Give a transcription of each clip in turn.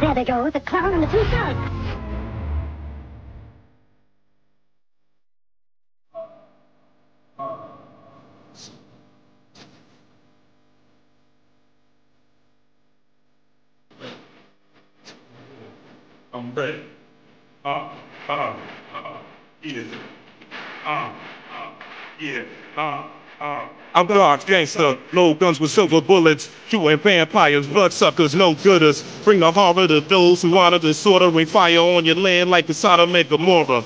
There they go, the clown and the two sons. I'm ready. Uh, uh, yeah. Uh, yeah. I'm God's gangster, no guns with silver bullets, shooting vampires, bloodsuckers, no gooders. Bring the horror to those who honor disorder, rain fire on your land like the Sodom and Gomorrah.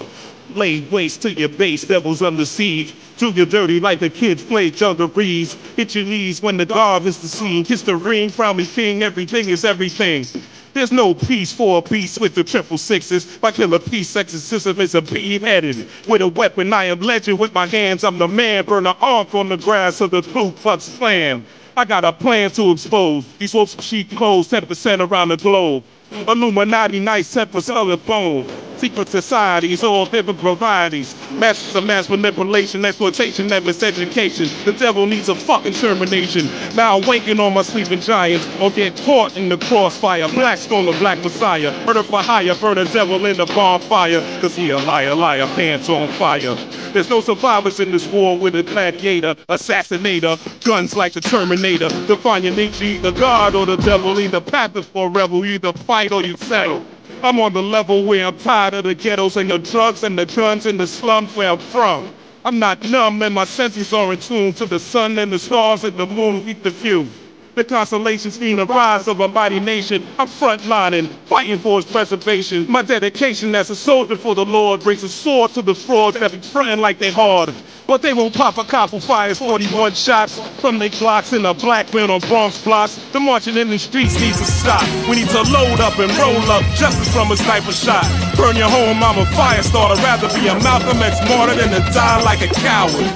Lay waste to your base, devils under siege. Do your dirty like the kids play jungle breeze. Hit your knees when the guard is the scene. Kiss the ring, crown me king, everything is everything. There's no peace for a peace with the triple sixes. My killer peace exorcism is a beam-headed. With a weapon, I am legend. With my hands, I'm the man. Burn the ark on the grass of the Ku Klux Klan. I got a plan to expose these wolves of sheep clothes, 10% around the globe. Illuminati nights, 10% of the bone. Secret societies, all different varieties. Masters of mass manipulation, exploitation, and miseducation. The devil needs a fucking termination. Now awaken on my sleeping giants, or get caught in the crossfire. Black stone the black messiah. Murder for hire, burn the devil in the bonfire. Cause he a liar, liar, pants on fire. There's no survivors in this war with a gladiator, assassinator, guns like the Terminator. Define your nature, either God or the devil, either passive or rebel, you either fight or you settle. I'm on the level where I'm tired of the ghettos and the drugs and the guns and the slums where I'm from. I'm not numb and my senses are in tune to the sun and the stars and the moon meet the view. The constellations mean the rise of a mighty nation. I'm frontlining, fighting for its preservation. My dedication as a soldier for the Lord brings a sword to the frauds that be fronting like they hard. But they won't pop a cop who fires 41 shots from their Glocks in a black man on Bronx blocks. The marching in the streets needs to stop. We need to load up and roll up justice from a sniper shot. Burn your home, I'm a fire starter. Rather be a Malcolm X martyr than to die like a coward.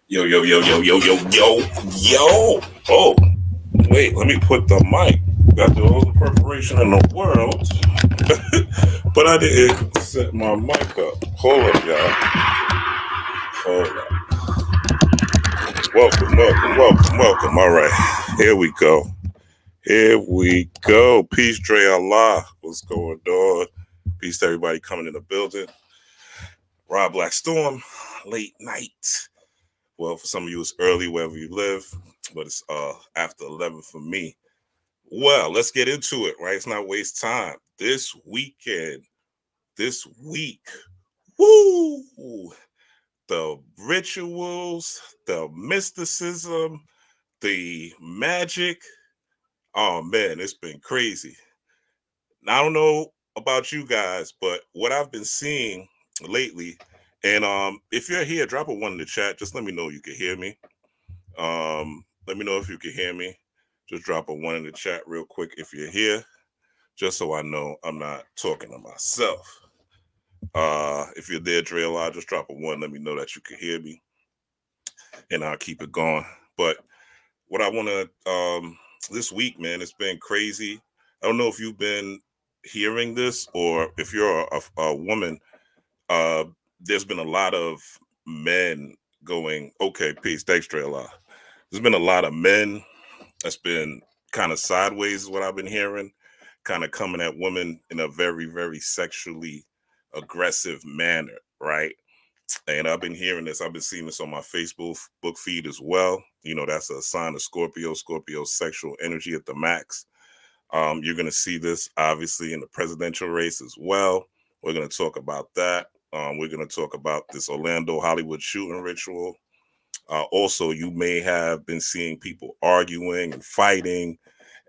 Yo, yo, yo, yo, yo, yo, yo, yo. Oh, wait, let me put the mic. Got all the preparation in the world. But I didn't set my mic up. Hold up, y'all. Hold up. Welcome, welcome, welcome, welcome. All right, here we go. Here we go. Peace, Dre Allah. What's going on? Peace to everybody coming in the building. Rob Black Storm, late night. Well, for some of you, it's early wherever you live, but it's after 11 for me. Well, let's get into it, right? It's not waste time. This weekend, this week, woo! The rituals, the mysticism, the magic. Oh, man, it's been crazy. Now, I don't know about you guys, but what I've been seeing lately, and if you're here, drop a 1 in the chat. Just let me know you can hear me. Let me know if you can hear me. Just drop a 1 in the chat real quick if you're here, just so I know I'm not talking to myself. If you're there, Drill, I'll just drop a 1. Let me know that you can hear me, and I'll keep it going. But what I want to, this week, man, it's been crazy. I don't know if you've been hearing this or if you're a woman. There's been a lot of men going, okay, peace, thanks, Drill. There's been a lot of men that's been kind of sideways is what I've been hearing, kind of coming at women in a very, very sexually aggressive manner, right? And I've been hearing this. I've been seeing this on my Facebook feed as well. You know, that's a sign of Scorpio sexual energy at the max. You're going to see this, obviously, in the presidential race as well. We're going to talk about that. We're going to talk about this Orlando Hollywood shooting ritual. Also, you may have been seeing people arguing and fighting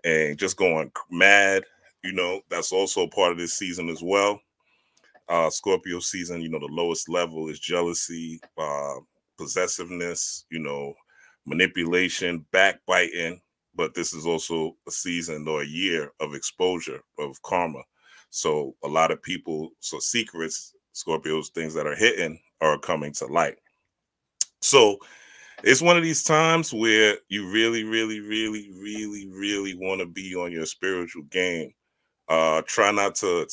and just going mad. You know, that's also part of this season as well. Scorpio season, you know, the lowest level is jealousy, possessiveness, you know, manipulation, backbiting. But this is also a season or a year of exposure of karma. So a lot of people, so secrets, Scorpios, things that are hidden are coming to light. So it's one of these times where you really, really, really, really, really want to be on your spiritual game. Try not to,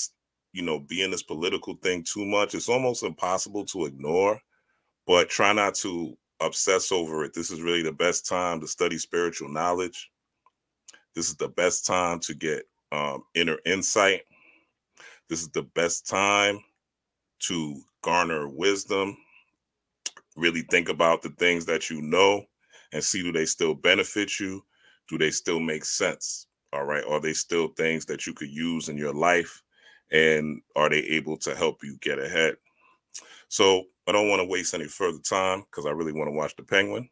you know, be in this political thing too much. It's almost impossible to ignore, but try not to obsess over it. This is really the best time to study spiritual knowledge. This is the best time to get inner insight. This is the best time to garner wisdom. Really think about the things that you know and see, do they still benefit you? Do they still make sense? All right. Are they still things that you could use in your life? And are they able to help you get ahead? So I don't want to waste any further time because I really want to watch The Penguin.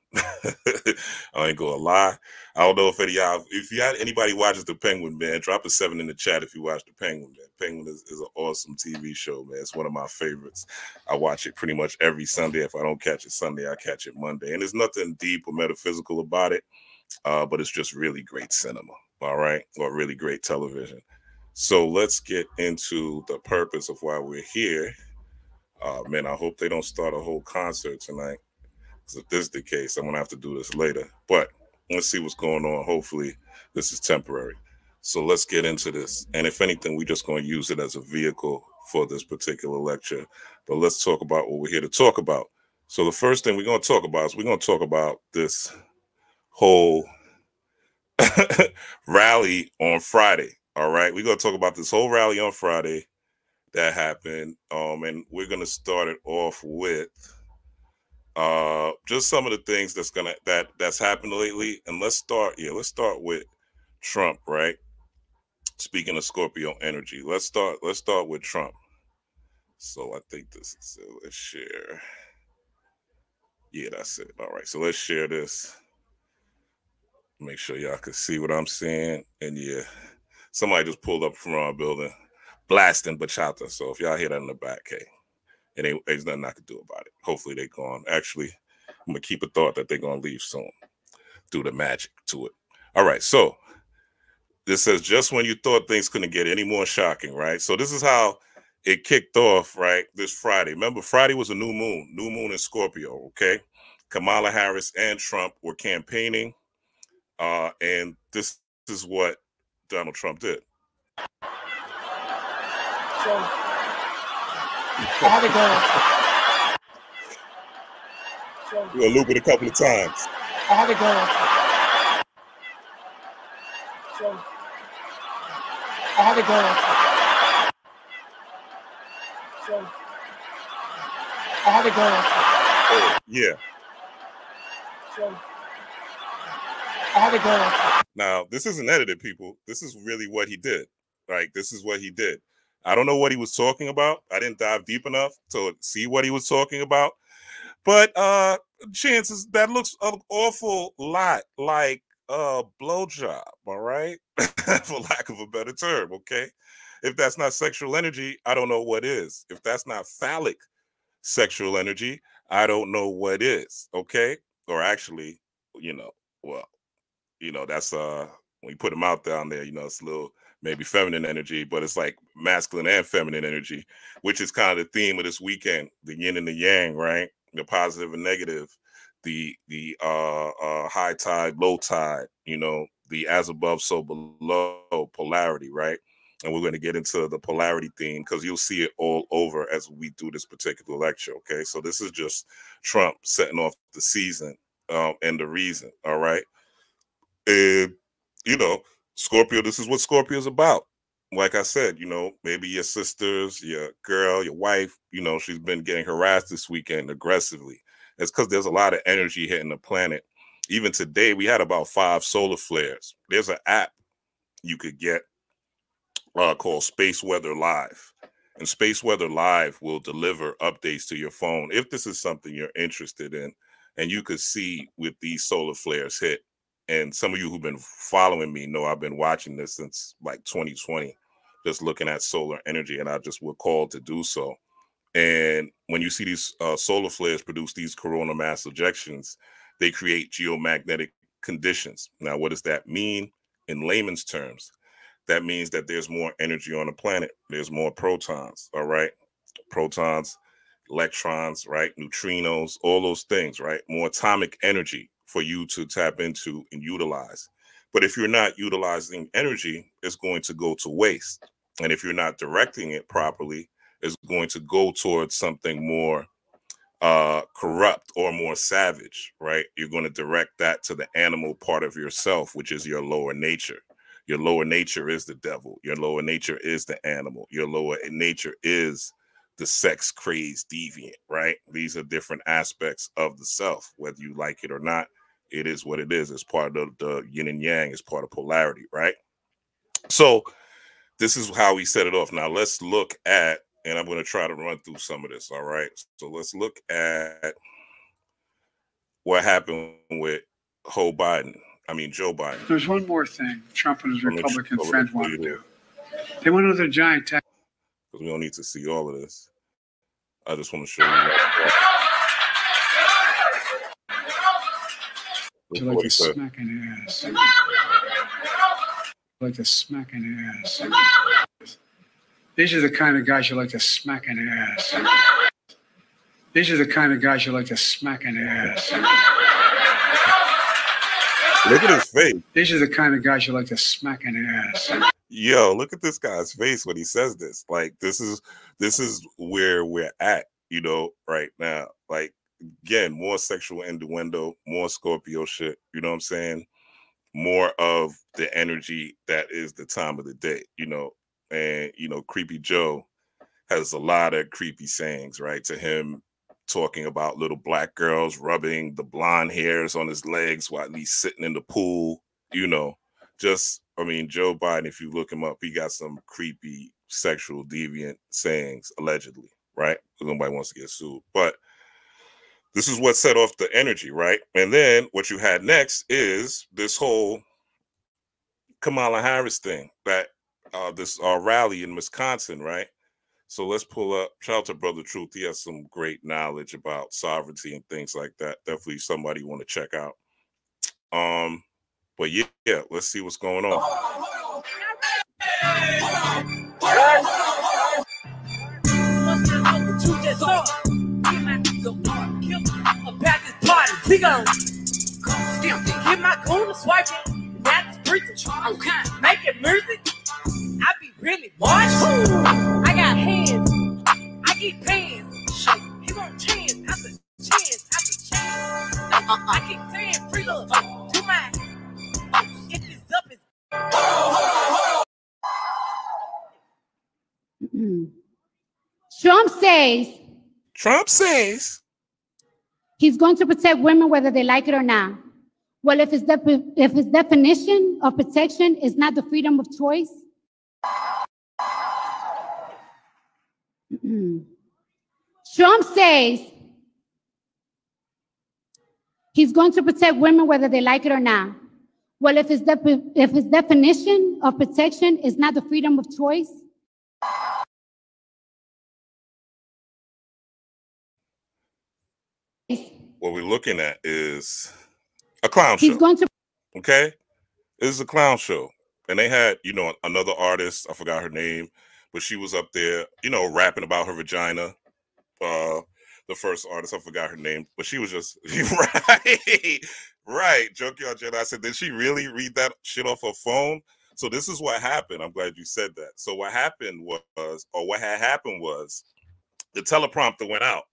I ain't gonna lie. I don't know if any y'all, if you had anybody watches The Penguin, man, drop a 7 in the chat if you watch The Penguin, man. Penguin is an awesome TV show, man. It's one of my favorites. I watch it pretty much every Sunday. If I don't catch it Sunday, I catch it Monday. And there's nothing deep or metaphysical about it, but it's just really great cinema, all right? Or really great television. So let's get into the purpose of why we're here. Man, I hope they don't start a whole concert tonight. Because if this is the case, I'm going to have to do this later. But let's see what's going on. Hopefully, this is temporary. So let's get into this. And if anything, we're just going to use it as a vehicle for this particular lecture. But let's talk about what we're here to talk about. So the first thing we're going to talk about is we're going to talk about this whole rally on Friday. All right? We're going to talk about this whole rally on Friday that happened, and we're gonna start it off with just some of the things that's happened lately. And let's start with Trump, right? Speaking of Scorpio energy, let's start with Trump. So I think this is it. Let's share. Yeah, that's it. All right, so let's share this. Make sure y'all can see what I'm saying. And yeah, somebody just pulled up from our building, blasting bachata. So if y'all hear that in the back, hey, there's nothing I can do about it. Hopefully they're gone. Actually, I'm gonna keep a thought that they're gonna leave soon. Do the magic to it. All right, so this says just when you thought things couldn't get any more shocking, right? So this is how it kicked off, right? This Friday. Remember, Friday was a new moon in Scorpio, okay? Kamala Harris and Trump were campaigning, and this is what Donald Trump did. So I had to go. So We'll loop it a couple of times. I had to go. So I had to go. So I had to go. Oh, yeah. So I had to go. Now, this isn't edited, people. This is really what he did. Like, this is what he did. I don't know what he was talking about. I didn't dive deep enough to see what he was talking about. But chances, that looks an awful lot like a blowjob, all right? For lack of a better term, okay? If that's not sexual energy, I don't know what is. If that's not phallic sexual energy, I don't know what is, okay? Or actually, that's when you put them out down there, it's a little maybe feminine energy, but it's like masculine and feminine energy, which is kind of the theme of this weekend, the yin and the yang, right? The positive and negative, the high tide, low tide, the as above, so below polarity, right? And we're going to get into the polarity theme because you'll see it all over as we do this particular lecture, okay? So this is just Trump setting off the season and the reason, all right? And, Scorpio, this is what Scorpio is about. Like I said, maybe your sisters, your girl, your wife, she's been getting harassed this weekend aggressively. It's because there's a lot of energy hitting the planet. Even today, we had about 5 solar flares. There's an app you could get called Space Weather Live. And Space Weather Live will deliver updates to your phone if this is something you're interested in. And you could see with these solar flares hit. And some of you who've been following me know I've been watching this since like 2020, just looking at solar energy, and I just was called to do so. And when you see these solar flares produce these coronal mass ejections, they create geomagnetic conditions. Now, what does that mean in layman's terms? That means that there's more energy on the planet. There's more protons, all right? Protons, electrons, right? Neutrinos, all those things, right? More atomic energy for you to tap into and utilize. But if you're not utilizing energy, it's going to go to waste. And if you're not directing it properly, it's going to go towards something more corrupt or more savage, right? You're going to direct that to the animal part of yourself, which is your lower nature. Your lower nature is the devil. Your lower nature is the animal. Your lower nature is the sex crazed deviant, right? These are different aspects of the self, whether you like it or not. It is what it is. It's part of the yin and yang. It's part of polarity, right? So this is how we set it off. Now let's look at, and I'm going to try to run through some of this. All right. So let's look at what happened with Joe Biden. There's one more thing Trump and his Republican friends want to do. They want another giant tax. Because we don't need to see all of this. I just want to show you. You like to smack in the ass. Like to smack in the ass. These are the kind of guys you like to smack in the ass. These are the kind of guys you like to smack in the ass. Look at his face. These are the kind of guys you like to smack in the ass. Yo, look at this guy's face when he says this. Like, this is where we're at, you know, right now. Like, again, more sexual innuendo, more Scorpio shit, you know what I'm saying? More of the energy that is the time of the day, you know. And, you know, Creepy Joe has a lot of creepy sayings, right? To him talking about little black girls rubbing the blonde hairs on his legs while he's sitting in the pool, you know. Just, I mean, Joe Biden, if you look him up, he got some creepy sexual deviant sayings, allegedly, right? Nobody wants to get sued. But this is what set off the energy, right? And then what you had next is this whole Kamala Harris thing, that this rally in Wisconsin, right? So let's pull up, shout out to Brother Truth. He has some great knowledge about sovereignty and things like that. Definitely somebody you want to check out. But yeah, let's see what's going on. We gon' get my corner swiping. That's preaching. Okay, making music. I be really watching. I got hands. I get pants. He won't chance after chance after chance. I keep saying free love to my. Get this up is. Trump says he's going to protect women whether they like it or not. Well, if his definition of protection is not the freedom of choice, Trump says he's going to protect women whether they like it or not. Well, if his definition of protection is not the freedom of choice, what we're looking at is a clown show. he's going to. Okay, this is a clown show, and they had, you know, another artist. I forgot her name, but she was up there, you know, rapping about her vagina. The first artist, I forgot her name, but she was just right. Junkyard Jedi. I said, did she really read that shit off her phone? So this is what happened. I'm glad you said that. So what happened was, or what had happened was, the teleprompter went out,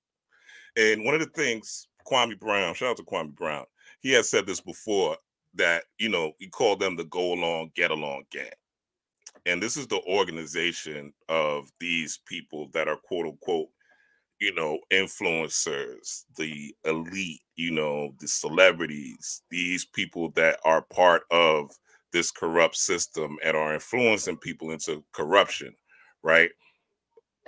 and one of the things Kwame Brown, shout out to Kwame Brown, he had said this before, that, you know, he called them the go along, get along gang. And this is the organization of these people that are quote unquote, you know, influencers, the elite, you know, the celebrities, these people that are part of this corrupt system and are influencing people into corruption, right?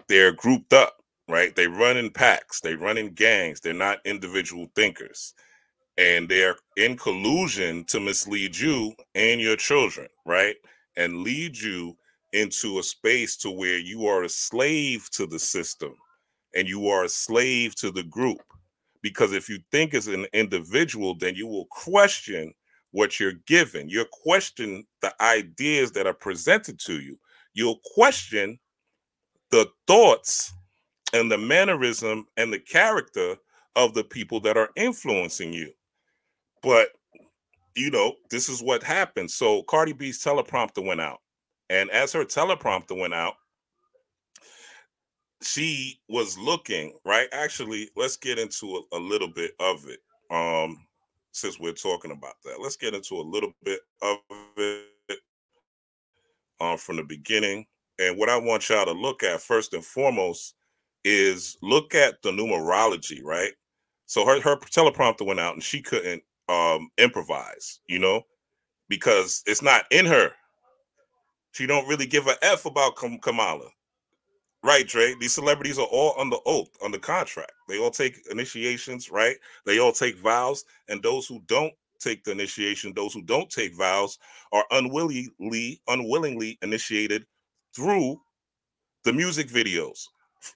They're grouped up, right? They run in packs, they run in gangs, they're not individual thinkers. And they're in collusion to mislead you and your children, right? And lead you into a space to where you are a slave to the system and you are a slave to the group. Because if you think as an individual, then you will question what you're given. You'll question the ideas that are presented to you. You'll question the thoughts and the mannerism and the character of the people that are influencing you. But, you know, this is what happened. So Cardi B's teleprompter went out. And as her teleprompter went out, she was looking, right? Actually, let's get into a little bit of it. Since we're talking about that, let's get into a little bit of it from the beginning. And what I want y'all to look at first and foremost is look at the numerology, right? So her teleprompter went out and she couldn't improvise, you know, because it's not in her. She don't really give a F about Kamala. Right, Dre. These celebrities are all under oath, under contract. They all take initiations, right? They all take vows, and those who don't take the initiation, those who don't take vows, are unwillingly initiated through the music videos.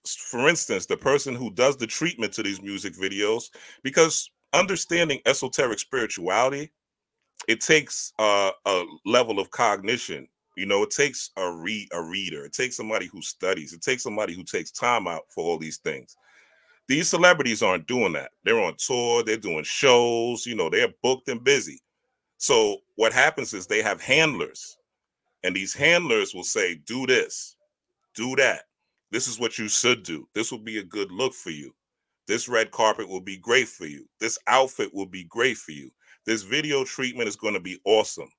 For instance, the person who does the treatment to these music videos, because understanding esoteric spirituality, it takes a level of cognition. You know, it takes a reader. It takes somebody who studies. It takes somebody who takes time out for all these things. These celebrities aren't doing that. They're on tour. They're doing shows. You know, they're booked and busy. So what happens is they have handlers, and these handlers will say, do this, do that. This is what you should do. This will be a good look for you. This red carpet will be great for you. This outfit will be great for you. This video treatment is going to be awesome.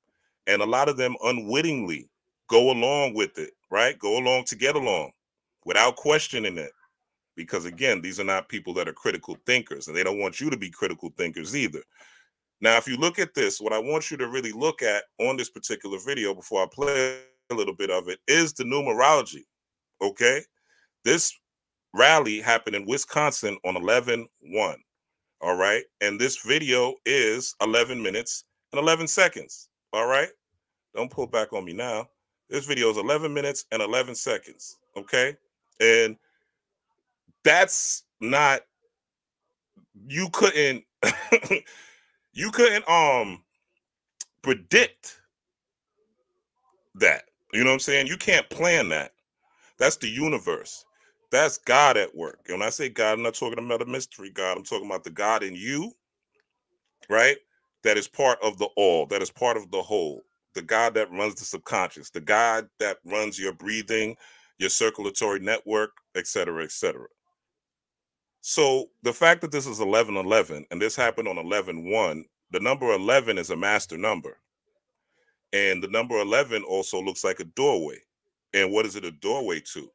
And a lot of them unwittingly go along with it, right? Go along to get along without questioning it. Because again, these are not people that are critical thinkers, and they don't want you to be critical thinkers either. Now, if you look at this, what I want you to really look at on this particular video before I play a little bit of it is the numerology, okay? This rally happened in Wisconsin on 11/1, all right? And this video is 11 minutes and 11 seconds, all right? Don't pull back on me now. This video is 11 minutes and 11 seconds, okay? And that's not, you couldn't, you couldn't predict that. You know what I'm saying? You can't plan that. That's the universe. That's God at work. And when I say God, I'm not talking about a mystery God. I'm talking about the God in you, right? That is part of the all, that is part of the whole. The God that runs the subconscious, the God that runs your breathing, your circulatory network, et cetera, et cetera. So the fact that this is 11/11 and this happened on 11/1, the number 11 is a master number. And the number 11 also looks like a doorway. And what is it a doorway to?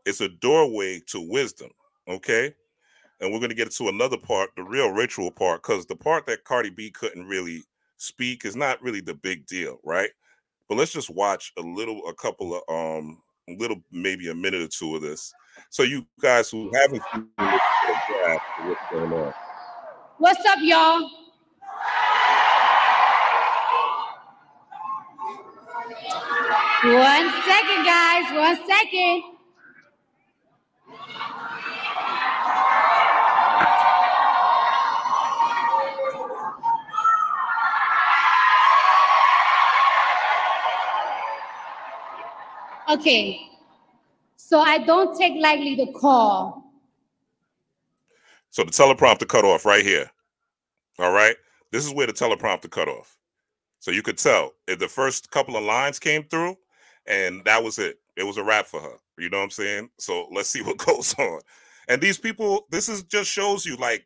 It's a doorway to wisdom, okay? And we're going to get to another part, the real ritual part, because the part that Cardi B couldn't really speak is not really the big deal, right? But let's just watch a couple of maybe a minute or two of this, so you guys who haven't seen this, what's going on. What's up, y'all? One second, guys. 1 second. Okay. So I don't take lightly the call. So the teleprompter cut off right here. All right. This is where the teleprompter cut off. So you could tell if the first couple of lines came through and that was it. It was a wrap for her. You know what I'm saying? So let's see what goes on. And these people, this is just shows you, like,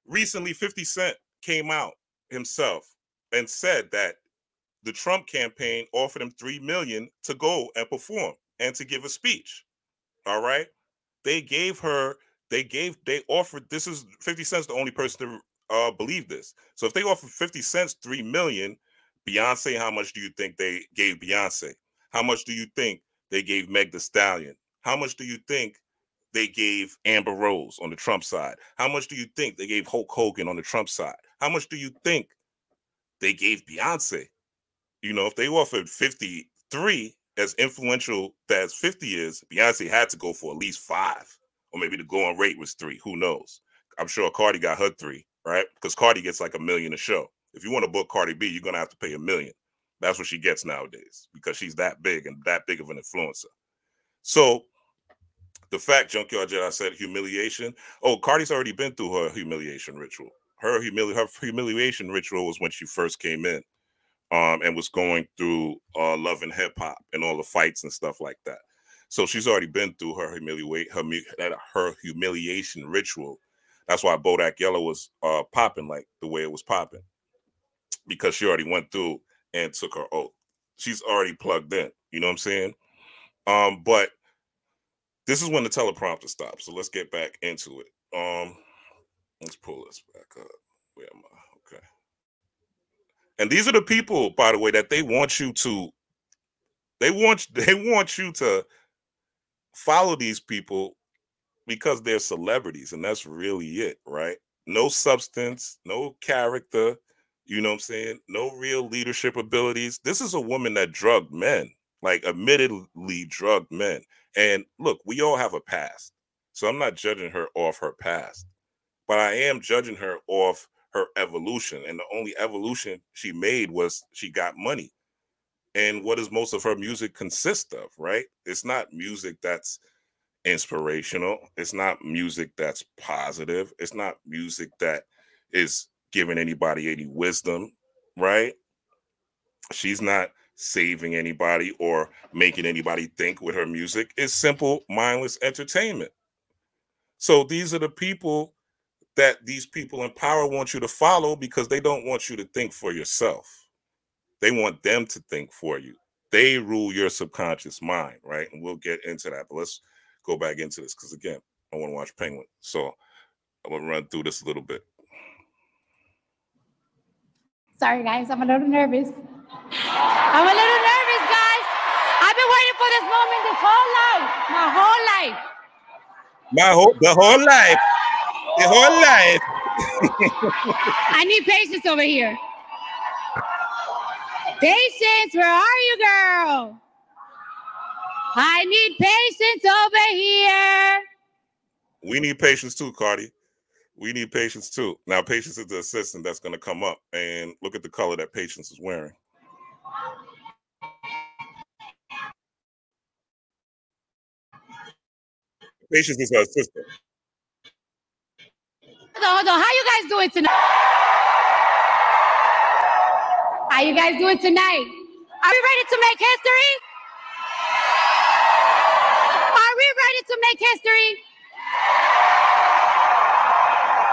recently 50 Cent came out himself and said that the Trump campaign offered him $3 million to go and perform and to give a speech. All right. They offered, this is 50 Cent's the only person to believe this. So if they offered 50 Cent's $3 million, Beyonce, how much do you think they gave Beyonce? How much do you think they gave Meg Thee Stallion? How much do you think they gave Amber Rose on the Trump side? How much do you think they gave Hulk Hogan on the Trump side? How much do you think they gave Beyonce? You know, if they offered 53, as influential as 50 is, Beyonce had to go for at least 5, or maybe the going rate was 3. Who knows? I'm sure Cardi got her 3, right? Because Cardi gets like $1 million a show. If you want to book Cardi B, you're gonna have to pay $1 million. That's what she gets nowadays because she's that big and that big of an influencer. So the fact, Junkyard Jedi said humiliation. Oh, Cardi's already been through her humiliation ritual. Her humiliation ritual was when she first came in. And was going through Love and Hip Hop and all the fights and stuff like that. So she's already been through her humiliation ritual. That's why Bodak Yellow was popping like the way it was popping, because she already went through and took her oath. She's already plugged in. You know what I'm saying? But this is when the teleprompter stops. So let's get back into it. Let's pull this back up. Where am I? Okay. And these are the people, by the way, that they want you to. They want you to follow these people because they're celebrities, and that's really it, right? No substance, no character, you know what I'm saying? No real leadership abilities. This is a woman that drugged men, like admittedly drugged men. And look, we all have a past. So I'm not judging her off her past, but I am judging her off her evolution. And the only evolution she made was she got money. And what does most of her music consist of, right? It's not music that's inspirational. It's not music that's positive. It's not music that is giving anybody any wisdom, right? She's not saving anybody or making anybody think with her music. It's simple, mindless entertainment. So these are the people that these people in power want you to follow because they don't want you to think for yourself. They want them to think for you. They rule your subconscious mind, right? And we'll get into that. But let's go back into this because, again, I want to watch Penguin. So I'm going to run through this a little bit. Sorry, guys. I'm a little nervous. I'm a little nervous, guys. I've been waiting for this moment this whole life. My whole life. The whole life. The whole life. I need patience over here. Patience, where are you, girl? I need patience over here. We need patience too, Cardi. We need Patience too. Now, Patience is the assistant that's going to come up, and look at the color that Patience is wearing. Patience is her assistant. Hold on. How you guys doing tonight? How you guys doing tonight? Are we ready to make history? Are we ready to make history?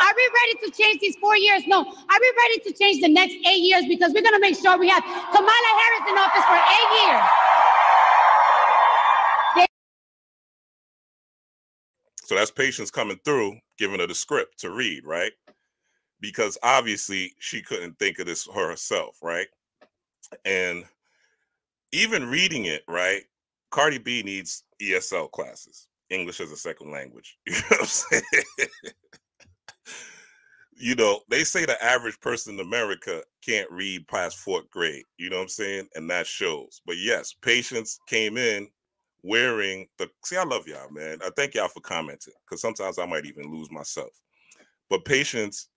Are we ready to change these 4 years? No. Are we ready to change the next 8 years? Because we're going to make sure we have Kamala Harris in office for 8 years. So that's Patience coming through, giving her the script to read, right? Because obviously she couldn't think of this herself, right? And even reading it, right? Cardi B needs ESL classes, English as a second language. You know what I'm saying? You know, they say the average person in America can't read past 4th grade. You know what I'm saying? And that shows. But yes, Patience came in wearing the... See, I love y'all, man. I thank y'all for commenting, because sometimes I might even lose myself. But Patience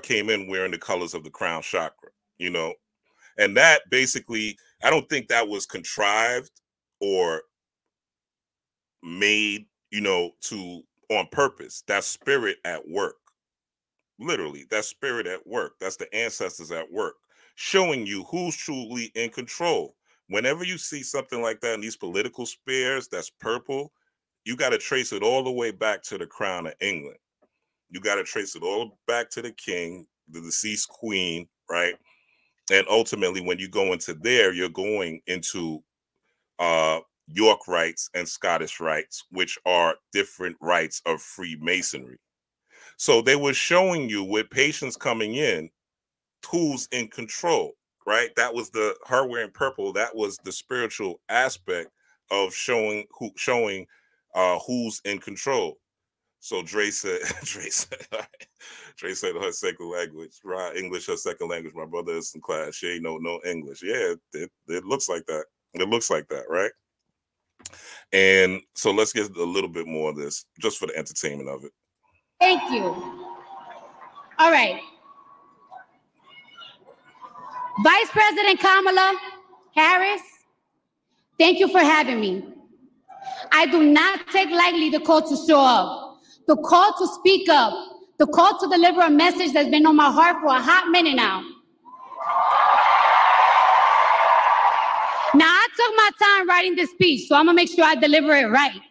came in wearing the colors of the crown chakra, you know? And that basically, I don't think that was contrived or made, you know, on purpose. That's spirit at work. Literally, that's spirit at work. That's the ancestors at work, showing you who's truly in control. Whenever you see something like that in these political spheres that's purple, you got to trace it all the way back to the crown of England. You got to trace it all back to the king, the deceased queen, right? And ultimately, when you go into there, you're going into York rites and Scottish rites, which are different rites of Freemasonry. So they were showing you, with Patience coming in, who's in control, right? That was her wearing purple. That was the spiritual aspect of showing who's in control. So Dre said her second language, right? English her second language. My brother is in class. She ain't no English. Yeah, it looks like that. It looks like that, right? And so let's get a little bit more of this, just for the entertainment of it. Thank you. All right. Vice President Kamala Harris, thank you for having me. I do not take lightly the call to show up, the call to speak up, the call to deliver a message that's been on my heart for a hot minute now. Now, I took took my time writing this speech, so I'm gonna make sure I deliver it right.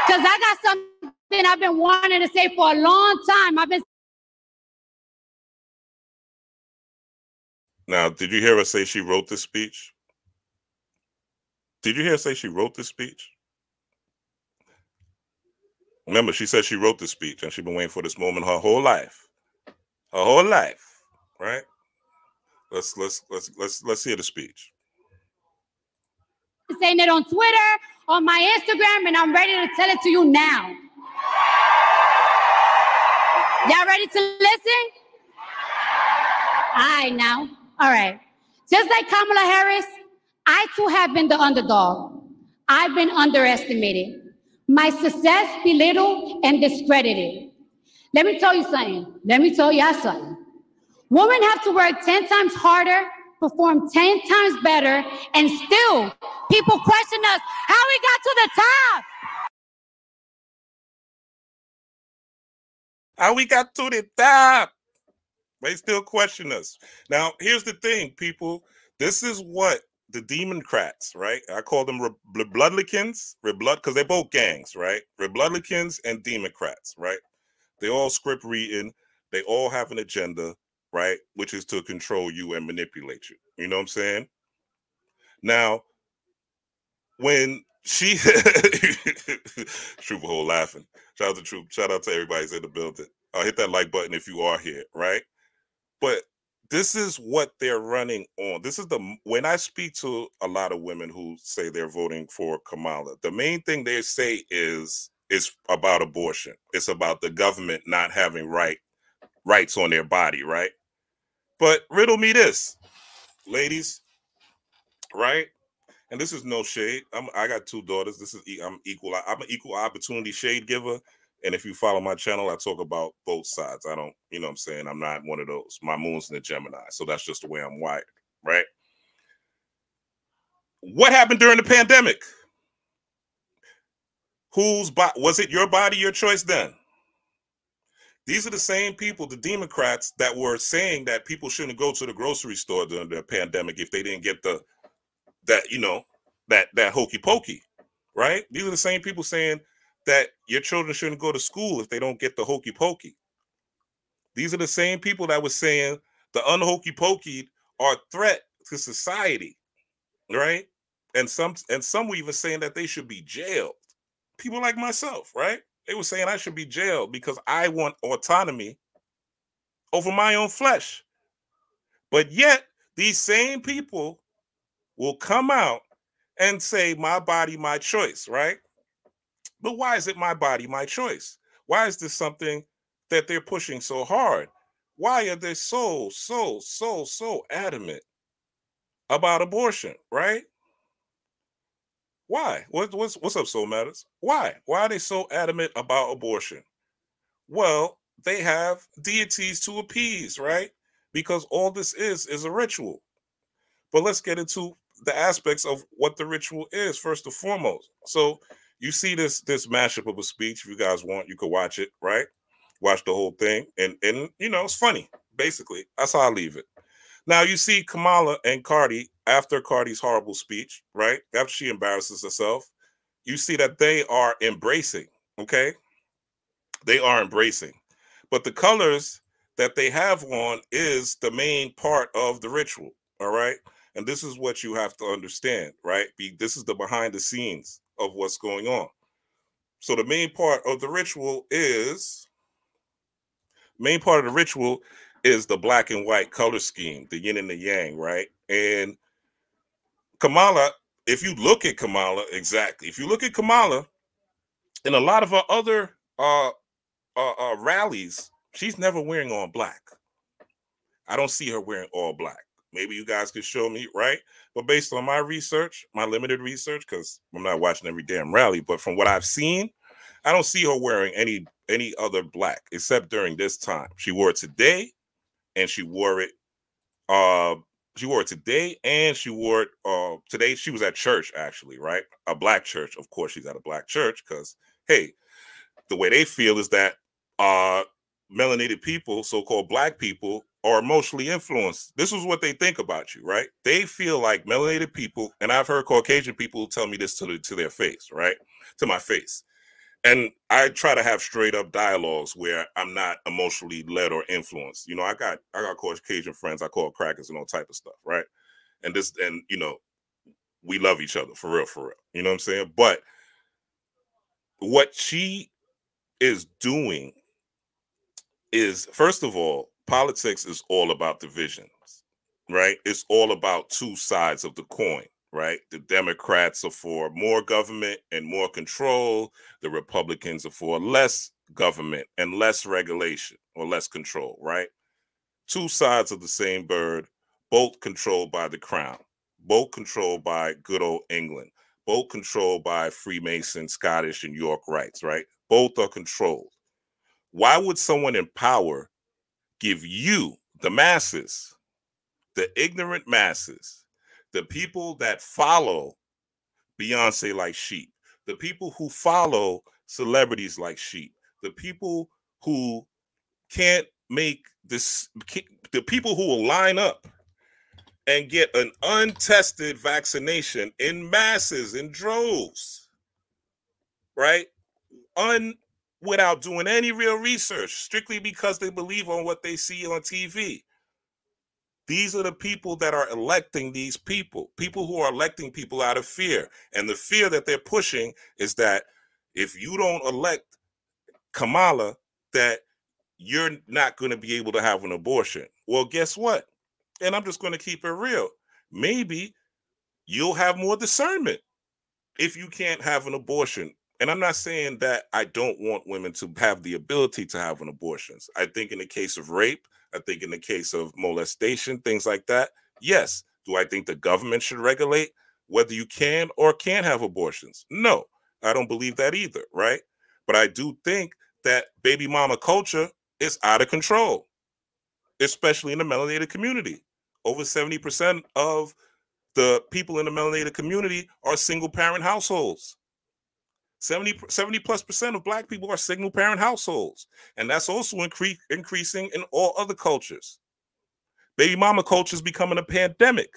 Because I got something I've been wanting to say for a long time. Now, did you hear her say she wrote this speech? Did you hear her say she wrote this speech? Remember, she said she wrote this speech, and she's been waiting for this moment her whole life. Her whole life, right? Let's hear the speech. Saying it on Twitter, on my Instagram, and I'm ready to tell it to you now. Y'all ready to listen? All right, now. All right. Just like Kamala Harris, I too have been the underdog. I've been underestimated. My success belittled and discredited. Let me tell you something. Let me tell y'all something. Women have to work 10 times harder, perform 10 times better, and still people question us how we got to the top. How we got to the top. They still question us. Now, here's the thing, people. This is what the Democrats, right? I call them Republicans, because they're both gangs, right? Republicans and Democrats, right? They all script reading. They all have an agenda, right? Which is to control you and manipulate you. You know what I'm saying? Now, when she Trooper Hole laughing. Shout out to Troop. Shout out to everybody who's in the building. Hit that like button if you are here, right? But this is what they're running on. This is when I speak to a lot of women who say they're voting for Kamala, the main thing they say is about abortion. It's about the government not having rights on their body, right? But riddle me this, ladies, right? And this is no shade. I got 2 daughters. I'm an equal opportunity shade giver. And if you follow my channel, I talk about both sides. I don't, you know what I'm saying? I'm not one of those. My moon's in the Gemini. So that's just the way I'm wired, right? What happened during the pandemic? Was it your body, your choice then? These are the same people, the Democrats, that were saying that people shouldn't go to the grocery store during the pandemic if they didn't get that hokey pokey, right? These are the same people saying that your children shouldn't go to school if they don't get the hokey pokey. These are the same people that were saying the unhokey pokey are a threat to society, right? And some were even saying that they should be jailed. People like myself, right? They were saying I should be jailed because I want autonomy over my own flesh. But yet, these same people will come out and say, my body, my choice, right? But why is it my body, my choice? Why is this something that they're pushing so hard? Why are they so adamant about abortion, right? Why? What's up, Soul Matters? Why? Why are they so adamant about abortion? Well, they have deities to appease, right? Because all this is a ritual. But let's get into the aspects of what the ritual is first and foremost. So you see this mashup of a speech. If you guys want, you could watch it, right? Watch the whole thing. And you know, it's funny. Basically, that's how I leave it. Now you see Kamala and Cardi after Cardi's horrible speech, right? After she embarrasses herself, you see that they are embracing, okay? They are embracing. But the colors that they have on is the main part of the ritual, all right? And this is what you have to understand, right? This is the behind the scenes of what's going on. So the main part of the ritual is the black and white color scheme, the yin and the yang, right? And Kamala, if you look at Kamala, in a lot of her other rallies, she's never wearing all black. I don't see her wearing all black. Maybe you guys could show me, right? But based on my research, my limited research, because I'm not watching every damn rally, but from what I've seen, I don't see her wearing any other black except during this time. She wore it today, and she wore it today, and she wore it today. She was at church, actually, right? A black church. Of course, she's at a black church because, hey, the way they feel is that melanated people, so-called black people, or emotionally influenced, this is what they think about you, right? They feel like melanated people, and I've heard Caucasian people tell me this to their face, right? To my face. And I try to have straight up dialogues where I'm not emotionally led or influenced. You know, I got Caucasian friends, I call crackers and all type of stuff, right? And you know, we love each other for real, for real. You know what I'm saying? But what she is doing is, first of all, politics is all about divisions, right? It's all about two sides of the coin, right? The Democrats are for more government and more control. The Republicans are for less government and less regulation or less control, right? Two sides of the same bird, both controlled by the crown, both controlled by good old England, both controlled by Freemason, Scottish, and York rights, right? Both are controlled. Why would someone in power give you, the masses, the ignorant masses, the people that follow Beyonce like sheep, the people who follow celebrities like sheep, the people who can't make this, the people who will line up and get an untested vaccination in masses, in droves, right? Without doing any real research, strictly because they believe on what they see on TV. These are the people that are electing these people who are electing people out of fear. And the fear that they're pushing is that if you don't elect Kamala, that you're not going to be able to have an abortion. Well, guess what? And I'm just going to keep it real. Maybe you'll have more discernment if you can't have an abortion. And I'm not saying that I don't want women to have the ability to have an abortion. I think in the case of rape, I think in the case of molestation, things like that, yes. Do I think the government should regulate whether you can or can't have abortions? No, I don't believe that either, right? But I do think that baby mama culture is out of control, especially in the melanated community. Over 70% of the people in the melanated community are single parent households. 70+% of Black people are single parent households. And that's also increasing in all other cultures. Baby mama culture is becoming a pandemic.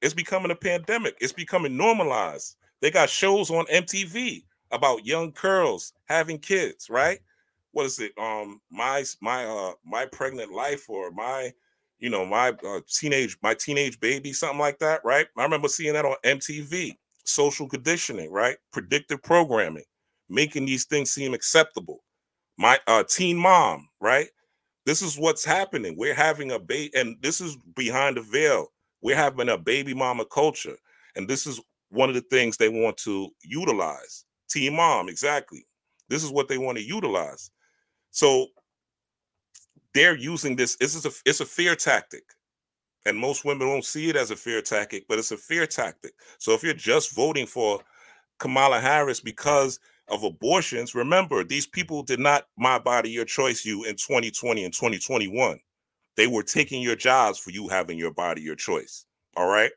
It's becoming a pandemic. It's becoming normalized. They got shows on MTV about young girls having kids, right? What is it? My pregnant life, or my teenage baby, something like that, right? I remember seeing that on MTV. Social conditioning, right? Predictive programming, making these things seem acceptable. My teen mom, right? This is what's happening. We're having a baby, and this is behind the veil. We're having a baby mama culture, and this is one of the things they want to utilize. Teen mom, exactly. This is what they want to utilize. So they're using this. It's a fear tactic. And most women don't see it as a fear tactic, but it's a fear tactic. So if you're just voting for Kamala Harris because of abortions, remember, these people did not My Body, Your Choice you in 2020 and 2021. They were taking your jobs for you having your body, your choice. All right?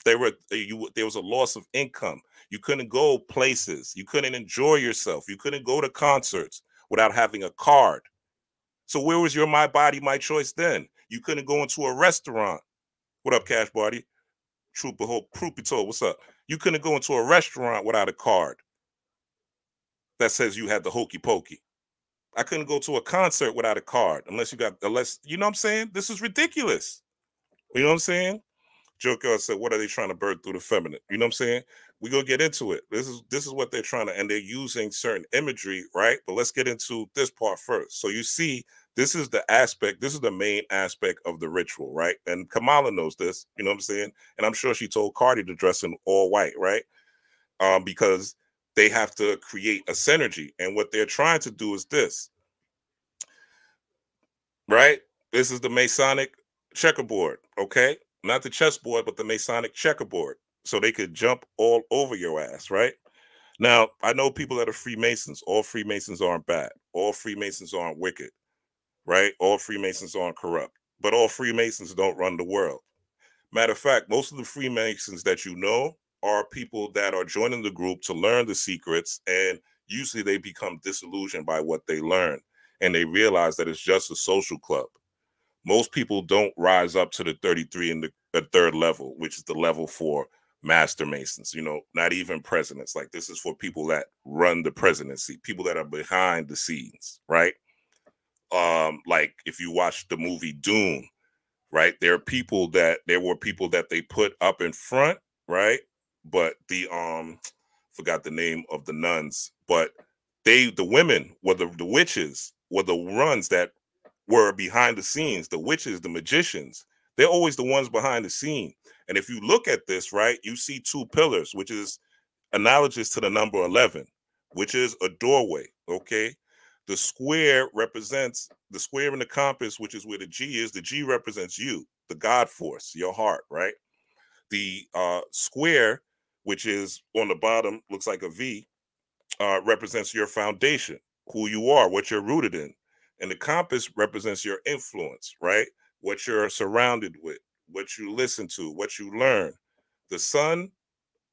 There was a loss of income. You couldn't go places. You couldn't enjoy yourself. You couldn't go to concerts without having a card. So where was your My Body, My Choice then? You couldn't go into a restaurant. What up, Cash Body? Troopito, what's up? You couldn't go into a restaurant without a card that says you had the hokey pokey. I couldn't go to a concert without a card unless you know what I'm saying? This is ridiculous. You know what I'm saying? Joker said, what are they trying to birth through the feminine? You know what I'm saying? We're going to get into it. This is what they're trying to, and they're using certain imagery, right? But let's get into this part first. So you see, this is the main aspect of the ritual, right? And Kamala knows this, you know what I'm saying? And I'm sure she told Cardi to dress in all white, right? Because they have to create a synergy. And what they're trying to do is this, right? This is the Masonic checkerboard, okay? Not the chessboard, but the Masonic checkerboard. So they could jump all over your ass, right? Now, I know people that are Freemasons. All Freemasons aren't bad. All Freemasons aren't wicked, right? All Freemasons aren't corrupt. But all Freemasons don't run the world. Matter of fact, most of the Freemasons that you know are people that are joining the group to learn the secrets, and usually they become disillusioned by what they learn, and they realize that it's just a social club. Most people don't rise up to the 33 and the third level, which is the level for master masons, you know, not even presidents. Like, this is for people that run the presidency, people that are behind the scenes, right? Like if you watch the movie Dune, right? There were people that they put up in front, right? But the forgot the name of the nuns, but the women were the witches were the ones that were behind the scenes. The witches, the magicians, they're always the ones behind the scene. And if you look at this, right, you see two pillars, which is analogous to the number 11, which is a doorway. Okay. The square represents the square in the compass, which is where the G is. The G represents you, the God force, your heart, right? The square, which is on the bottom, looks like a V, represents your foundation, who you are, what you're rooted in. And the compass represents your influence, right? What you're surrounded with, what you listen to, what you learn. The sun,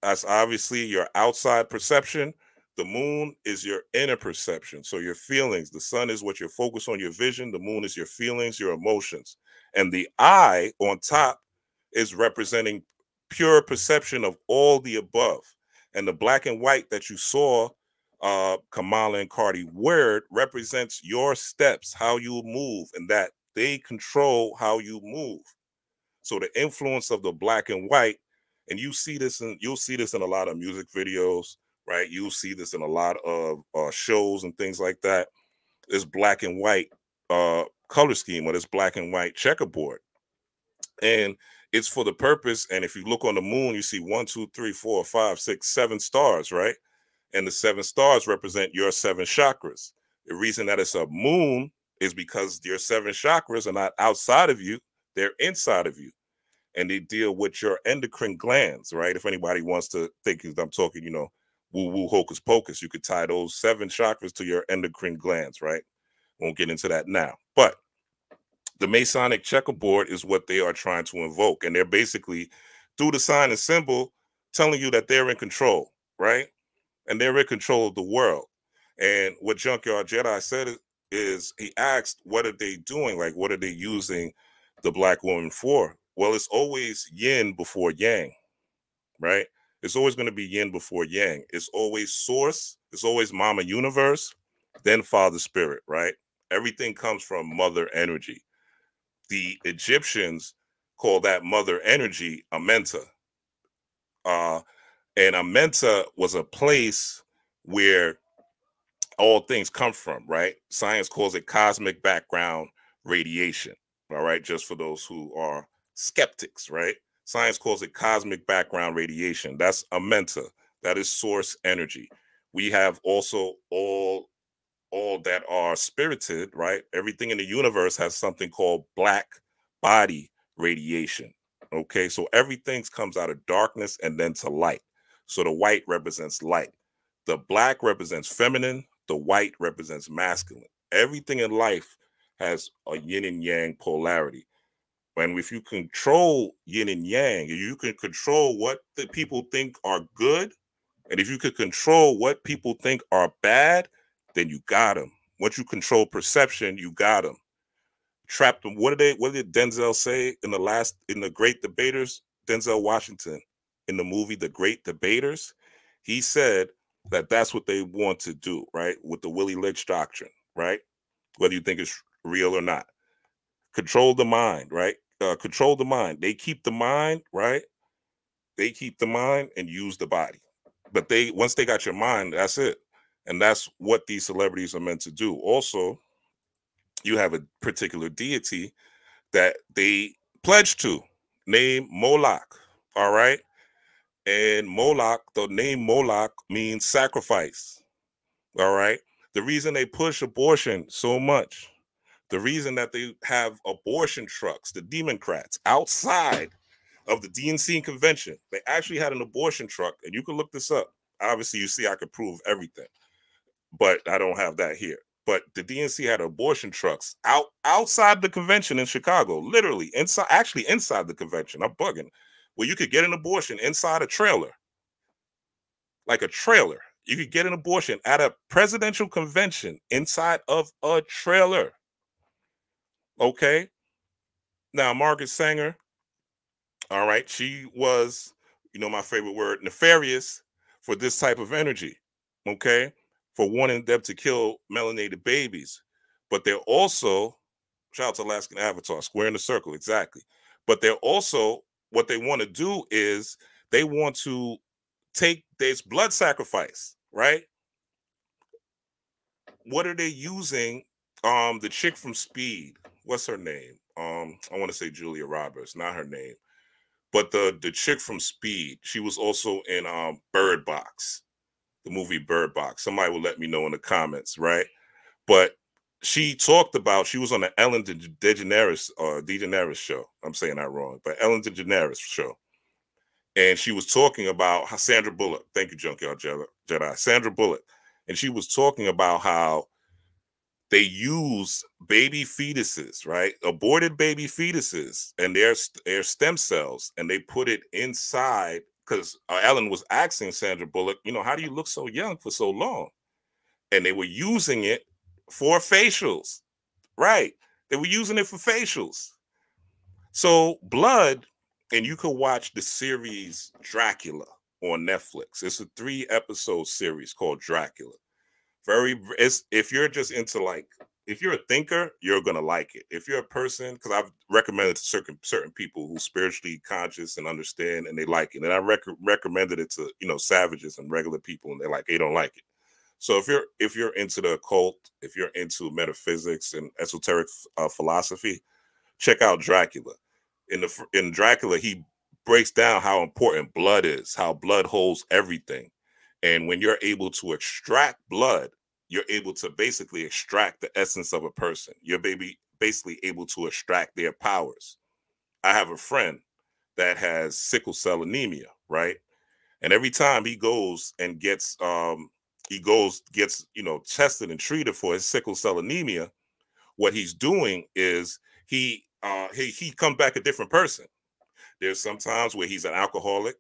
that's obviously your outside perception. The moon is your inner perception. So your feelings, the sun is what you're focused on, your vision. The moon is your feelings, your emotions. And the eye on top is representing pure perception of all the above. And the black and white that you saw Kamala and Cardi wear represents your steps, how you move, and that they control how you move. So the influence of the black and white, and you'll see this in a lot of music videos, right? You'll see this in a lot of shows and things like that. This black and white color scheme, or this black and white checkerboard. And it's for the purpose. And if you look on the moon, you see 1, 2, 3, 4, 5, 6, 7 stars, right? And the 7 stars represent your 7 chakras. The reason that it's a moon is because your 7 chakras are not outside of you, they're inside of you. And they deal with your endocrine glands, right? If anybody wants to think I'm talking, you know, woo-woo hocus pocus, you could tie those 7 chakras to your endocrine glands, right? Won't get into that now. But the Masonic checkerboard is what they are trying to invoke. And they're basically, through the sign and symbol, telling you that they're in control, right? And they're in control of the world. And what Junkyard Jedi said is he asked, what are they doing? Like, what are they using the black woman for? Well, it's always yin before yang, right? It's always going to be yin before yang. It's always source. It's always mama universe, then father spirit, right? Everything comes from mother energy. The Egyptians call that mother energy Amenta. And Amenta was a place where all things come from, right? Science calls it cosmic background radiation, all right? Just for those who are skeptics, right? Science calls it cosmic background radiation. That's Amenta. That is source energy. We have also all that are spirited, right? Everything in the universe has something called black body radiation, okay? So everything comes out of darkness and then to light. So the white represents light. The black represents feminine. The white represents masculine. Everything in life has a yin and yang polarity. And if you control yin and yang, you can control what the people think are good. And if you could control what people think are bad, then you got them. Once you control perception, you got them. Trapped them. What did Denzel say in the Great Debaters? Denzel Washington in the movie The Great Debaters, he said that that's what they want to do, right? With the Willie Lynch doctrine, right? Whether you think it's real or not. Control the mind, right? Control the mind. They keep the mind, right? They keep the mind and use the body. But once they got your mind, that's it. And that's what these celebrities are meant to do. Also, you have a particular deity that they pledge to, named Moloch, all right? And Moloch, the name Moloch means sacrifice, all right? The reason they push abortion so much, the reason that they have abortion trucks, the Democrats, outside of the DNC convention, they actually had an abortion truck, and you can look this up. Obviously, you see I could prove everything, but I don't have that here. But the DNC had abortion trucks outside the convention in Chicago, literally inside the convention. I'm bugging. Where you could get an abortion inside a trailer, like a trailer. You could get an abortion at a presidential convention inside of a trailer. Okay. Now, Margaret Sanger, all right, she was, my favorite word, nefarious for this type of energy, okay, for wanting them to kill melanated babies. But they're also, shout out to Alaskan Avatar, square in the circle, exactly. But they're also, what they want to do is they want to take this blood sacrifice, right? What are they using? The chick from Speed, what's her name? I want to say Julia Roberts, not her name. But the chick from Speed, she was also in Bird Box, the movie Bird Box. Somebody will let me know in the comments, right? But she talked about, she was on the Ellen DeGeneres show. I'm saying that wrong, but Ellen DeGeneres show. And she was talking about how Sandra Bullock, thank you, Junkyard Jedi, Sandra Bullock. And she was talking about how they use baby fetuses, right? Aborted baby fetuses and their stem cells, and they put it inside, because Ellen was asking Sandra Bullock, how do you look so young for so long? And they were using it for facials, right? They were using it for facials. So blood, and you could watch the series Dracula on Netflix. It's a 3-episode series called Dracula. If you're just into, if you're a thinker, you're gonna like it. If you're a person, because I've recommended to certain people who spiritually conscious and understand, and they like it, and I recommended it to savages and regular people, and they don't like it. So if you're into the occult, if you're into metaphysics and esoteric philosophy, check out Dracula. In Dracula, he breaks down how important blood is, how blood holds everything. And when you're able to extract blood, you're able to basically extract the essence of a person. You're basically able to extract their powers. I have a friend that has sickle cell anemia, right? And every time he goes and gets tested and treated for his sickle cell anemia, what he's doing is he comes back a different person. There's sometimes where he's an alcoholic.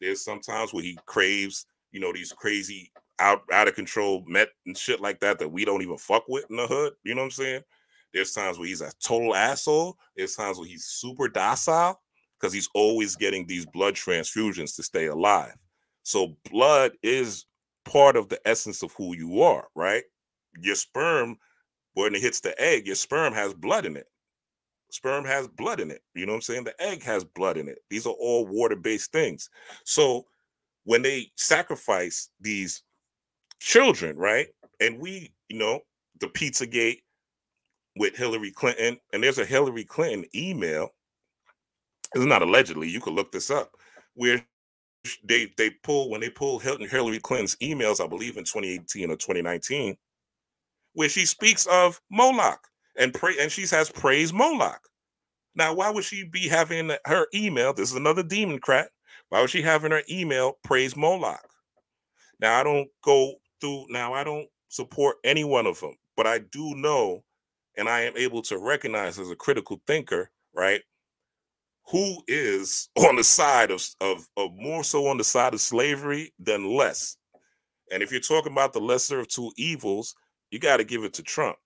There's sometimes where he craves, these crazy out of control met and shit like that we don't even fuck with in the hood. You know what I'm saying? There's times where he's a total asshole. There's times where he's super docile because he's always getting these blood transfusions to stay alive. So blood is part of the essence of who you are, right? Your sperm, when it hits the egg, your sperm has blood in it. Sperm has blood in it. You know what I'm saying? The egg has blood in it. These are all water-based things. So when they sacrifice these children, right? And we, the Pizzagate with Hillary Clinton, and there's a Hillary Clinton email. It's not allegedly, you could look this up, where when they pull Hillary Clinton's emails, I believe in 2018 or 2019, where she speaks of Moloch and she has praised Moloch. Now, why would she be having her email? This is another democrat. Why would she having her email praise Moloch? Now, I don't support any one of them, but I do know, and I am able to recognize as a critical thinker, right, who is on the side of more so on the side of slavery than less. And if you're talking about the lesser of two evils, you got to give it to Trump,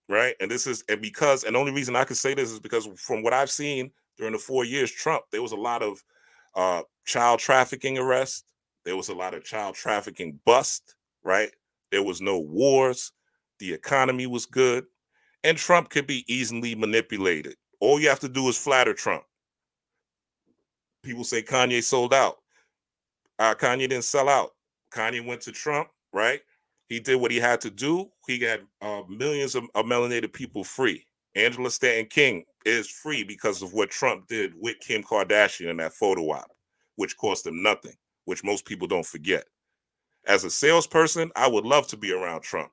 right? And the only reason I can say this is because from what I've seen during the 4 years Trump, there was a lot of child trafficking arrests. There was a lot of child trafficking bust, right? There was no wars. The economy was good. And Trump could be easily manipulated. All you have to do is flatter Trump. People say Kanye sold out. Kanye didn't sell out. Kanye went to Trump, right? He did what he had to do. He got millions of melanated people free. Angela Stanton King is free because of what Trump did with Kim Kardashian in that photo op, which cost him nothing, which most people don't forget. As a salesperson, I would love to be around Trump.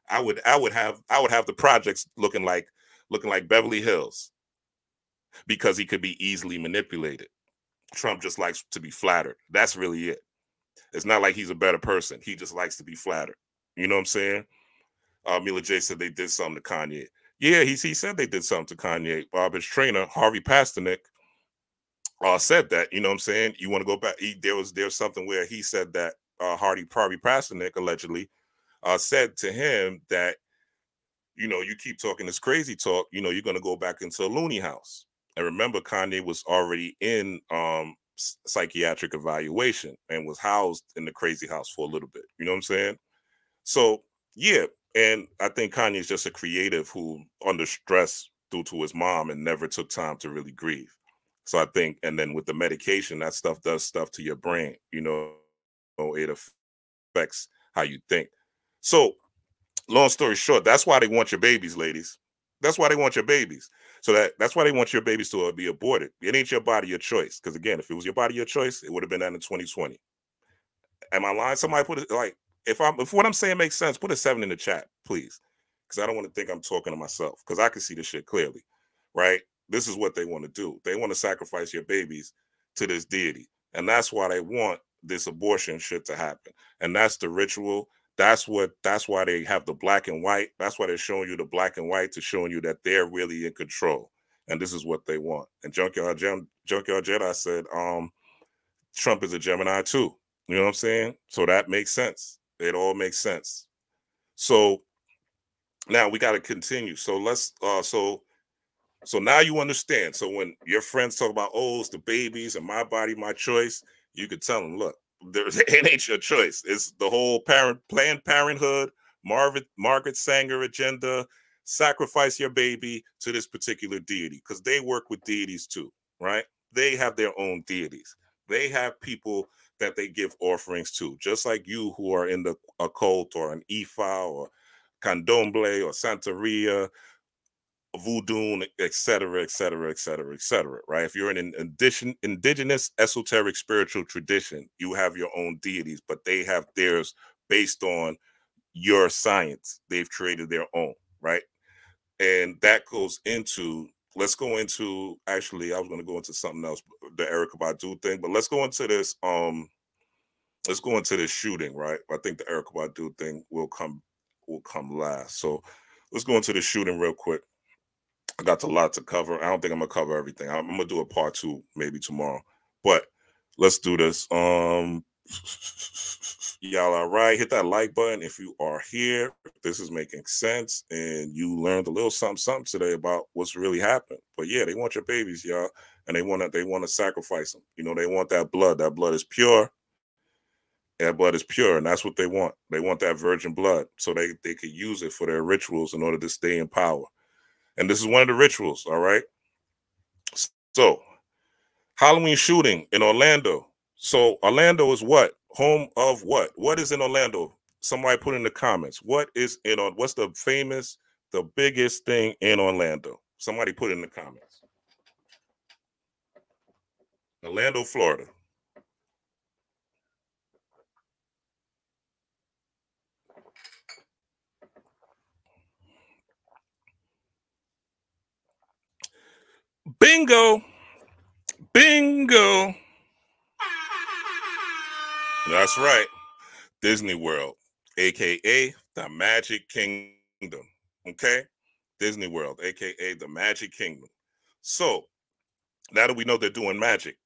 I would have the projects looking like Beverly Hills, because he could be easily manipulated. Trump just likes to be flattered. That's really it. It's not like he's a better person. He just likes to be flattered. You know what I'm saying? Mila J said they did something to Kanye. Yeah, he said they did something to Kanye. His trainer, Harvey Pasternak, said that. You know what I'm saying? You want to go back? There's something where he said that Harvey Pasternak allegedly said to him that, you keep talking this crazy talk, you're going to go back into a loony house. And remember, Kanye was already in psychiatric evaluation and was housed in the crazy house for a little bit. You know what I'm saying? So yeah, and I think Kanye is just a creative who under stress due to his mom and never took time to really grieve. So I think, and then with the medication, that stuff does stuff to your brain. You know, it affects how you think. So long story short, that's why they want your babies, ladies. That's why they want your babies. So that's why they want your babies to be aborted. It ain't your body, your choice. Because again, if it was your body, your choice, it would have been that in 2020. Am I lying? Somebody put it like, if what I'm saying makes sense, put a 7 in the chat, please. Because I don't want to think I'm talking to myself. Because I can see the shit clearly, right? This is what they want to do. They want to sacrifice your babies to this deity. And that's why they want this abortion shit to happen. And that's the ritual. That's why they have the black and white. That's why they're showing you the black and white, to showing you that they're really in control. And this is what they want. And Junkyard Jedi said, Trump is a Gemini too. You know what I'm saying? So that makes sense. It all makes sense. So now we got to continue. So let's so now you understand. So when your friends talk about, oh, it's the babies and my body, my choice, you could tell them, look, it ain't your choice. It's the whole Planned Parenthood, Margaret Sanger agenda. Sacrifice your baby to this particular deity, because they work with deities too, right? They have their own deities. They have people that they give offerings to, just like you who are in the occult or an Ifa or Candomblé or Santeria, voodoo, etc., etc., etc., etc. Right? If you're in an indigenous esoteric spiritual tradition, you have your own deities, but they have theirs based on your science. They've created their own, right? And that goes into, let's go into, actually, I was going to go into something else, the Erykah Badu thing, but let's go into this shooting, right? I think the Erykah Badu thing will come last. So let's go into the shooting real quick. I got a lot to cover. I don't think I'm gonna cover everything. I'm gonna do a part 2 maybe tomorrow, but let's do this. Y'all all right? Hit that like button if you are here. If this is making sense and you learned a little something today about what's really happened. But yeah, they want your babies, y'all, and they want to sacrifice them. You know, they want that blood. That blood is pure. That blood is pure, and that's what they want. They want that virgin blood so they could use it for their rituals in order to stay in power. And this is one of the rituals, all right? So, Halloween shooting in Orlando. So, Orlando is what? Home of what? What is in Orlando? Somebody put in the comments. What's the biggest thing in Orlando? Somebody put in the comments. Orlando, Florida. Bingo. Bingo. That's right. Disney World, aka the Magic Kingdom. Okay? Disney World, aka the Magic Kingdom. So now that we know they're doing magic,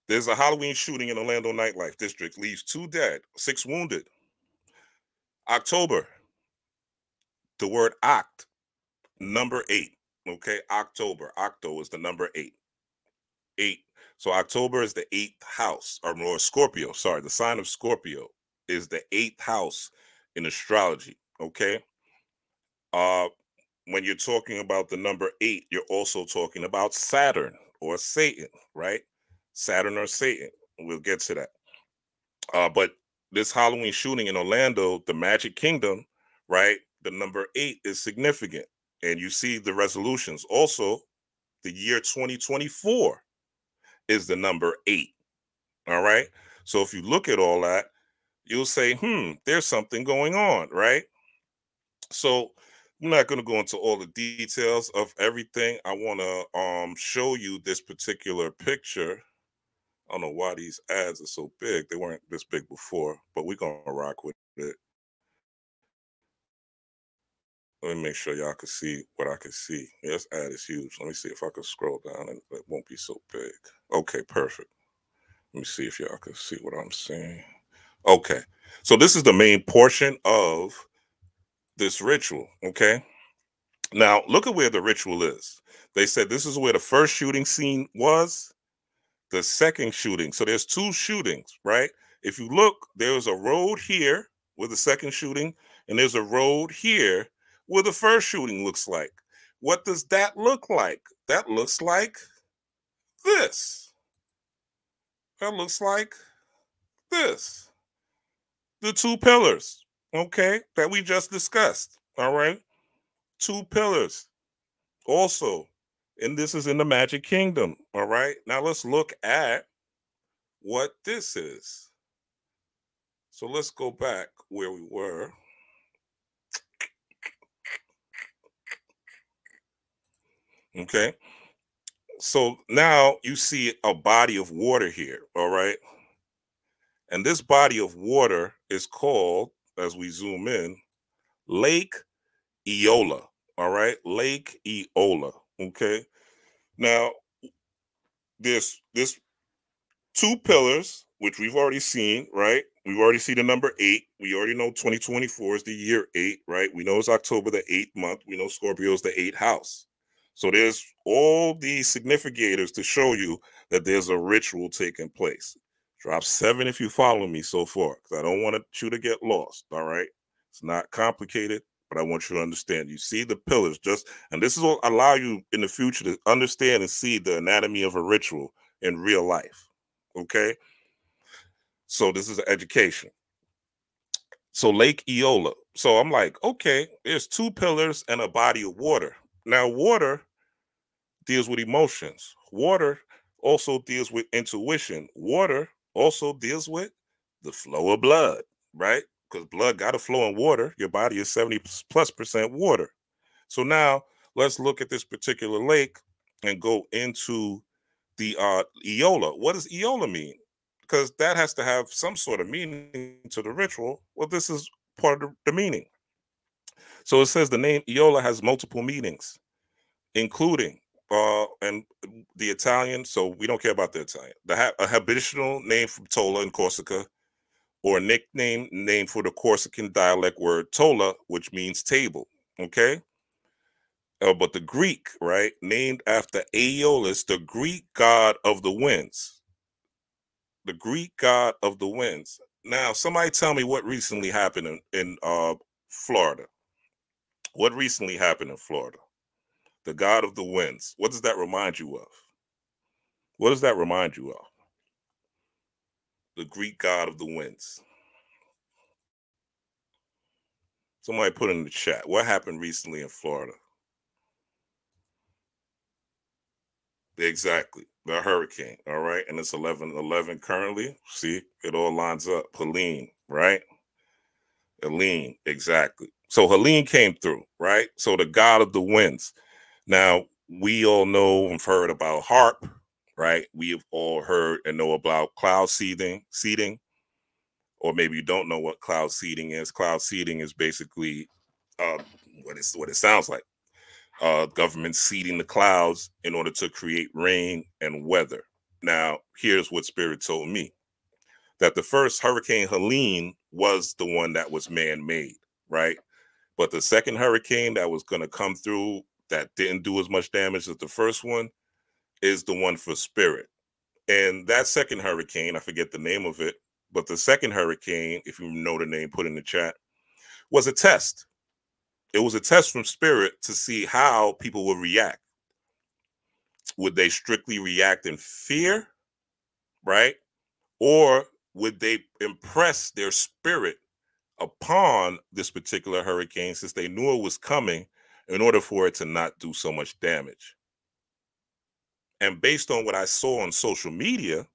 there's a Halloween shooting in Orlando nightlife district, leaves 2 dead, 6 wounded. October, the word oct, number 8. Okay, October. Octo is the number 8. 8. So October is the 8th house, or Scorpio. Sorry, the sign of Scorpio is the 8th house in astrology. Okay. When you're talking about the number 8, you're also talking about Saturn or Satan, right? Saturn or Satan. We'll get to that. But this Halloween shooting in Orlando, the Magic Kingdom, right? The number 8 is significant. And you see the resolutions. Also, the year 2024 is the number 8. All right. So if you look at all that, you'll say, there's something going on, right? So I'm not going to go into all the details of everything. I want to show you this particular picture. I don't know why these ads are so big. They weren't this big before, but we're going to rock with it. Let me make sure y'all can see what I can see. Yeah, this ad is huge. Let me see if I can scroll down and it won't be so big. Okay, perfect. Let me see if y'all can see what I'm saying. Okay, so this is the main portion of this ritual, okay? Now, look at where the ritual is. They said this is where the first shooting scene was, the second shooting. So there's two shootings, right? If you look, there's a road here where the second shooting, and there's a road here where the first shooting looks like. What does that look like? That looks like this. That looks like this. The two pillars, okay, that we just discussed, all right? Two pillars. Also, and this is in the Magic Kingdom, all right? Now let's look at what this is. So let's go back where we were. Okay. So now you see a body of water here, all right? And this body of water is called, as we zoom in, Lake Eola, all right? Lake Eola, okay? Now, there's two pillars, which we've already seen, right? We've already seen the number 8. We already know 2024 is the year 8, right? We know it's October, the 8th month. We know Scorpio is the 8th house. So there's all these significators to show you that there's a ritual taking place. Drop 7 if you follow me so far, because I don't want you to get lost, all right? It's not complicated, but I want you to understand. You see the pillars, and this will allow you in the future to understand and see the anatomy of a ritual in real life, okay? So this is education. So Lake Eola. So I'm like, okay, there's two pillars and a body of water. Now, water deals with emotions. Water also deals with intuition. Water also deals with the flow of blood, right? Because blood got to flow in water. Your body is 70+% water. So now let's look at this particular lake and go into the Eola. What does Eola mean? Because that has to have some sort of meaning to the ritual. Well, this is part of the meaning. So it says the name Eola has multiple meanings, including and the Italian. So we don't care about the Italian. A habitual name from Tola in Corsica, or a nickname name for the Corsican dialect word Tola, which means table. Okay. But the Greek, right, named after Aeolus, the Greek god of the winds. The Greek god of the winds. Now, somebody tell me what recently happened in Florida. What recently happened in Florida? The god of the winds. What does that remind you of? What does that remind you of? The Greek god of the winds. Somebody put in the chat. What happened recently in Florida? Exactly. The hurricane. All right. And it's 11:11 currently. See, it all lines up. Helene, right? Helene, exactly. So Helene came through, right? So the god of the winds. Now, we all know and heard about HARP, right? We have all heard and know about cloud seeding, or maybe you don't know what cloud seeding is. Cloud seeding is basically what it sounds like. Government seeding the clouds in order to create rain and weather. Now, here's what Spirit told me. That the first Hurricane Helene was the one that was man-made, right? But the second hurricane that was going to come through that didn't do as much damage as the first one is the one for Spirit. And that second hurricane, I forget the name of it, but the second hurricane, if you know the name, put in the chat, was a test. It was a test from Spirit to see how people would react. Would they strictly react in fear, right? Or would they impress their spirit upon this particular hurricane, since they knew it was coming, in order for it to not do so much damage? And based on what I saw on social media,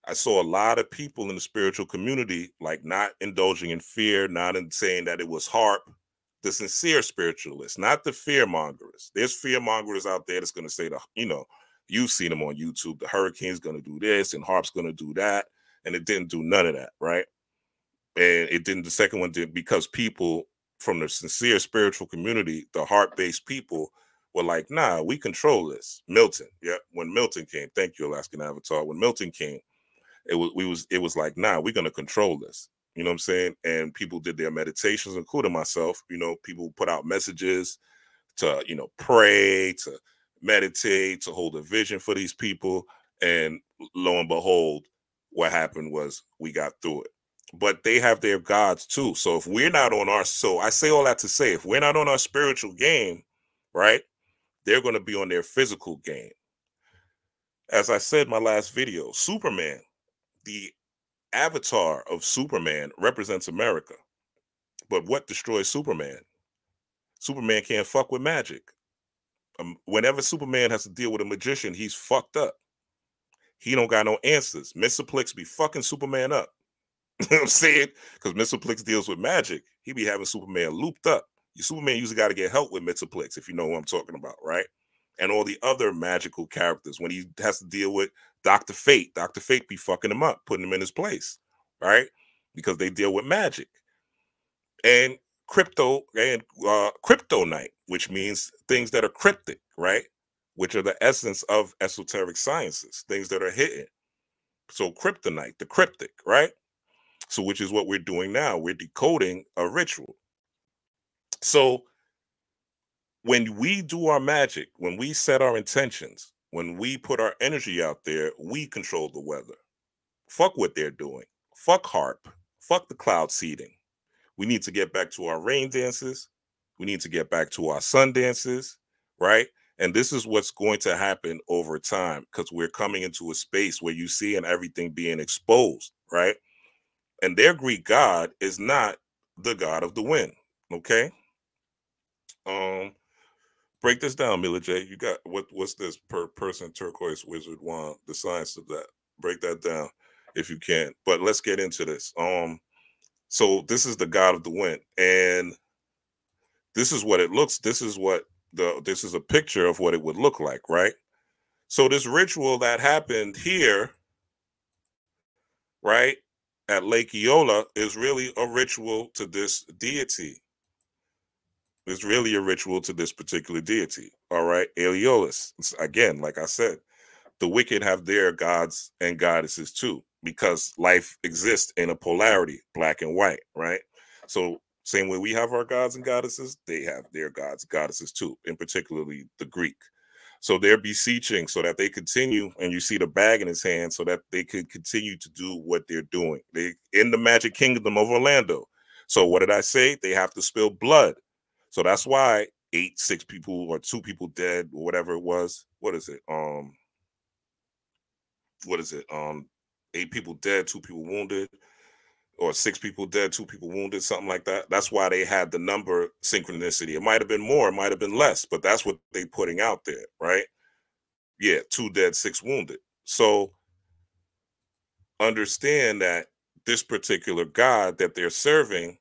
I saw a lot of people in the spiritual community like not indulging in fear, not in saying that it was HARP, the sincere spiritualists, not the fear mongers. There's fear mongers out there that's going to say, you've seen them on YouTube, the hurricane's going to do this and HARP's going to do that. And it didn't do none of that, right? And it didn't, the second one did, because people from the sincere spiritual community, the heart-based people, were like, nah, we control this. Milton, yeah, when Milton came, thank you, Alaskan Avatar. When Milton came, it was like, nah, we're gonna control this. You know what I'm saying? And people did their meditations, including myself. You know, people put out messages to, you know, pray, to meditate, to hold a vision for these people. And lo and behold, what happened was we got through it. But they have their gods too. So if we're not on our, so I say all that to say, if we're not on our spiritual game, right, they're going to be on their physical game. As I said in my last video, Superman, the avatar of Superman, represents America. But what destroys Superman? Superman can't fuck with magic. Whenever Superman has to deal with a magician, he's fucked up. He don't got no answers. Mr. Plix be fucking Superman up. You know what I'm saying? Because Mr. Plix deals with magic. He be having Superman looped up. Superman usually got to get help with Mr. Plix, if you know what I'm talking about, right? And all the other magical characters. When he has to deal with Dr. Fate be fucking him up, putting him in his place, right? Because they deal with magic. And kryptonite, which means things that are cryptic, right? Which are the essence of esoteric sciences, things that are hidden. So kryptonite, the cryptic, right? So which is what we're doing now. We're decoding a ritual. So when we do our magic, when we set our intentions, when we put our energy out there, we control the weather. Fuck what they're doing. Fuck HARP. Fuck the cloud seeding. We need to get back to our rain dances. We need to get back to our sun dances, right? And this is what's going to happen over time, because we're coming into a space where you see and everything being exposed, right? And their Greek god is not the god of the wind, okay? Break this down, Mila J. You got what's this per person turquoise wizard wand, the science of that. Break that down if you can. But let's get into this. So this is the god of the wind, and this is what it looks. This is a picture of what it would look like, right? So this ritual that happened here, right, at Lake Eola is really a ritual to this deity. It's really a ritual to this particular deity, all right? Aeolus. Again, like I said, the wicked have their gods and goddesses too, because life exists in a polarity, black and white, right? So same way we have our gods and goddesses, they have their gods and goddesses too, in particularly the Greek. So they're beseeching so that they continue, and you see the bag in his hand, so that they could continue to do what they're doing. They in the Magic Kingdom of Orlando. So what did I say? They have to spill blood. So that's why 6 people or 2 people dead or whatever it was. What is it? 8 people dead, 2 people wounded, or 6 people dead, 2 people wounded, something like that. That's why they had the number synchronicity. It might have been more, it might have been less, but that's what they're putting out there, right? Yeah, 2 dead, 6 wounded. So understand that this particular god that they're serving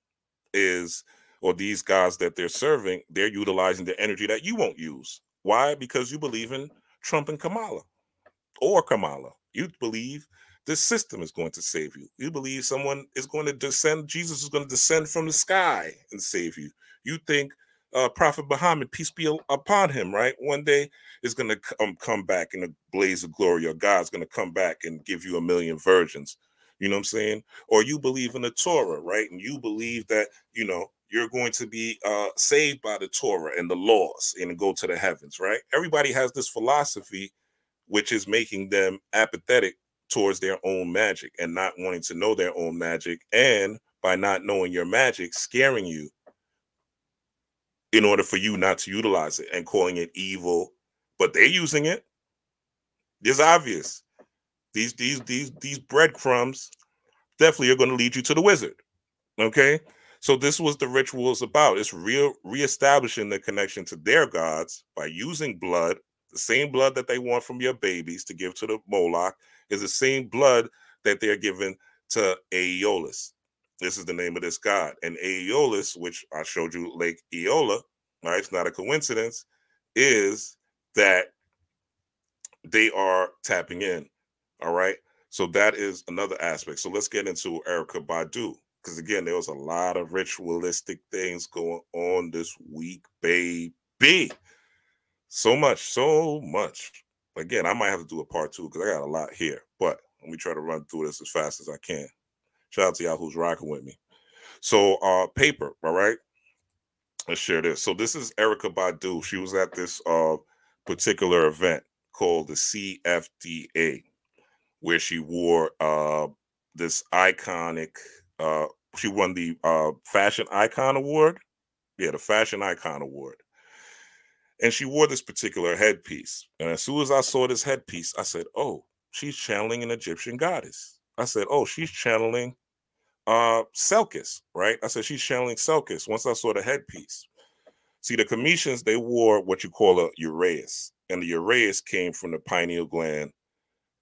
is, or these gods that they're serving, they're utilizing the energy that you won't use. Why? Because you believe in Trump and Kamala, or Kamala. You believe this system is going to save you. You believe someone is going to descend, Jesus is going to descend from the sky and save you. You think Prophet Muhammad, peace be upon him, right? One day is going to come back in a blaze of glory, or God's going to come back and give you 1,000,000 virgins. You know what I'm saying? Or you believe in the Torah, right? And you believe that, you know, you're going to be saved by the Torah and the laws and go to the heavens, right? Everybody has this philosophy, which is making them apathetic towards their own magic and not wanting to know their own magic. And by not knowing your magic, scaring you in order for you not to utilize it and calling it evil. But they're using it. It's obvious. These breadcrumbs definitely are going to lead you to the wizard. Okay, so this was the ritual is about. It's reestablishing the connection to their gods by using blood. The same blood that they want from your babies to give to the Moloch is the same blood that they're giving to Aeolus. This is the name of this god. And Aeolus, which I showed you, Lake Eola, right? It's not a coincidence, is that they are tapping in. All right. So that is another aspect. So let's get into Erykah Badu. Because again, there was a lot of ritualistic things going on this week, baby. So much. Again, I might have to do a part 2 because I got a lot here. But let me try to run through this as fast as I can. Shout out to y'all who's rocking with me. So paper, all right. Let's share this. So this is Erykah Badu. She was at this particular event called the CFDA, where she wore this iconic, she won the Fashion Icon Award. Yeah, the Fashion Icon Award. And she wore this particular headpiece. And as soon as I saw this headpiece, I said, oh, she's channeling an Egyptian goddess. I said, oh, she's channeling Selkis, right? I said, she's channeling Selkis once I saw the headpiece. See, the Cometians, they wore what you call a uraeus. And the uraeus came from the pineal gland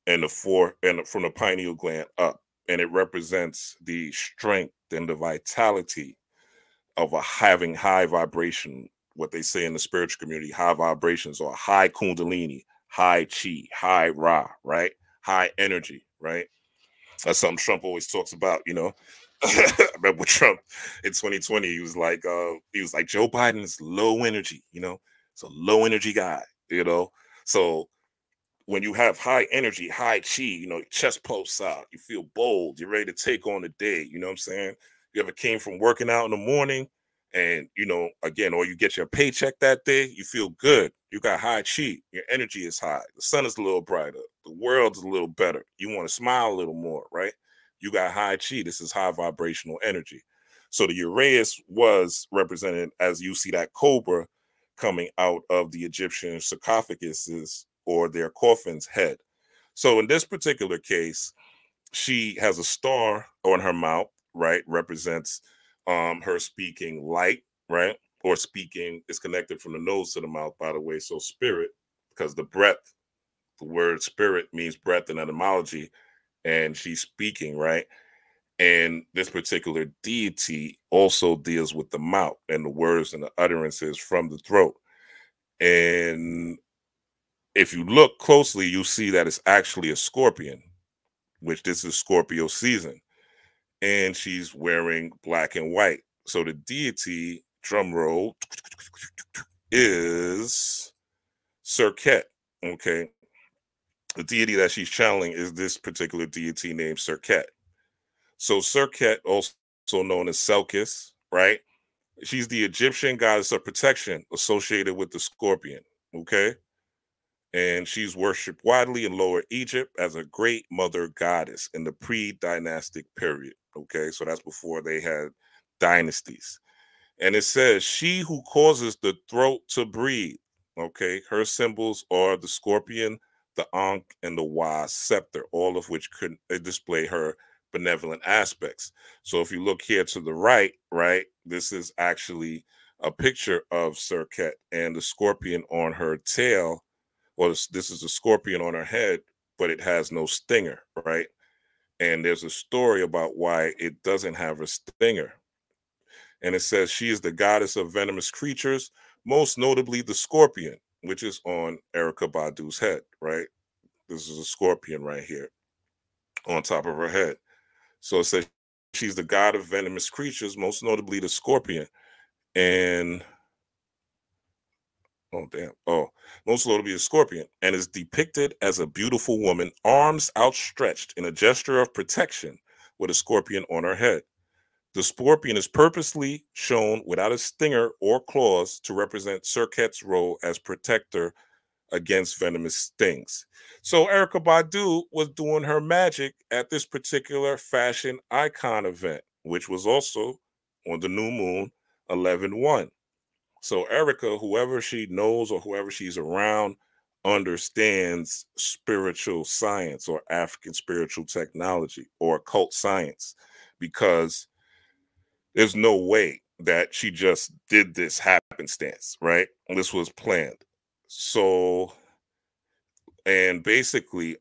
and from the pineal gland up. And it represents the strength and the vitality of having high vibration, what they say in the spiritual community, high vibrations, or high kundalini, high chi, high ra, right? High energy, right? That's something Trump always talks about, you know. I remember Trump in 2020, he was like Joe Biden is low energy, you know. It's a low energy guy, you know. So when you have high energy, high chi, you know, your chest pulse out, you feel bold, you're ready to take on the day, you know what I'm saying? You ever came from working out in the morning and, you know, again, or you get your paycheck that day, you feel good. You got high chi, your energy is high. The sun is a little brighter. The world's a little better. You want to smile a little more, right? You got high chi. This is high vibrational energy. So the uraeus was represented as you see that cobra coming out of the Egyptian sarcophaguses or their coffin's head. So in this particular case, she has a star on her mouth, right? Represents her speaking light, right? Or speaking is connected from the nose to the mouth, by the way. So spirit, because the breath, the word spirit means breath in etymology, and she's speaking, right? And this particular deity also deals with the mouth and the words and the utterances from the throat. And if you look closely, you'll see that it's actually a scorpion, which this is Scorpio season. And she's wearing black and white. So the deity, drum roll, is Serket. Okay. The deity that she's channeling is this particular deity named Serket. So Serket, also known as Selkis, right? She's the Egyptian goddess of protection associated with the scorpion. Okay. And she's worshipped widely in Lower Egypt as a great mother goddess in the pre-dynastic period. Okay, so that's before they had dynasties. And it says, she who causes the throat to breathe. Okay, her symbols are the scorpion, the ankh, and the wise scepter, all of which could display her benevolent aspects. So if you look here to the right, this is actually a picture of Serket and the scorpion on her tail. Well, this is a scorpion on her head, but it has no stinger, right? And there's a story about why it doesn't have a stinger. And it says she is the goddess of venomous creatures, most notably the scorpion, which is on Erykah Badu's head, right? This is a scorpion right here on top of her head. So it says she's the god of venomous creatures, most notably the scorpion. And most notably a scorpion, and is depicted as a beautiful woman, arms outstretched in a gesture of protection with a scorpion on her head. The scorpion is purposely shown without a stinger or claws to represent Serket's role as protector against venomous stings. So Erykah Badu was doing her magic at this particular fashion icon event, which was also on the new moon 11/1. So Erykah, whoever she knows or whoever she's around, understands spiritual science or African spiritual technology or occult science, because there's no way that she just did this happenstance, right? This was planned. So, and basically,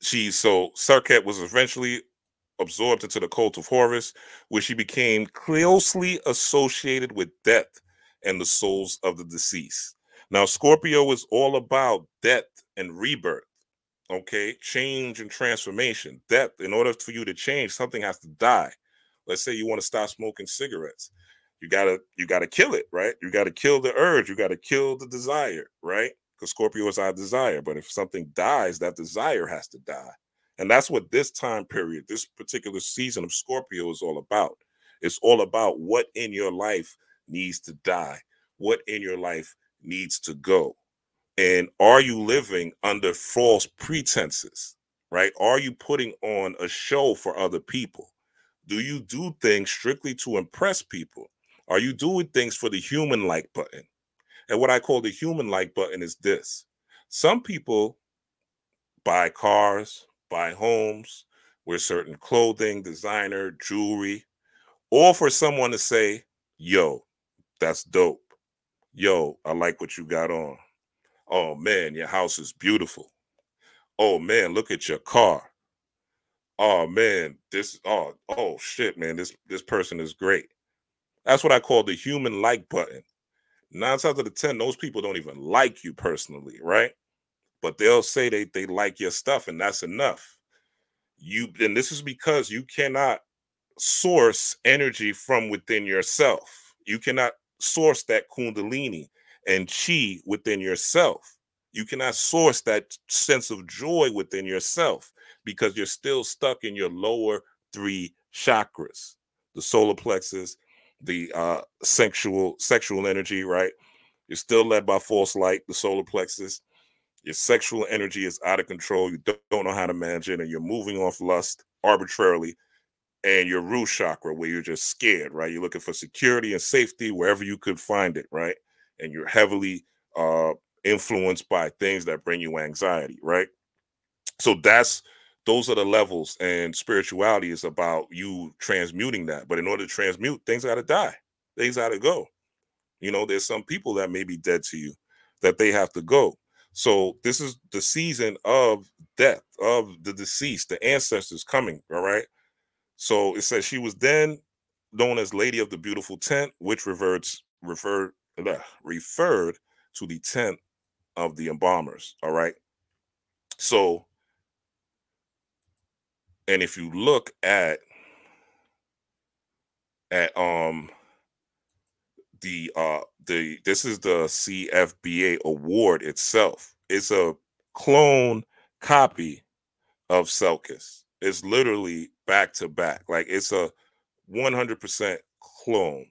Serket was eventually absorbed into the cult of Horus, where she became closely associated with death and the souls of the deceased. Now, Scorpio is all about death and rebirth, okay? Change and transformation. Death, in order for you to change, something has to die. Let's say you want to stop smoking cigarettes. You gotta kill it, right? You gotta kill the urge. You gotta kill the desire, right? Because Scorpio is our desire. But if something dies, that desire has to die. And that's what this time period, this particular season of Scorpio is all about. It's all about what in your life needs to die, what in your life needs to go. And are you living under false pretenses, right? Are you putting on a show for other people? Do you do things strictly to impress people? Are you doing things for the human like button? And what I call the human like button is this. Some people buy cars, buy homes, wear certain clothing, designer, jewelry, or for someone to say, yo, that's dope. Yo, I like what you got on. Oh man, your house is beautiful. Oh man, look at your car. Oh man, oh shit, man, this person is great. That's what I call the human like button. 9 times out of 10, those people don't even like you personally, right? But they'll say they like your stuff, and that's enough. And this is because you cannot source energy from within yourself. You cannot source that kundalini and chi within yourself. You cannot source that sense of joy within yourself because you're still stuck in your lower 3 chakras, the solar plexus, the sexual energy, right? You're still led by false light, the solar plexus. Your sexual energy is out of control. You don't know how to manage it, and you're moving off lust arbitrarily. And your root chakra, where you're just scared, right? You're looking for security and safety wherever you could find it, right? And you're heavily influenced by things that bring you anxiety, right? So those are the levels, and spirituality is about you transmuting that. But in order to transmute, things got to die. Things got to go. You know, there's some people that may be dead to you that they have to go. So this is the season of death, of the deceased, the ancestors coming, all right? So it says she was then known as Lady of the Beautiful Tent, which referred to the tent of the embalmers. All right. So, and if you look at this is the CFBA award itself. It's a clone copy of Selkis. It's literally back to back. Like it's a 100% clone.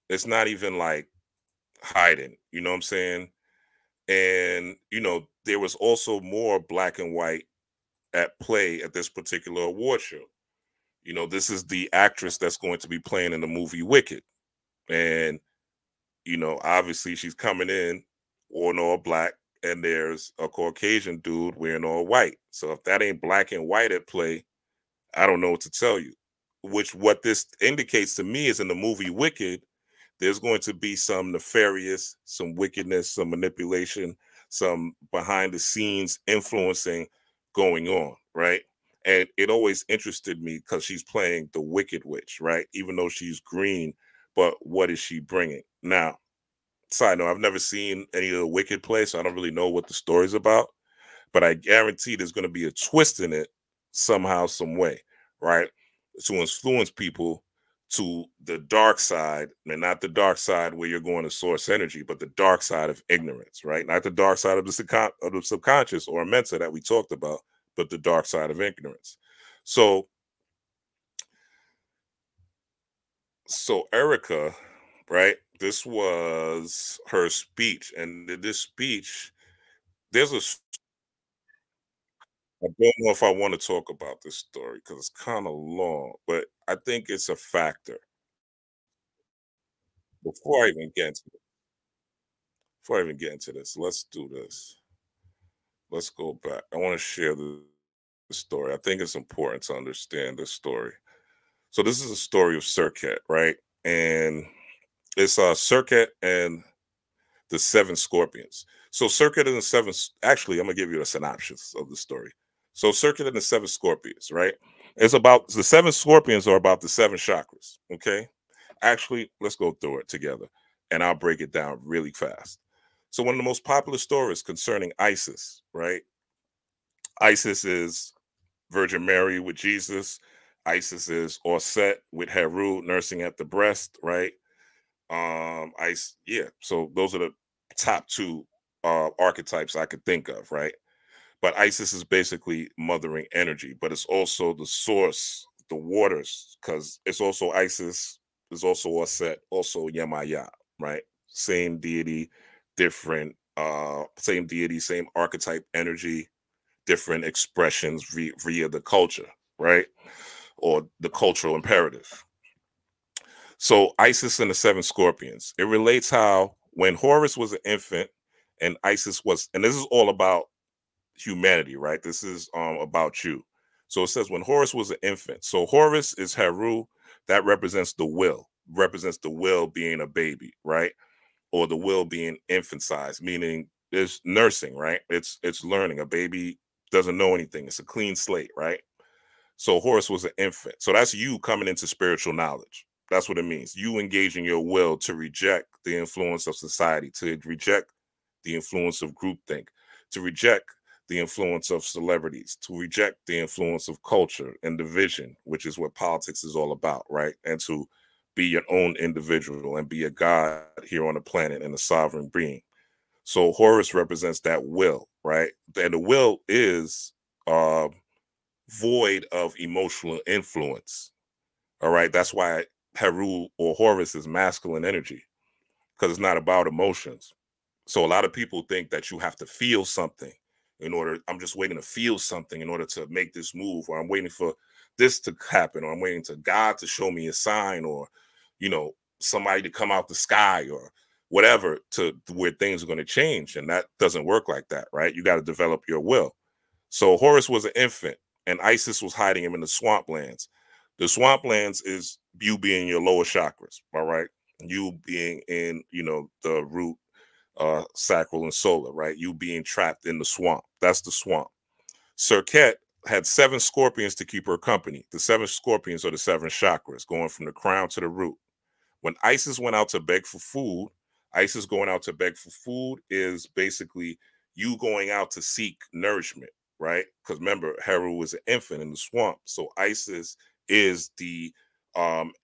It's not even like hiding, you know what I'm saying? And, you know, there was also more black and white at play at this particular award show. You know, this is the actress that's going to be playing in the movie Wicked. And, you know, obviously she's coming in wearing all black, and there's a Caucasian dude wearing all white. So if that ain't black and white at play, I don't know what to tell you. What this indicates to me is in the movie Wicked, there's going to be some nefarious, some wickedness, some manipulation, some behind the scenes influencing going on, right? And it always interested me because she's playing the wicked witch, right? Even though she's green, but what is she bringing? Now, side note, I've never seen any of the Wicked play, so I don't really know what the story's about, but I guarantee there's going to be a twist in it somehow, some way, right? To influence people to the dark side, and not the dark side where you're going to source energy, but the dark side of ignorance, right? Not the dark side of the subconscious or mental that we talked about, but the dark side of ignorance. So Erykah, right? This was her speech, and this speech, there's a I don't know if I want to talk about this story because it's kind of long, but I think it's a factor. Before I even get into this, let's do this. Let's go back. I want to share the story. I think it's important to understand this story. So this is a story of Serket, right? And it's Serket and the 7 scorpions. So Serket and the 7, actually, I'm gonna give you a synopsis of the story. So Serket and the 7 scorpions, right? It's about the 7 scorpions are about the 7 chakras. Okay. Actually, let's go through it together and I'll break it down really fast. So one of the most popular stories concerning Isis, right? Isis is Virgin Mary with Jesus. Isis is Osset with Heru nursing at the breast, right? So those are the top 2 archetypes I could think of, right? But Isis is basically mothering energy, but it's also the source, the waters, because it's also Isis, is also Aset, also Yemaya, right? Same deity, different, same deity, same archetype energy, different expressions via the culture, right? Or the cultural imperative. So Isis and the seven scorpions, it relates how when Horus was an infant and Isis was, and this is all about humanity, right? This is about you. So it says when Horus was an infant. So Horus is Heru, that represents the will being a baby, right? Or the will being infantized, meaning it's nursing, right? It's learning. A baby doesn't know anything. It's a clean slate, right? So Horus was an infant. So that's you coming into spiritual knowledge. That's what it means. You engaging your will to reject the influence of society, to reject the influence of groupthink, to reject the influence of celebrities, to reject the influence of culture and division, which is what politics is all about, right? And to be your own individual and be a god here on the planet and a sovereign being. So Horus represents that will, right? And the will is void of emotional influence. All right. That's why Heru or Horus is masculine energy, because it's not about emotions. So a lot of people think that you have to feel something in order. I'm just waiting to feel something in order to make this move, or I'm waiting for this to happen, or I'm waiting to God to show me a sign, or, somebody to come out the sky or whatever to where things are going to change. And that doesn't work like that, right? You got to develop your will. So Horus was an infant and Isis was hiding him in the swamplands. The swamplands is you being your lower chakras, all right? You being in, the root, sacral and solar, right? You being trapped in the swamp. That's the swamp. Serket had 7 scorpions to keep her company. The 7 scorpions are the 7 chakras, going from the crown to the root. When Isis went out to beg for food, Isis going out to beg for food is basically you going out to seek nourishment, right? Because remember, Heru was an infant in the swamp. So Isis is the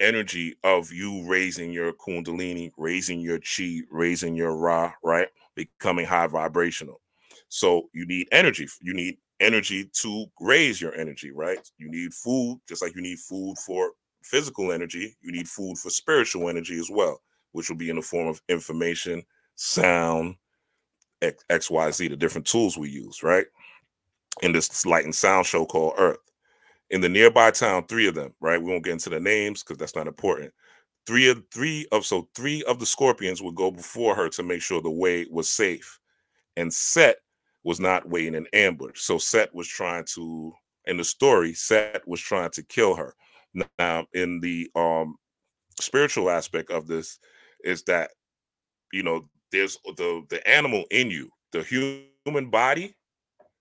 energy of you raising your kundalini, raising your chi, raising your ra, right? Becoming high vibrational. So you need energy. You need energy to raise your energy, right? You need food, just like you need food for physical energy. You need food for spiritual energy as well, which will be in the form of information, sound, XYZ, the different tools we use, right? In this light and sound show called Earth. In the nearby town, 3 of them, right? We won't get into the names because that's not important. Three of the scorpions would go before her to make sure the way was safe. And Set was not waiting in ambush. So Set was trying to, in the story, Set was trying to kill her. Now, in the spiritual aspect of this is that, there's the animal in you. The human body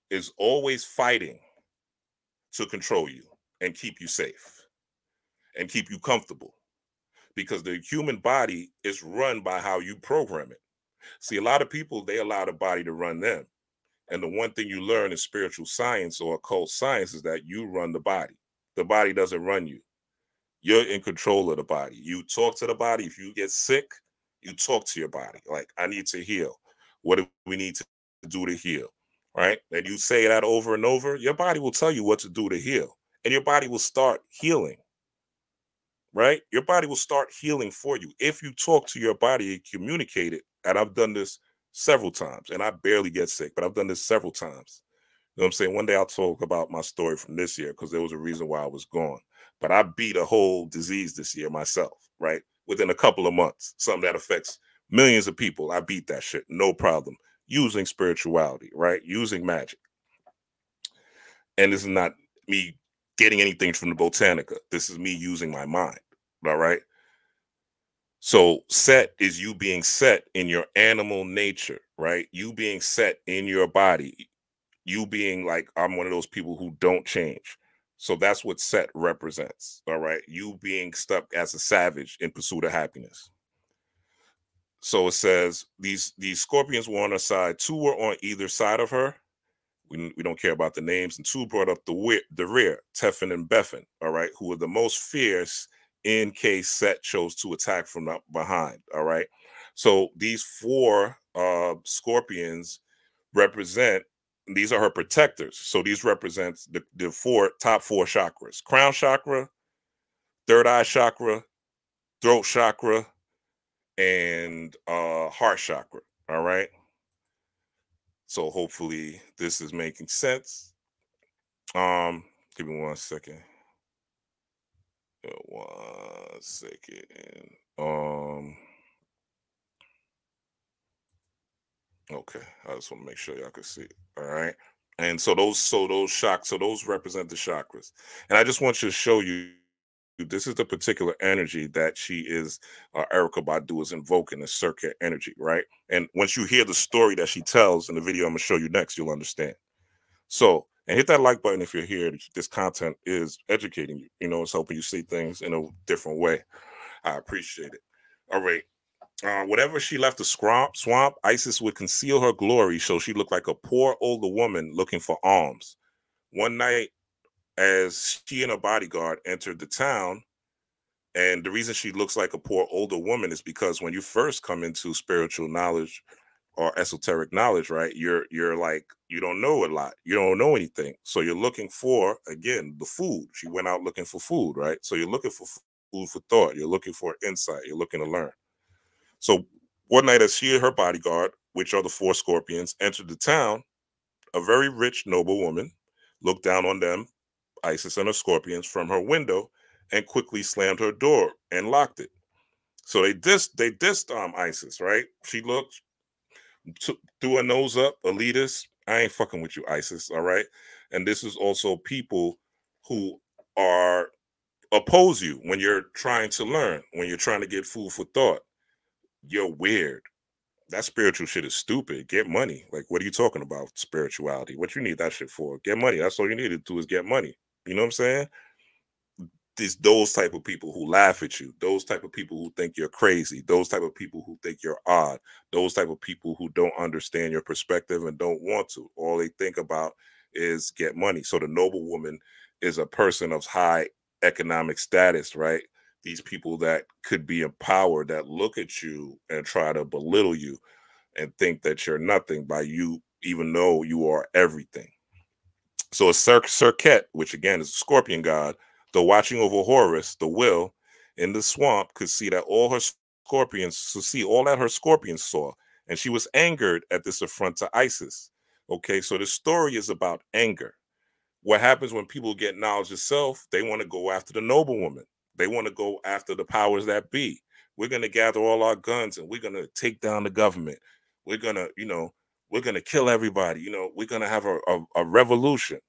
is always fighting to control you and keep you safe and keep you comfortable, because the human body is run by how you program it. See, a lot of people, they allow the body to run them. And the one thing you learn in spiritual science or occult science is that you run the body. The body doesn't run you. You're in control of the body. You talk to the body. If you get sick, you talk to your body. Like, I need to heal. What do we need to do to heal? Right? And you say that over and over, your body will tell you what to do to heal. And your body will start healing. Right? Your body will start healing for you. If you talk to your body and communicate it, and I've done this several times, and I barely get sick, but I've done this several times. You know what I'm saying? One day I'll talk about my story from this year, because there was a reason why I was gone. But I beat a whole disease this year myself, right? Within a couple of months, something that affects millions of people. I beat that shit, no problem. Using spirituality, right? Using magic. And this is not me getting anything from the Botanica. This is me using my mind, all right? So Set is you being set in your animal nature, right? You being set in your body. You being like, I'm one of those people who don't change. So that's what Set represents, all right? You being stuck as a savage in pursuit of happiness. So it says these scorpions were on her side. 2 were on either side of her. We don't care about the names. And 2 brought up the rear, Tefin and Beffin, all right, who were the most fierce in case Set chose to attack from behind, all right? So these 4 scorpions represent these are her protectors. So these represents the top four chakras: crown chakra, third eye chakra, throat chakra, and heart chakra. All right. So hopefully this is making sense. Give me 1 second. 1 second. Okay, I just want to make sure y'all can see it. All right. And so those represent the chakras. And I just want you to show you this is the particular energy that she is, Erykah Badu is invoking, the circuit energy, right? And once you hear the story that she tells in the video I'm gonna show you next, you'll understand. So, and hit that like button if you're here. This content is educating you. You know, it's helping you see things in a different way. I appreciate it. All right. Whatever she left the swamp, Isis would conceal her glory so she looked like a poor older woman looking for alms. One night, as she and her bodyguard entered the town, and the reason she looks like a poor older woman is because when you first come into spiritual knowledge or esoteric knowledge, right, you're like, you don't know a lot, you don't know anything, so you're looking for, again, the food. She went out looking for food, right? So you're looking for food for thought, you're looking for insight, you're looking to learn. So one night, as she and her bodyguard, which are the 4 scorpions, entered the town, a very rich noble woman looked down on them, Isis and her scorpions, from her window, and quickly slammed her door and locked it. So they dissed Isis, right? She looked, threw her nose up, elitist. I ain't fucking with you, Isis, all right? And this is also people who are oppose you when you're trying to learn, when you're trying to get food for thought. You're weird. That spiritual shit is stupid. Get money. Like, what are you talking about? Spirituality. What you need that shit for? Get money. That's all you need to do is get money. You know what I'm saying? Those type of people who laugh at you, those type of people who think you're crazy, those type of people who think you're odd, those type of people who don't understand your perspective and don't want to. All they think about is get money. So the noble woman is a person of high economic status, right? These people that could be empowered, that look at you and try to belittle you and think that you're nothing by you, even though you are everything. So a Serket, which again is a scorpion god, though watching over Horus, the will, in the swamp, could see that all her scorpions, her scorpions saw, and she was angered at this affront to Isis. Okay, so the story is about anger. What happens when people get knowledge of self? They want to go after the noble woman. They want to go after the powers that be. We're going to gather all our guns and we're going to take down the government. We're going to, we're going to kill everybody. We're going to have a revolution.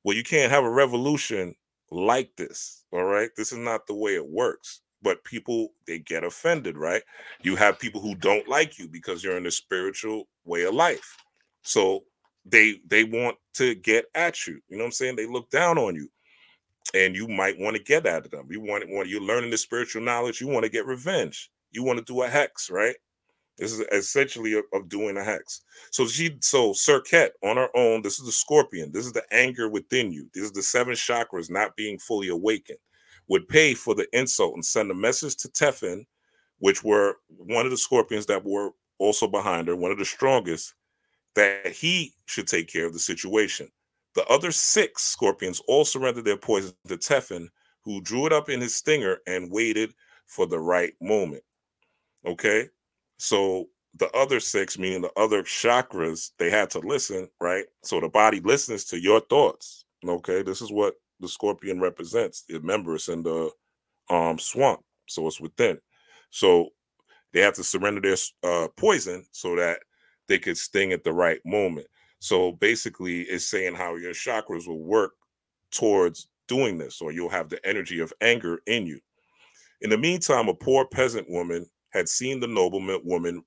Well, you can't have a revolution like this, all right? This is not the way it works. But people, they get offended, right? You have people who don't like you because you're in a spiritual way of life. So they want to get at you. You know what I'm saying? They look down on you. And you might want to get at them. You're learning the spiritual knowledge. You want to get revenge. You want to do a hex, right? This is essentially of doing a hex. So Serket on her own, this is the scorpion. This is the anger within you. This is the 7 chakras not being fully awakened. Would pay for the insult and send a message to Tefn, which were one of the scorpions that were also behind her, one of the strongest, that he should take care of the situation. The other 6 scorpions all surrendered their poison to Tefn, who drew it up in his stinger and waited for the right moment. Okay? So the other 6, meaning the other chakras, they had to listen, right? So the body listens to your thoughts. Okay? This is what the scorpion represents. Remember, it's in the swamp, so it's within. So they have to surrender their poison so that they could sting at the right moment. So basically, it's saying how your chakras will work towards doing this, or you'll have the energy of anger in you. In the meantime, a poor peasant woman had seen the nobleman woman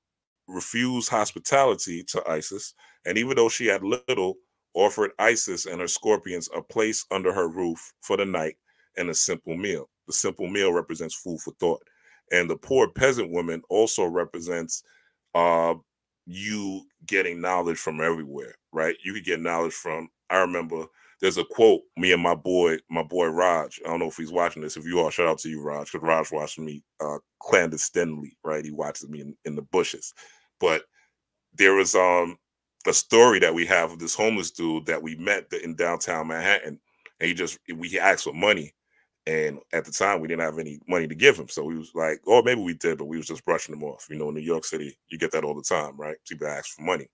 refuse hospitality to Isis, and even though she had little, offered Isis and her scorpions a place under her roof for the night and a simple meal. The simple meal represents food for thought. And the poor peasant woman also represents you getting knowledge from everywhere, right? You could get knowledge from, I remember there's a quote, me and my boy Raj, I don't know if he's watching this. If you are, shout out to you, Raj, because Raj watches me clandestinely, right? He watches me in the bushes. But there was a story that we have of this homeless dude that we met in downtown Manhattan, and we asked for money, and at the time we didn't have any money to give him, so we was like, or maybe we did, but we was just brushing him off. You know, in New York City, you get that all the time, right? People ask for money,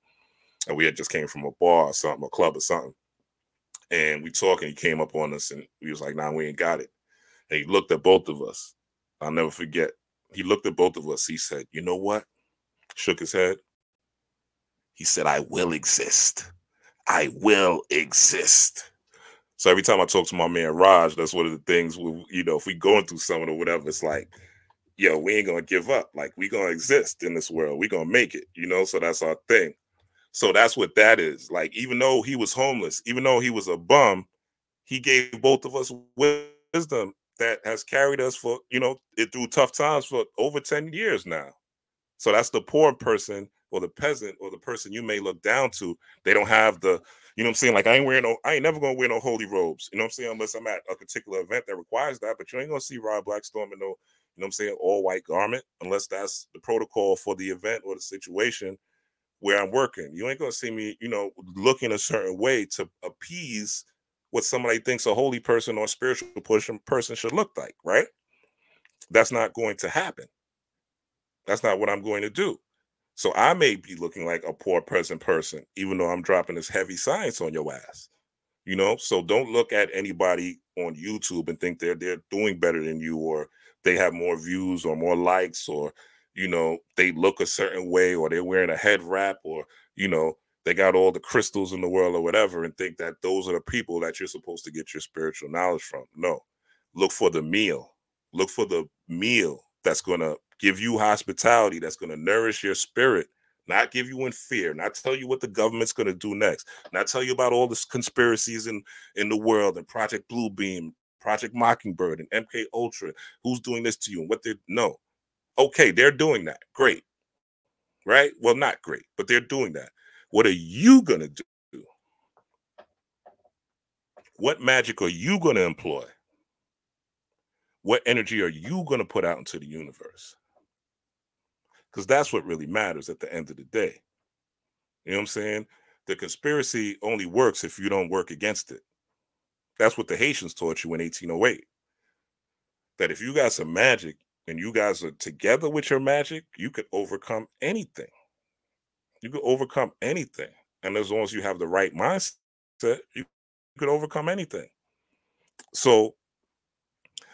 and we had just came from a bar or something, a club or something, and we talking. He came up on us, and we was like, "Nah, we ain't got it." And he looked at both of us. I'll never forget. He looked at both of us. He said, "You know what?" Shook his head. He said, "I will exist. I will exist." So every time I talk to my man Raj, that's one of the things, you know, if we going through something or whatever, it's like, yo, we ain't going to give up. Like, we going to exist in this world. We going to make it, you know? So that's our thing. So that's what that is. Like, even though he was homeless, even though he was a bum, he gave both of us wisdom that has carried us for, you know, through tough times for over 10 years now. So that's the poor person or the peasant or the person you may look down to. They don't have the, you know what I'm saying? Like, I ain't never gonna wear no holy robes. You know what I'm saying? Unless I'm at a particular event that requires that. But you ain't gonna see Rob Blackstorm in no, you know what I'm saying, all white garment, unless that's the protocol for the event or the situation where I'm working. You ain't gonna see me, you know, looking a certain way to appease what somebody thinks a holy person or a spiritual person should look like, right? That's not going to happen. That's not what I'm going to do. So I may be looking like a poor present person, even though I'm dropping this heavy science on your ass, you know? So don't look at anybody on YouTube and think they're doing better than you, or they have more views or more likes, or, you know, they look a certain way, or they're wearing a head wrap, or, you know, they got all the crystals in the world or whatever, and think that those are the people that you're supposed to get your spiritual knowledge from. No, look for the meal. Look for the meal that's going to give you hospitality, that's going to nourish your spirit, not give you in fear, not tell you what the government's going to do next, not tell you about all the conspiracies in the world and Project Bluebeam, Project Mockingbird, and MK Ultra, who's doing this to you and what they're, no. Okay, they're doing that. Great. Right? Well, not great, but they're doing that. What are you going to do? What magic are you going to employ? What energy are you going to put out into the universe? Because that's what really matters at the end of the day. You know what I'm saying? The conspiracy only works if you don't work against it. That's what the Haitians taught you in 1808. That if you got some magic and you guys are together with your magic, you could overcome anything. You could overcome anything. And as long as you have the right mindset, you could overcome anything. So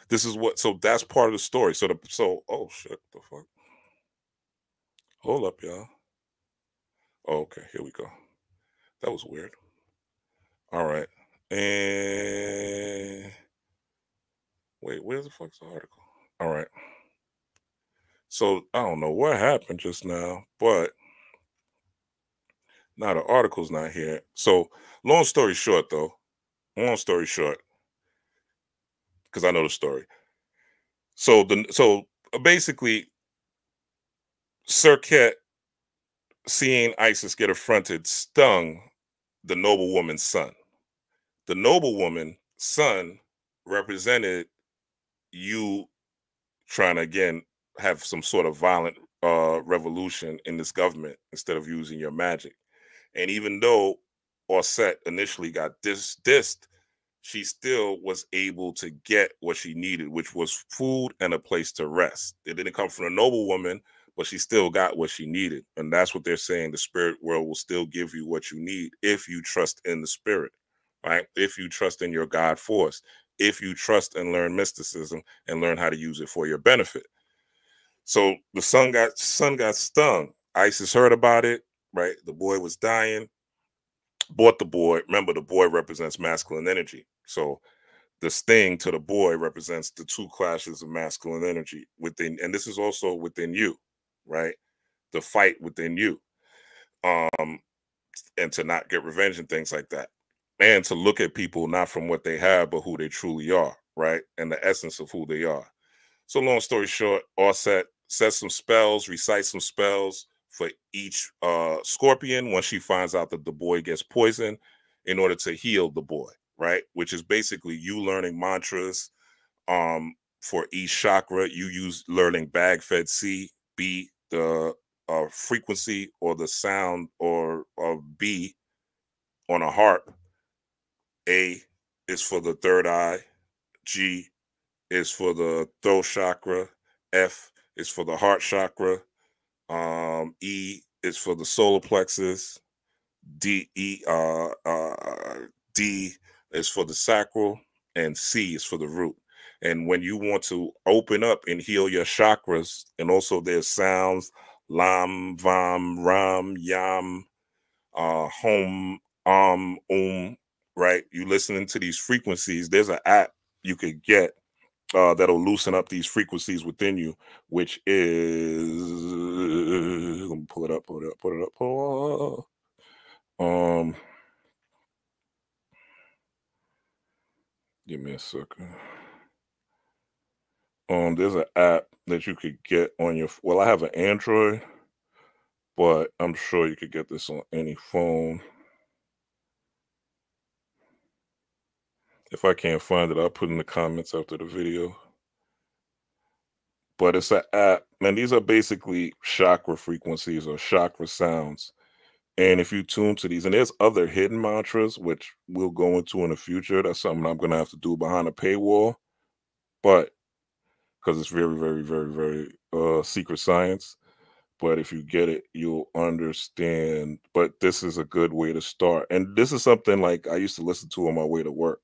this is what, so that's part of the story. Oh shit, the fuck? Hold up, y'all. Oh, okay, here we go. That was weird. All right. And wait, where's the fuck's the article? All right. So I don't know what happened just now, but now the article's not here. So long story short, because I know the story. So basically, Serket, seeing Isis get affronted, stung the noblewoman's son. The noblewoman's son represented you trying to, again, have some sort of violent revolution in this government instead of using your magic. And even though Orset initially got dissed, she still was able to get what she needed, which was food and a place to rest. It didn't come from a noblewoman, but she still got what she needed. And that's what they're saying. The spirit world will still give you what you need if you trust in the spirit, right? If you trust in your God force, if you trust and learn mysticism and learn how to use it for your benefit. So the son got stung. Isis heard about it, right? The boy was dying, bought the boy. Remember, the boy represents masculine energy. So the sting to the boy represents the two clashes of masculine energy within, and this is also within you, right? The fight within you. And to not get revenge and things like that. And to look at people not from what they have, but who they truly are, right? And the essence of who they are. So long story short, Orset says some spells, recites some spells for each scorpion once she finds out that the boy gets poisoned in order to heal the boy, right? Which is basically you learning mantras for each chakra. You use learning bag, fed, C, B, the frequency or the sound or B on a harp. A is for the third eye. G is for the throat chakra. F is for the heart chakra. E is for the solar plexus. D is for the sacral, and C is for the root. And when you want to open up and heal your chakras, and also there's sounds, lam, vam, ram, yam, hom, right? You listening to these frequencies. There's an app you could get that'll loosen up these frequencies within you, which is, let me pull it up. Give me a second. There's an app that you could get on your, well, I have an Android, but I'm sure you could get this on any phone. If I can't find it, I'll put in the comments after the video. But it's an app, man. These are basically chakra frequencies or chakra sounds. And if you tune to these, and there's other hidden mantras, which we'll go into in the future. That's something I'm going to have to do behind a paywall. But because it's very, very, very, very secret science. But if you get it, you'll understand. But this is a good way to start. And this is something like I used to listen to on my way to work.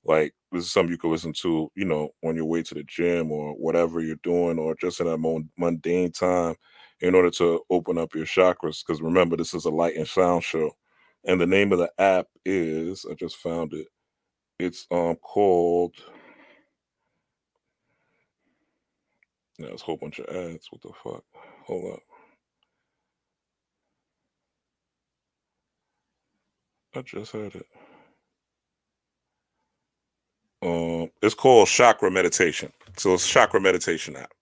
Like, this is something you can listen to, you know, on your way to the gym or whatever you're doing, or just in that mundane time in order to open up your chakras. Because remember, this is a light and sound show. And the name of the app is, I just found it. It's called, yeah, it's a whole bunch of ads. What the fuck? Hold up. I just had it. It's called Chakra Meditation. So it's a chakra meditation app.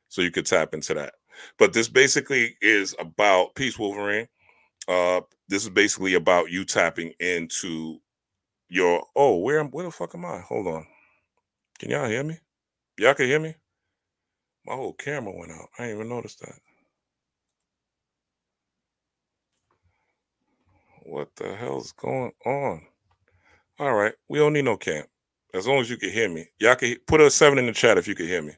So you could tap into that. But this basically is about, peace, Wolverine. This is basically about you tapping into your, oh, where the fuck am I? Hold on. Can y'all hear me? Y'all can hear me? My whole camera went out. I didn't even notice that. What the hell's going on? All right. We don't need no cam. As long as you can hear me. Y'all can put a 7 in the chat if you can hear me.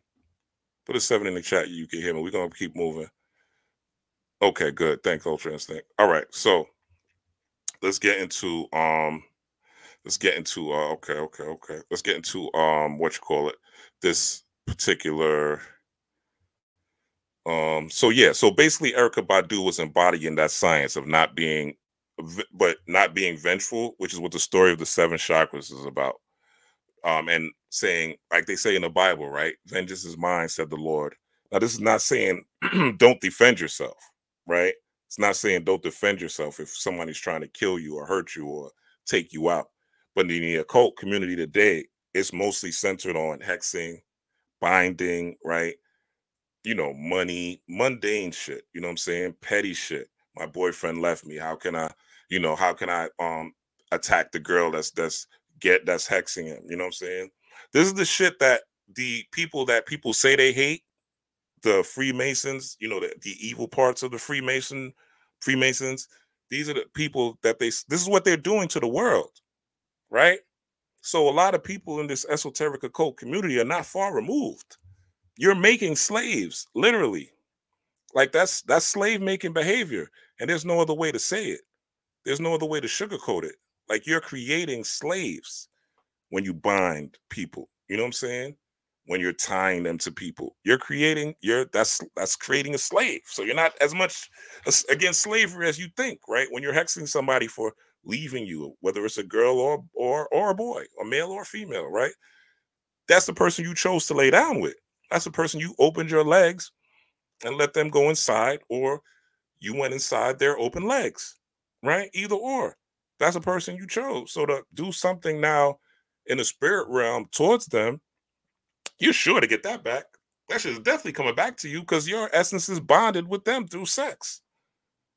Put a 7 in the chat. You can hear me. We're going to keep moving. Okay, good. Thanks, Ultra Instinct. All right. So let's get into okay. Let's get into what you call it. This particular so yeah, so basically Erykah Badu was embodying that science of not being vengeful, which is what the story of the 7 chakras is about. And saying, like they say in the Bible, right? Vengeance is mine, said the Lord. Now, this is not saying don't defend yourself, right? It's not saying don't defend yourself if somebody's trying to kill you or hurt you or take you out. But in the occult community today, it's mostly centered on hexing, binding, right? You know, money, mundane shit. You know what I'm saying? Petty shit. My boyfriend left me. How can I attack the girl that's hexing him? You know what I'm saying? This is the shit that the people say they hate, the Freemasons, you know, the evil parts of the Freemasons. These are the people that this is what they're doing to the world, right? So a lot of people in this esoteric occult community are not far removed. You're making slaves, literally. Like that's slave making behavior. And there's no other way to say it. There's no other way to sugarcoat it. Like you're creating slaves when you bind people. You know what I'm saying? When you're tying them to people, that's creating a slave. So you're not as much against slavery as you think, right? When you're hexing somebody for leaving you, whether it's a girl or a boy, or male or female, right? That's the person you chose to lay down with. That's the person you opened your legs and let them go inside, or you went inside their open legs, right? Either or. That's a person you chose. So to do something now in the spirit realm towards them, you're sure to get that back. That shit is definitely coming back to you because your essence is bonded with them through sex.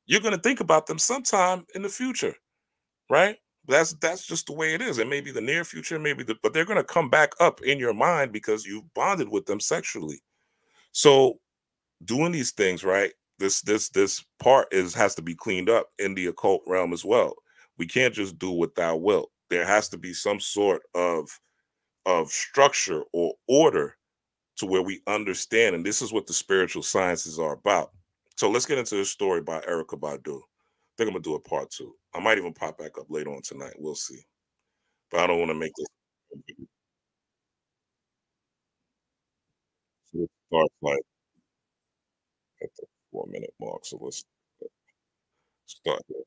You're going to think about them sometime in the future, right? That's just the way it is. It may be the near future, but they're going to come back up in your mind because you've bonded with them sexually. So doing these things, right? This part has to be cleaned up in the occult realm as well. We can't just do what thou wilt. There has to be some sort of structure or order to where we understand, and this is what the spiritual sciences are about. So let's get into this story by Erykah Badu. I think I'm gonna do a part 2. I might even pop back up later on tonight. We'll see. But I don't want to make this. So it starts like at the 4-minute mark. So let's start there.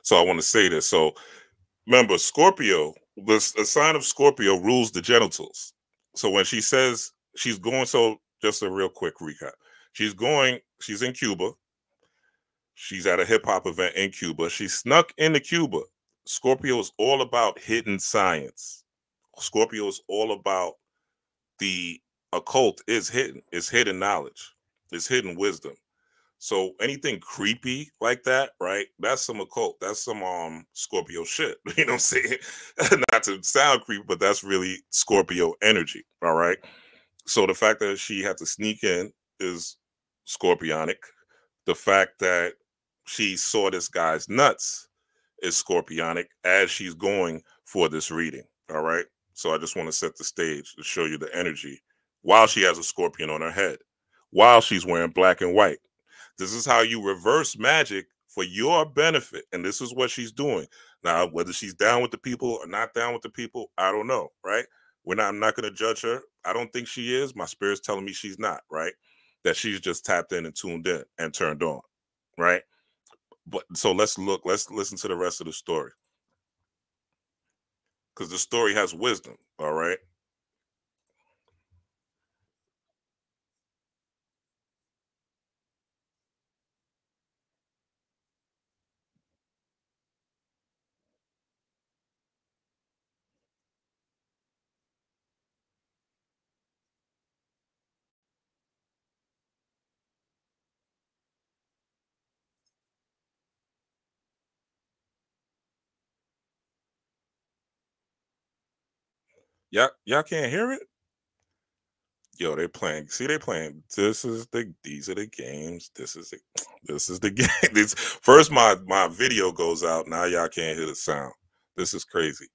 So I want to say this. So remember, Scorpio, the sign of Scorpio rules the genitals. So when she says she's going, so just a real quick recap. She's in Cuba. She's at a hip hop event in Cuba. She snuck into Cuba. Scorpio is all about hidden science. Scorpio is all about the occult is hidden. It's hidden knowledge. It's hidden wisdom. So anything creepy like that, right? That's some occult. That's some Scorpio shit. You know what I'm saying? Not to sound creepy, but that's really Scorpio energy. All right. So the fact that she had to sneak in is scorpionic. The fact that she saw this guy's nuts is scorpionic as she's going for this reading. All right. So I just want to set the stage to show you the energy while she has a scorpion on her head, while she's wearing black and white. This is how you reverse magic for your benefit. And this is what she's doing. Now, whether she's down with the people or not down with the people, I don't know, right? I'm not going to judge her. I don't think she is. My spirit's telling me she's not, right? That she's just tapped in and tuned in and turned on, right? But so let's listen to the rest of the story. Because the story has wisdom, all right? Y'all can't hear it? Yo, they playing. See, they playing. These are the games. This is the game. First my video goes out. Now y'all can't hear the sound. This is crazy.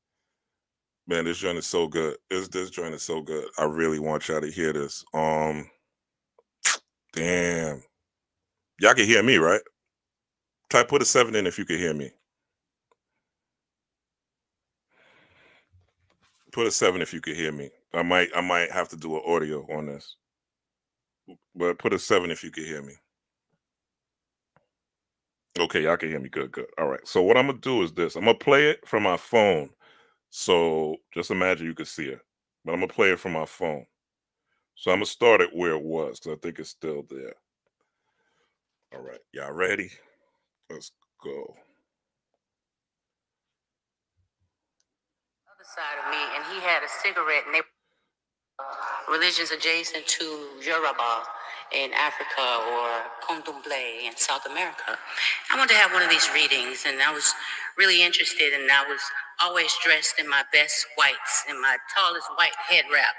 Man, this joint is so good. This joint is so good. I really want y'all to hear this. Damn. Y'all can hear me, right? Put a 7 in if you can hear me. Put a 7 if you can hear me. I might have to do an audio on this. But put a 7 if you can hear me. Okay, y'all can hear me. Good. All right. So what I'm gonna do is this. I'm gonna play it from my phone. So just imagine you could see it. But I'm gonna play it from my phone. So I'm gonna start it where it was because I think it's still there. All right, y'all ready? Let's go. Other side of me, and he had a cigarette, and they religions adjacent to Yoruba, in Africa or Condomble in South America. I wanted to have one of these readings, and I was really interested, and I was always dressed in my best whites and my tallest white head wrap.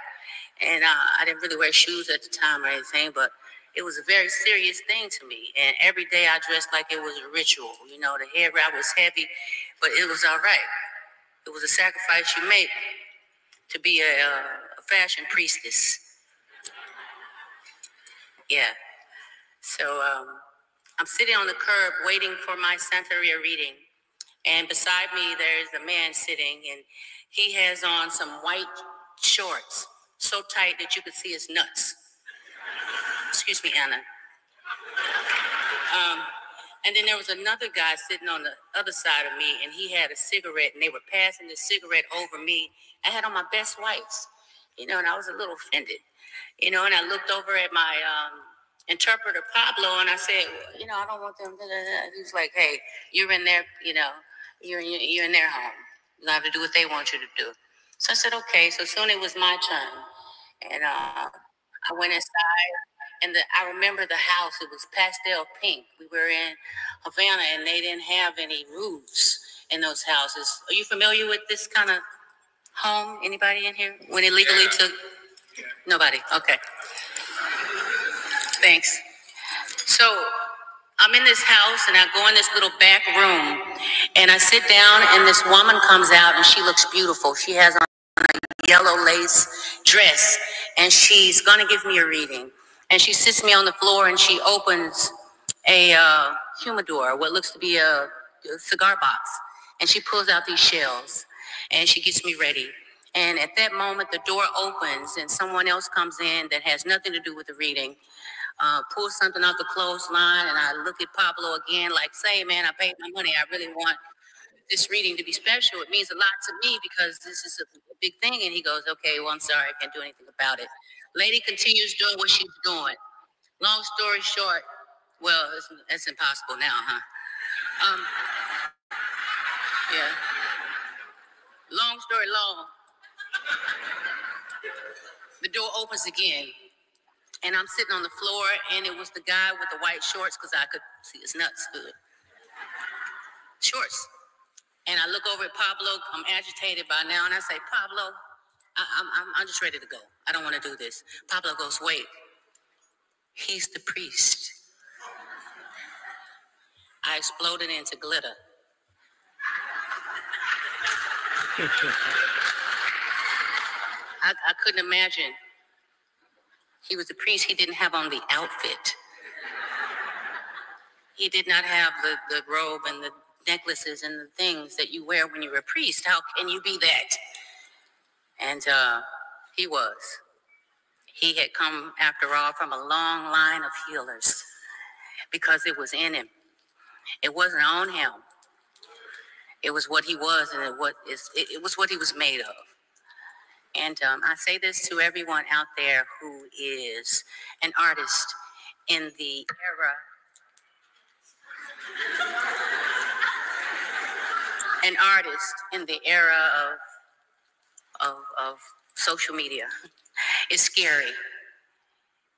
And I didn't really wear shoes at the time or anything, but it was a very serious thing to me. And every day I dressed like it was a ritual. You know, the head wrap was heavy, but it was all right. It was a sacrifice you make to be a fashion priestess. Yeah. So I'm sitting on the curb waiting for my Santeria reading. And beside me, there's a man sitting, and he has on some white shorts, so tight that you could see his nuts. Excuse me, Anna. And then there was another guy sitting on the other side of me, and he had a cigarette, and they were passing the cigarette over me. I had on my best whites, you know, and I was a little offended, you know, and I looked over at my interpreter, Pablo, and I said, you know, I don't want them. He was like, hey, you're in their, you know, you're in their home. You have to do what they want you to do. So I said, okay. So soon it was my turn, and I went inside. And I remember the house, it was pastel pink. We were in Havana, and they didn't have any roofs in those houses. Are you familiar with this kind of home? Anybody in here? When it legally took? Nobody? Okay. Thanks. So I'm in this house, and I go in this little back room, and I sit down, and this woman comes out, and she looks beautiful. She has on a yellow lace dress, and she's going to give me a reading. And she sits me on the floor, and she opens a humidor, what looks to be a cigar box. And she pulls out these shells, and she gets me ready. And at that moment, the door opens, and someone else comes in that has nothing to do with the reading, pulls something off the clothesline, and I look at Pablo again like, say, man, I paid my money. I really want this reading to be special. It means a lot to me because this is a big thing. And he goes, okay, well, I'm sorry. I can't do anything about it. Lady continues doing what she's doing. Long story short, well, it's impossible now, huh? Yeah. Long story long. The door opens again, and I'm sitting on the floor, and it was the guy with the white shorts because I could see his nuts good. Shorts. And I look over at Pablo. I'm agitated by now, and I say, Pablo, I'm just ready to go. I don't want to do this. Pablo goes, wait. He's the priest. I exploded into glitter. I couldn't imagine. He was the priest. He didn't have on the outfit. He did not have the robe and the necklaces and the things that you wear when you're a priest. How can you be that? And he was. He had come, after all, from a long line of healers because it was in him. It wasn't on him. It was what he was, and it was what he was made of. And I say this to everyone out there who is an artist in the era, an artist in the era of social media. It's scary,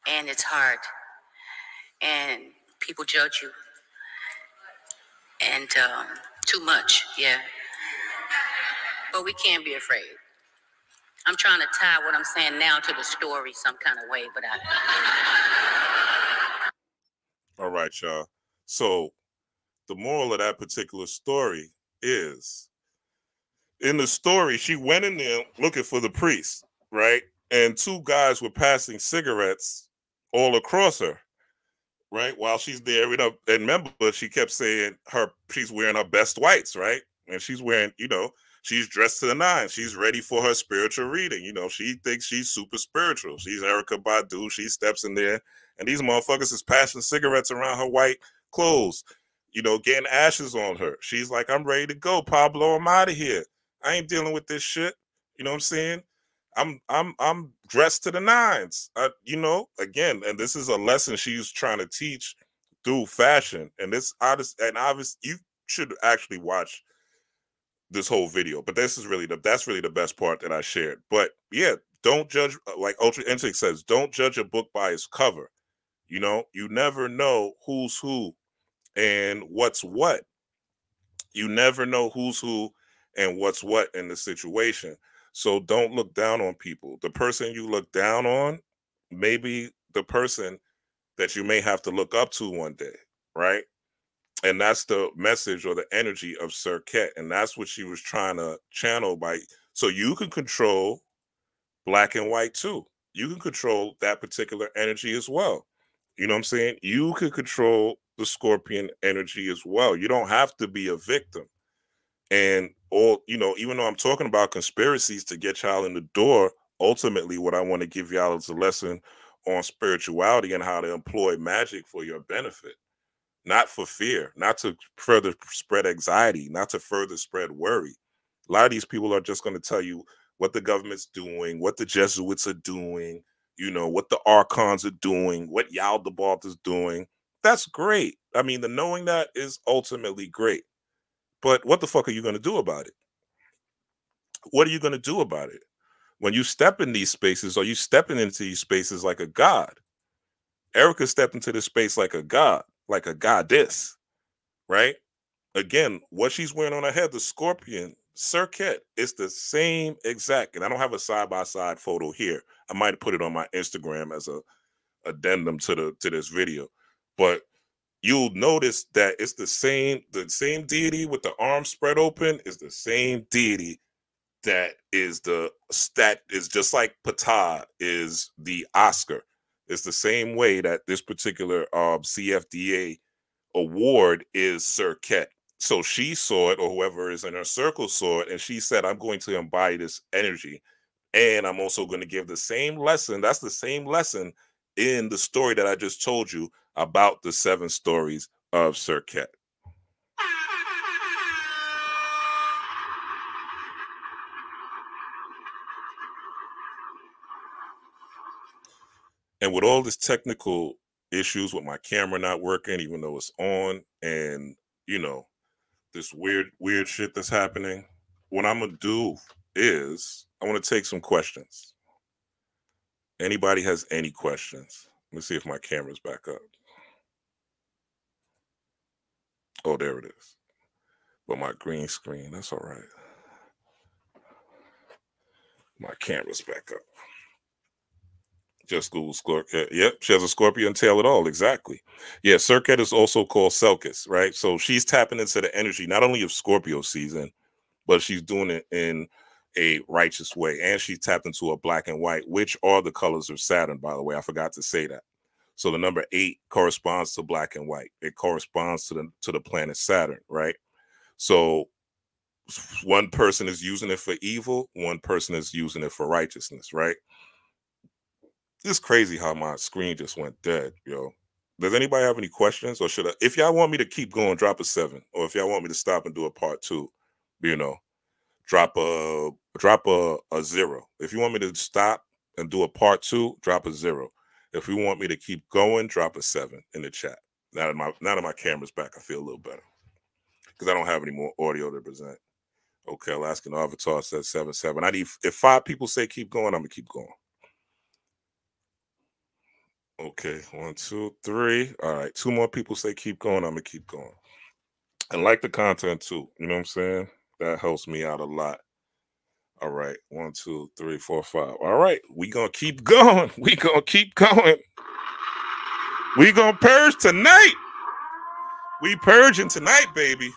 and it's hard, and people judge you, and too much, yeah. But we can't be afraid. I'm trying to tie what I'm saying now to the story some kind of way, but All right, y'all. So the moral of that particular story is, in the story, she went in there looking for the priest, right? And two guys were passing cigarettes all across her, right? While she's there. And remember, she kept saying she's wearing her best whites, right? And she's wearing, she's dressed to the nines. She's ready for her spiritual reading. She thinks she's super spiritual. She's Erykah Badu. She steps in there, and these motherfuckers is passing cigarettes around her white clothes, getting ashes on her. She's like, I'm ready to go, Pablo. I'm out of here. I ain't dealing with this shit. You know what I'm saying? I'm dressed to the nines. Again, and this is a lesson she's trying to teach through fashion. And obviously, you should actually watch this whole video, but that's really the best part that I shared. But yeah, don't judge, like Ultra Intake says, don't judge a book by its cover. You know, you never know who's who and what's what. You never know who's who and what's what in the situation. So don't look down on people. The person you look down on may be the person that you may have to look up to one day, right? And that's the message or the energy of Sir Ket. And that's what she was trying to channel by. So you can control black and white too. You can control that particular energy as well. You know what I'm saying? You can control the scorpion energy as well. You don't have to be a victim. And all, you know, even though I'm talking about conspiracies to get y'all in the door, ultimately what I want to give y'all is a lesson on spirituality and how to employ magic for your benefit, not for fear, not to further spread anxiety, not to further spread worry. A lot of these people are just going to tell you what the government's doing, what the Jesuits are doing, you know, what the archons are doing, what Yaldabaoth is doing. That's great. I mean, the knowing that is ultimately great. But what the fuck are you going to do about it? What are you going to do about it? When you step in these spaces, are you stepping into these spaces like a god? Erykah stepped into this space like a god, like a goddess, right? Again, what she's wearing on her head, the scorpion, Sir Ket, is the same exact. And I don't have a side-by-side photo here. I might put it on my Instagram as a addendum to this video. But you'll notice that it's the same deity with the arms spread open is the same deity that is just like Ptah is the Oscar. It's the same way that this particular CFDA award is Sir Ket. So she saw it, or whoever is in her circle saw it, and she said, I'm going to embody this energy. And I'm also going to give the same lesson. That's the same lesson in the story that I just told you about the 7 stories of Sir Ket. And with all this technical issues with my camera not working, even though it's on, and, you know, this weird shit that's happening, what I'm going to do is I want to take some questions. Anybody has any questions? Let me see if my camera's back up. Oh, there it is. But my green screen, that's all right. My camera's back up. Just Google Scorpion. Yep, she has a scorpion tail at all. Exactly. Yeah, Sir Ket is also called Selkis, right? So she's tapping into the energy, not only of Scorpio season, but she's doing it in a righteous way. And she tapped into a black and white, which are the colors of Saturn, by the way. I forgot to say that. So the number 8 corresponds to black and white. It corresponds to the planet Saturn, right? So one person is using it for evil, one person is using it for righteousness, right? It's crazy how my screen just went dead, yo. Does anybody have any questions, or should I? If y'all want me to keep going, drop a 7, or if y'all want me to stop and do a part 2, you know, drop a 0. If you want me to stop and do a part 2, drop a 0. If you want me to keep going, drop a 7 in the chat. Now that my camera's back, I feel a little better because I don't have any more audio to present. Okay, Alaskan Avatar says 7-7. I need, if 5 people say keep going, I'm gonna keep going. Okay, 1, 2, 3. All right, 2 more people say keep going. I'm gonna keep going. And like the content too. You know what I'm saying? That helps me out a lot. All right, 1, 2, 3, 4, 5. All right, we gonna keep going. We gonna keep going. We gonna purge tonight. We purging tonight, baby.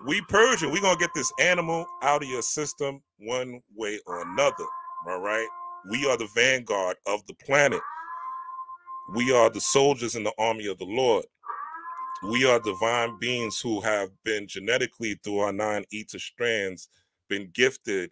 We purging. We gonna get this animal out of your system one way or another. All right. We are the vanguard of the planet. We are the soldiers in the army of the Lord. We are divine beings who have been genetically, through our 9 ether strands, been gifted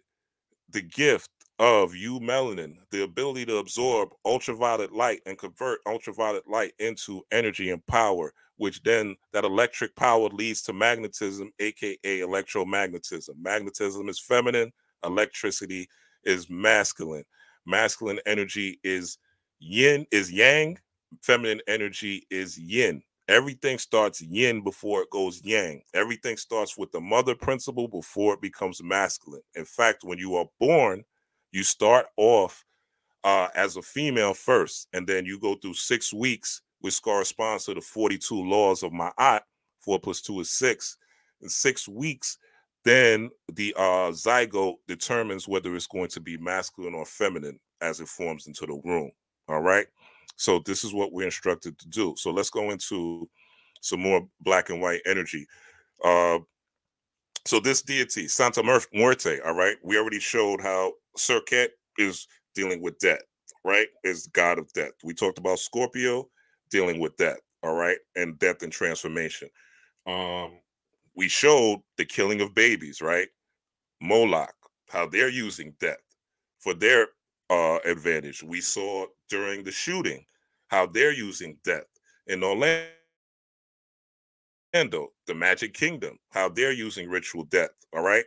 the gift of eumelanin, the ability to absorb ultraviolet light and convert ultraviolet light into energy and power, which then that electric power leads to magnetism, aka electromagnetism. Magnetism is feminine, electricity is masculine. Masculine energy is yin, is yang, feminine energy is yin. Everything starts yin before it goes yang. Everything starts with the mother principle before it becomes masculine. In fact, when you are born, you start off as a female first, and then you go through 6 weeks, which corresponds to the 42 laws of Ma'at. 4 + 2 is 6. In 6 weeks, then the zygote determines whether it's going to be masculine or feminine as it forms into the womb. All right. So this is what we're instructed to do. So let's go into some more black and white energy. So this deity, Santa Muerte, all right, we already showed how Serket is dealing with death, right? Is god of death. We talked about Scorpio dealing with death, all right, and death and transformation. We showed the killing of babies, right? Moloch, how they're using death for their advantage. We saw during the shooting how they're using death. In Orlando, the Magic Kingdom, how they're using ritual death, all right?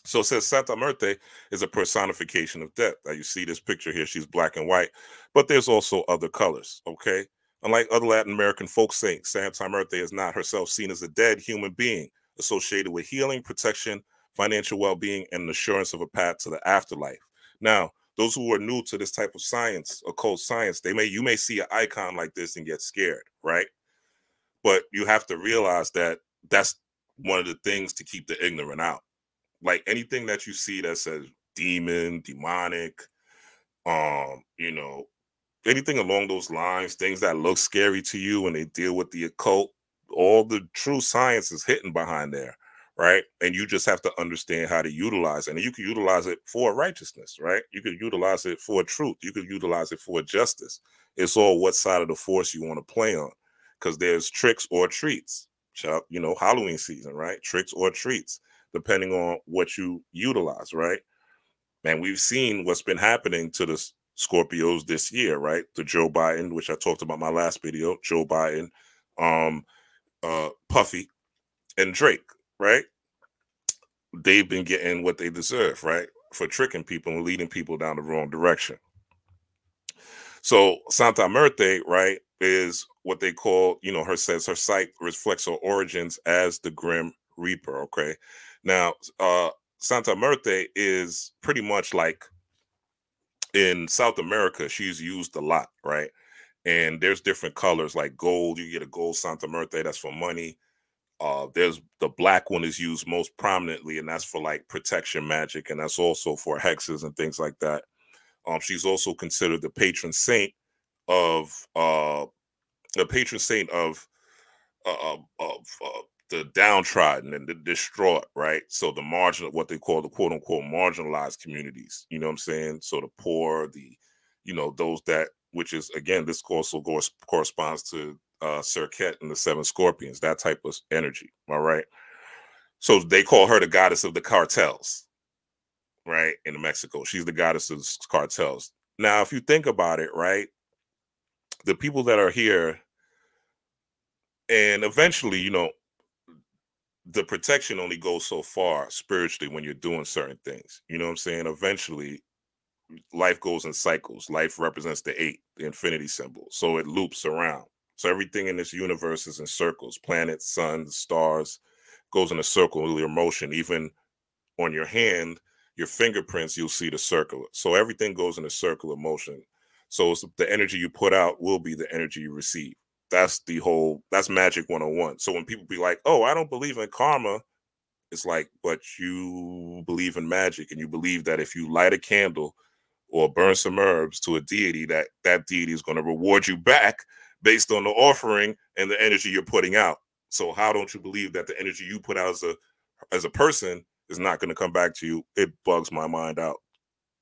So it says Santa Muerte is a personification of death. Now you see this picture here, she's black and white, but there's also other colors, okay? Unlike other Latin American folk saints, Santa Muerte is not herself seen as a dead human being associated with healing, protection, financial well-being, and an assurance of a path to the afterlife. Now, those who are new to this type of science, occult science, you may see an icon like this and get scared, right? But you have to realize that that's one of the things to keep the ignorant out. Like anything that you see that says demon, demonic, you know, anything along those lines, things that look scary to you when they deal with the occult, all the true science is hidden behind there, right? And you just have to understand how to utilize it. And you can utilize it for righteousness, right? You could utilize it for truth. You could utilize it for justice. It's all what side of the force you want to play on, because there's tricks or treats. You know, Halloween season, right? Tricks or treats, depending on what you utilize, right? And we've seen what's been happening to the Scorpios this year, right? To Joe Biden, which I talked about in my last video, Joe Biden, Puffy, and Drake, right? They've been getting what they deserve, right? For tricking people and leading people down the wrong direction. So Santa Muerte, right, is what they call, you know, her sight reflects her origins as the Grim Reaper, okay? Now, Santa Muerte is pretty much like in South America, she's used a lot, right? And there's different colors like gold. You get a gold Santa Muerte, that's for money. There's the black one is used most prominently, and that's for like protection magic, and that's also for hexes and things like that. She's also considered the patron saint of the downtrodden and the distraught, right? So the marginal, what they call the quote unquote marginalized communities, you know what I'm saying? So the poor, you know, those that, which is, again, this also corresponds to Serket and the 7 Scorpions, that type of energy, all right? So they call her the goddess of the cartels, right? In Mexico, she's the goddess of the cartels. Now, if you think about it, right, the people that are here, and eventually, you know, the protection only goes so far spiritually when you're doing certain things. You know what I'm saying? Eventually, life goes in cycles. Life represents the 8, the infinity symbol. So it loops around. So everything in this universe is in circles. Planets, suns, stars goes in a circle with your motion. Even on your hand, your fingerprints, you'll see the circle. So everything goes in a circle of motion. So the energy you put out will be the energy you receive. That's magic 101. So when people be like, oh, I don't believe in karma, it's like, but you believe in magic, and you believe that if you light a candle or burn some herbs to a deity, that deity is going to reward you back based on the offering and the energy you're putting out. So how don't you believe that the energy you put out as a person is not going to come back to you? It bugs my mind out,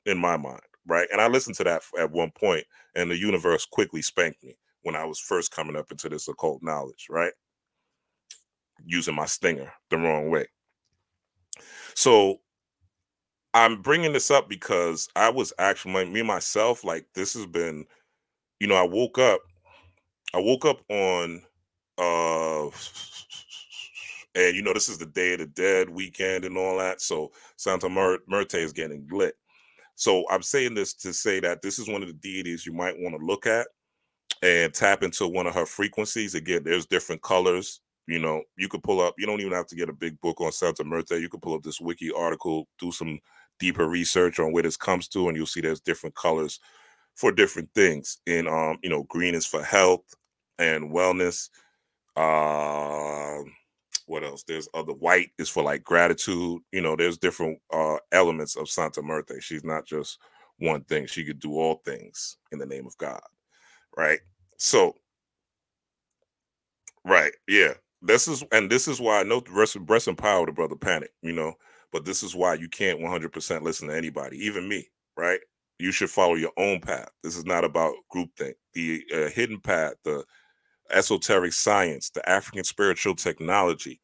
in my mind, right? And I listened to that at one point, and the universe quickly spanked me when I was first coming up into this occult knowledge, right? Using my stinger the wrong way. So I'm bringing this up because I was actually, me myself, like, this has been, you know, I woke up on, and, you know, this is the Day of the Dead weekend and all that. So Santa Muerte is getting lit. So I'm saying this to say that this is one of the deities you might want to look at and tap into one of her frequencies. Again, there's different colors. You know, you could pull up, you don't even have to get a big book on Santa Muerte. You could pull up this wiki article, do some deeper research on where this comes to, and you'll see there's different colors for different things. And you know, green is for health and wellness. What else? There's other white is for like gratitude. You know, there's different elements of Santa Muerte. She's not just one thing. She could do all things in the name of God. Right. So, right, yeah. This is why I know rest in power to Brother Panic, you know, but this is why you can't 100% listen to anybody, even me, right? You should follow your own path. This is not about groupthink. The hidden path, the esoteric science, the African spiritual technology,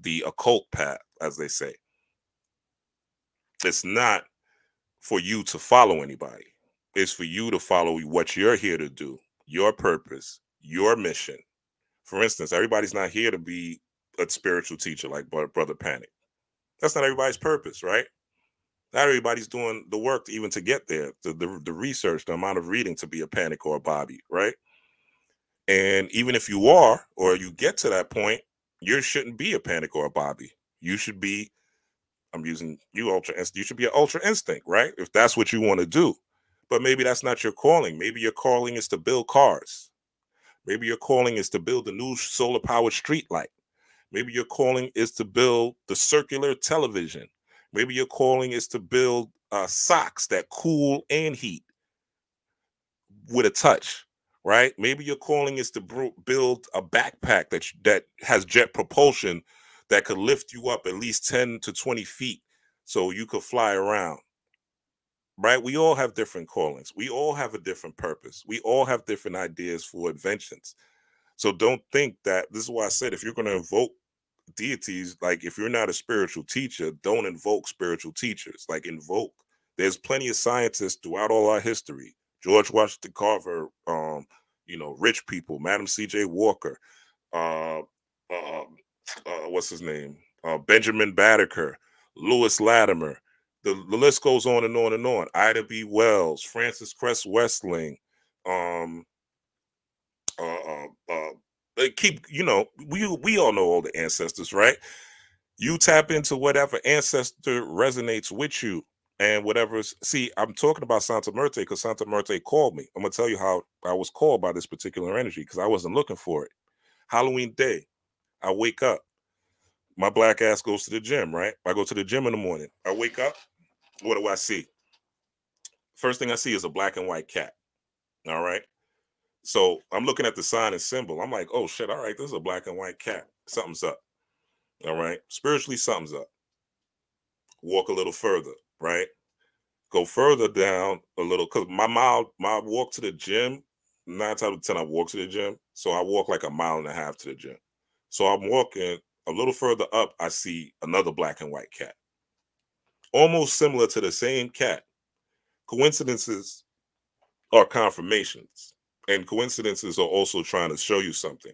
the occult path, as they say. It's not for you to follow anybody. It's for you to follow what you're here to do, your purpose, your mission. For instance, everybody's not here to be a spiritual teacher like Brother Panic. That's not everybody's purpose, right? Not everybody's doing the work even to get there, the research, the amount of reading to be a Panic or a Bobby, right? And even if you are, or you get to that point, you shouldn't be a Panic or a Bobby. You should be, I'm using you, you should be an Ultra Instinct, right? If that's what you want to do. But maybe that's not your calling. Maybe your calling is to build cars. Maybe your calling is to build a new solar powered street light. Maybe your calling is to build the circular television. Maybe your calling is to build socks that cool and heat with a touch, right? Maybe your calling is to build a backpack that has jet propulsion that could lift you up at least 10 to 20 feet so you could fly around, right? We all have different callings. We all have a different purpose. We all have different ideas for inventions. So don't think that, this is why I said, if you're going to invoke deities, like if you're not a spiritual teacher, don't invoke spiritual teachers. Like invoke. There's plenty of scientists throughout all our history. George Washington Carver, you know, rich people, Madam C.J. Walker, what's his name? Benjamin Banneker, Lewis Latimer. The list goes on and on and on. Ida B. Wells, Francis Cress Westling, they keep, you know, we all know all the ancestors, right? You tap into whatever ancestor resonates with you and whatever. See, I'm talking about Santa Muerte because Santa Muerte called me. I'm gonna tell you how I was called by this particular energy because I wasn't looking for it. Halloween day, I wake up. My black ass goes to the gym, right? I go to the gym in the morning. I wake up. What do I see? First thing I see is a black and white cat. All right. So I'm looking at the sign and symbol. I'm like, oh shit, all right, this is a black and white cat. Something's up. All right. Spiritually, something's up. Walk a little further, right? Go further down a little, because my walk to the gym, 9 times out of 10, I walk to the gym. So I walk like 1.5 miles to the gym. So I'm walking a little further up, I see another black and white cat. Almost similar to the same cat. Coincidences are confirmations. And coincidences are also trying to show you something.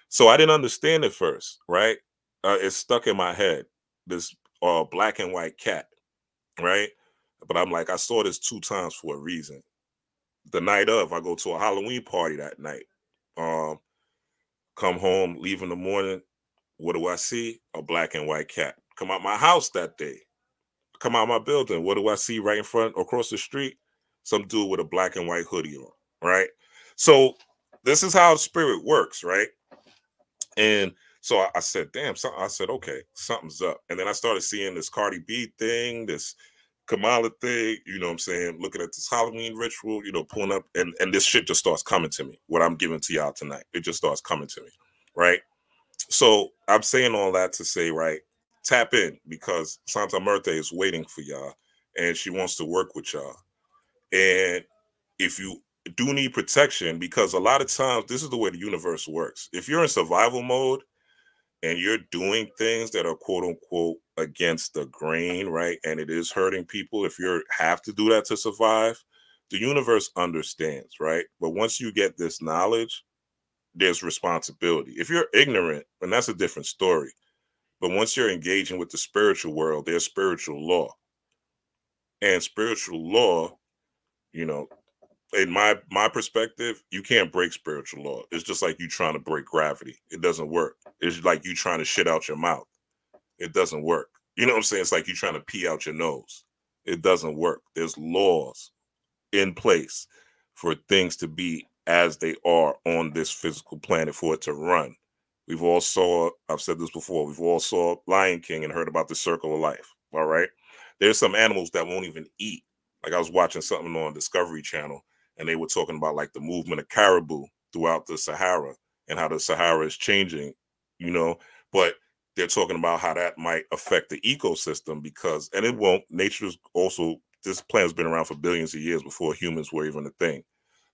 So I didn't understand it first, right? It's stuck in my head, this black and white cat, right? But I'm like, I saw this 2 times for a reason. The night of, I go to a Halloween party that night. Come home, leave in the morning. What do I see? A black and white cat. Come out my house that day. Come out my building. What do I see right in front, across the street? Some dude with a black and white hoodie on, right? So this is how spirit works, right? And so I said, damn, I said, okay, something's up. And then I started seeing this Cardi B thing, this Kamala thing, you know what I'm saying? Looking at this Halloween ritual, you know, pulling up, and this shit just starts coming to me, what I'm giving to y'all tonight. It just starts coming to me, right? So I'm saying all that to say, right, tap in, because Santa Muerte is waiting for y'all, and she wants to work with y'all. And if you do need protection, because a lot of times, this is the way the universe works. If you're in survival mode and you're doing things that are quote unquote against the grain, right, and it is hurting people, if you have to do that to survive, the universe understands, right? But once you get this knowledge, there's responsibility. If you're ignorant, then that's a different story. But once you're engaging with the spiritual world, there's spiritual law. And spiritual law, you know, in my perspective, you can't break spiritual law. It's just like you trying to break gravity. It doesn't work. It's like you trying to shit out your mouth. It doesn't work. You know what I'm saying? It's like you trying to pee out your nose. It doesn't work. There's laws. in place for things to be as they are on this physical planet for it to run. We've all saw, I've said this before, we've all saw Lion King and heard about the circle of life. All right. There's some animals that won't even eat. Like I was watching something on Discovery Channel and they were talking about like the movement of caribou throughout the Sahara and how the Sahara is changing, you know, but they're talking about how that might affect the ecosystem because, and it won't, nature's also, this planet's been around for billions of years before humans were even a thing.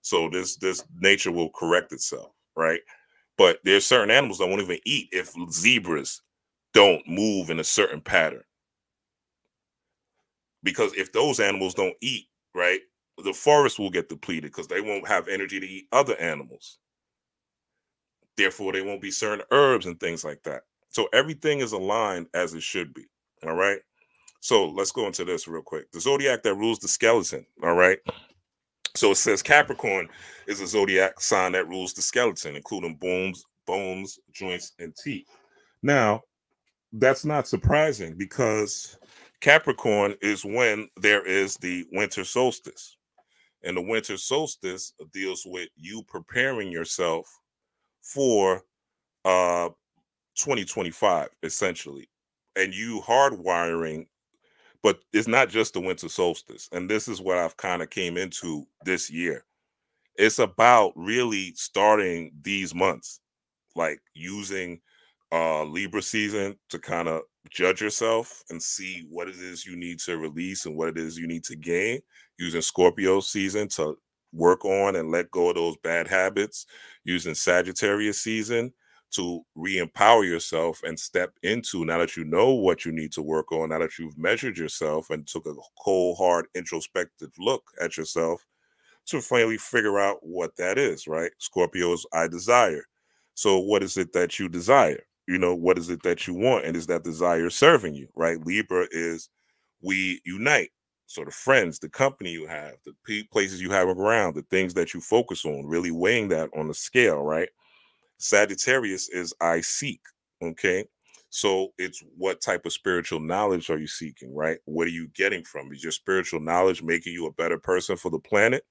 So this nature will correct itself, right? But there's certain animals that won't even eat if zebras don't move in a certain pattern. Because if those animals don't eat, right, the forest will get depleted because they won't have energy to eat other animals. Therefore, they won't be certain herbs and things like that. So everything is aligned as it should be. All right. So let's go into this real quick. The zodiac that rules the skeleton. All right. So it says Capricorn is a zodiac sign that rules the skeleton, including bones, joints, and teeth. Now, that's not surprising because Capricorn is when there is the winter solstice. And the winter solstice deals with you preparing yourself for 2025, essentially. And you hardwiring, but it's not just the winter solstice. And this is what I've kind of came into this year. It's about really starting these months, like using Libra season to kind of judge yourself and see what it is you need to release and what it is you need to gain, using Scorpio season to work on and let go of those bad habits, using Sagittarius season to re-empower yourself and step into, now that you know what you need to work on, now that you've measured yourself and took a cold, hard, introspective look at yourself, to finally figure out what that is, right? Scorpio's I desire. So what is it that you desire? You know, what is it that you want? And is that desire serving you, right? Libra is we unite. So the friends, the company you have, the places you have around, the things that you focus on, really weighing that on the scale, right? Sagittarius is I seek, okay? So it's what type of spiritual knowledge are you seeking, right? What are you getting from? Is your spiritual knowledge making you a better person for the planet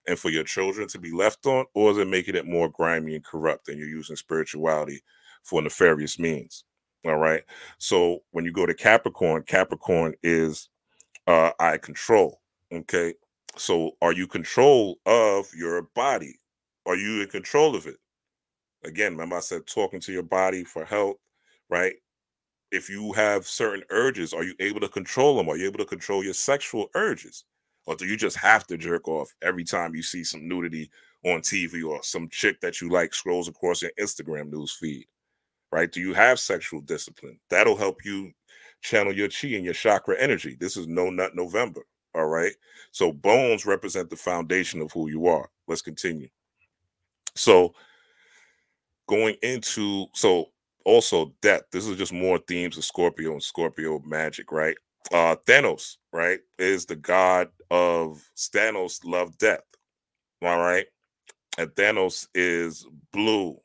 and for your children to be left on, or is it making it more grimy and corrupt and you're using spirituality for nefarious means? All right. So when you go to Capricorn, Capricorn is I control. Okay. So are you control of your body? Are you in control of it? Again, remember I said talking to your body for health, right? If you have certain urges, are you able to control them? Are you able to control your sexual urges? Or do you just have to jerk off every time you see some nudity on TV or some chick that you like scrolls across your Instagram news feed, right? Do you have sexual discipline? That'll help you channel your chi and your chakra energy. This is No Nut November, all right? So bones represent the foundation of who you are. Let's continue. So going into, so also death. This is just more themes of Scorpio and Scorpio magic, right? Thanos, right, is the god of Thanos loved death. All right. And Thanos is blue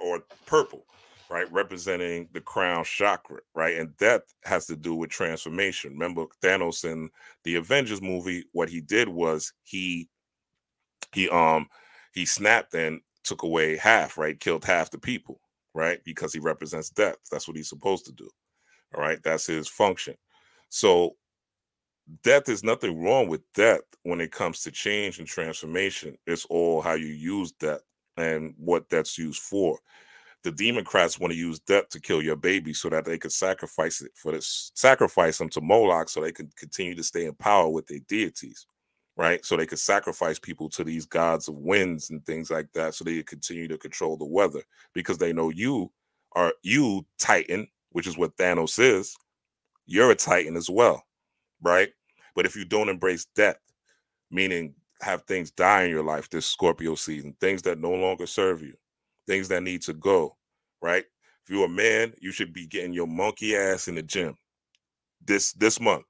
or purple, right, representing the crown chakra, right? And death has to do with transformation. Remember Thanos in the Avengers movie, what he did was he snapped and took away half, right? Killed half the people, right? Because he represents death. That's what he's supposed to do. All right. That's his function. So death is nothing wrong with death when it comes to change and transformation. It's all how you use death and what that's used for. The Democrats want to use death to kill your baby so that they could sacrifice them to Moloch so they can continue to stay in power with their deities, right? So they could sacrifice people to these gods of winds and things like that so they could continue to control the weather because they know you, Titan, which is what Thanos is, you're a Titan as well, right? But if you don't embrace death, meaning have things die in your life this Scorpio season, things that no longer serve you, things that need to go, right? If you're a man, you should be getting your monkey ass in the gym this month.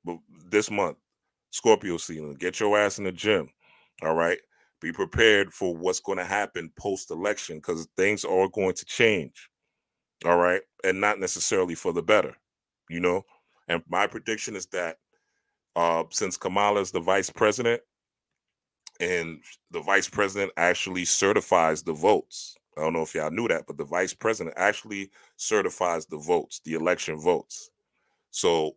But this month, Scorpio season, get your ass in the gym, all right? Be prepared for what's going to happen post-election because things are going to change, all right? And not necessarily for the better, you know? And my prediction is that since Kamala is the vice president, And the vice president actually certifies the votes. I don't know if y'all knew that, but the vice president actually certifies the votes, the election votes. So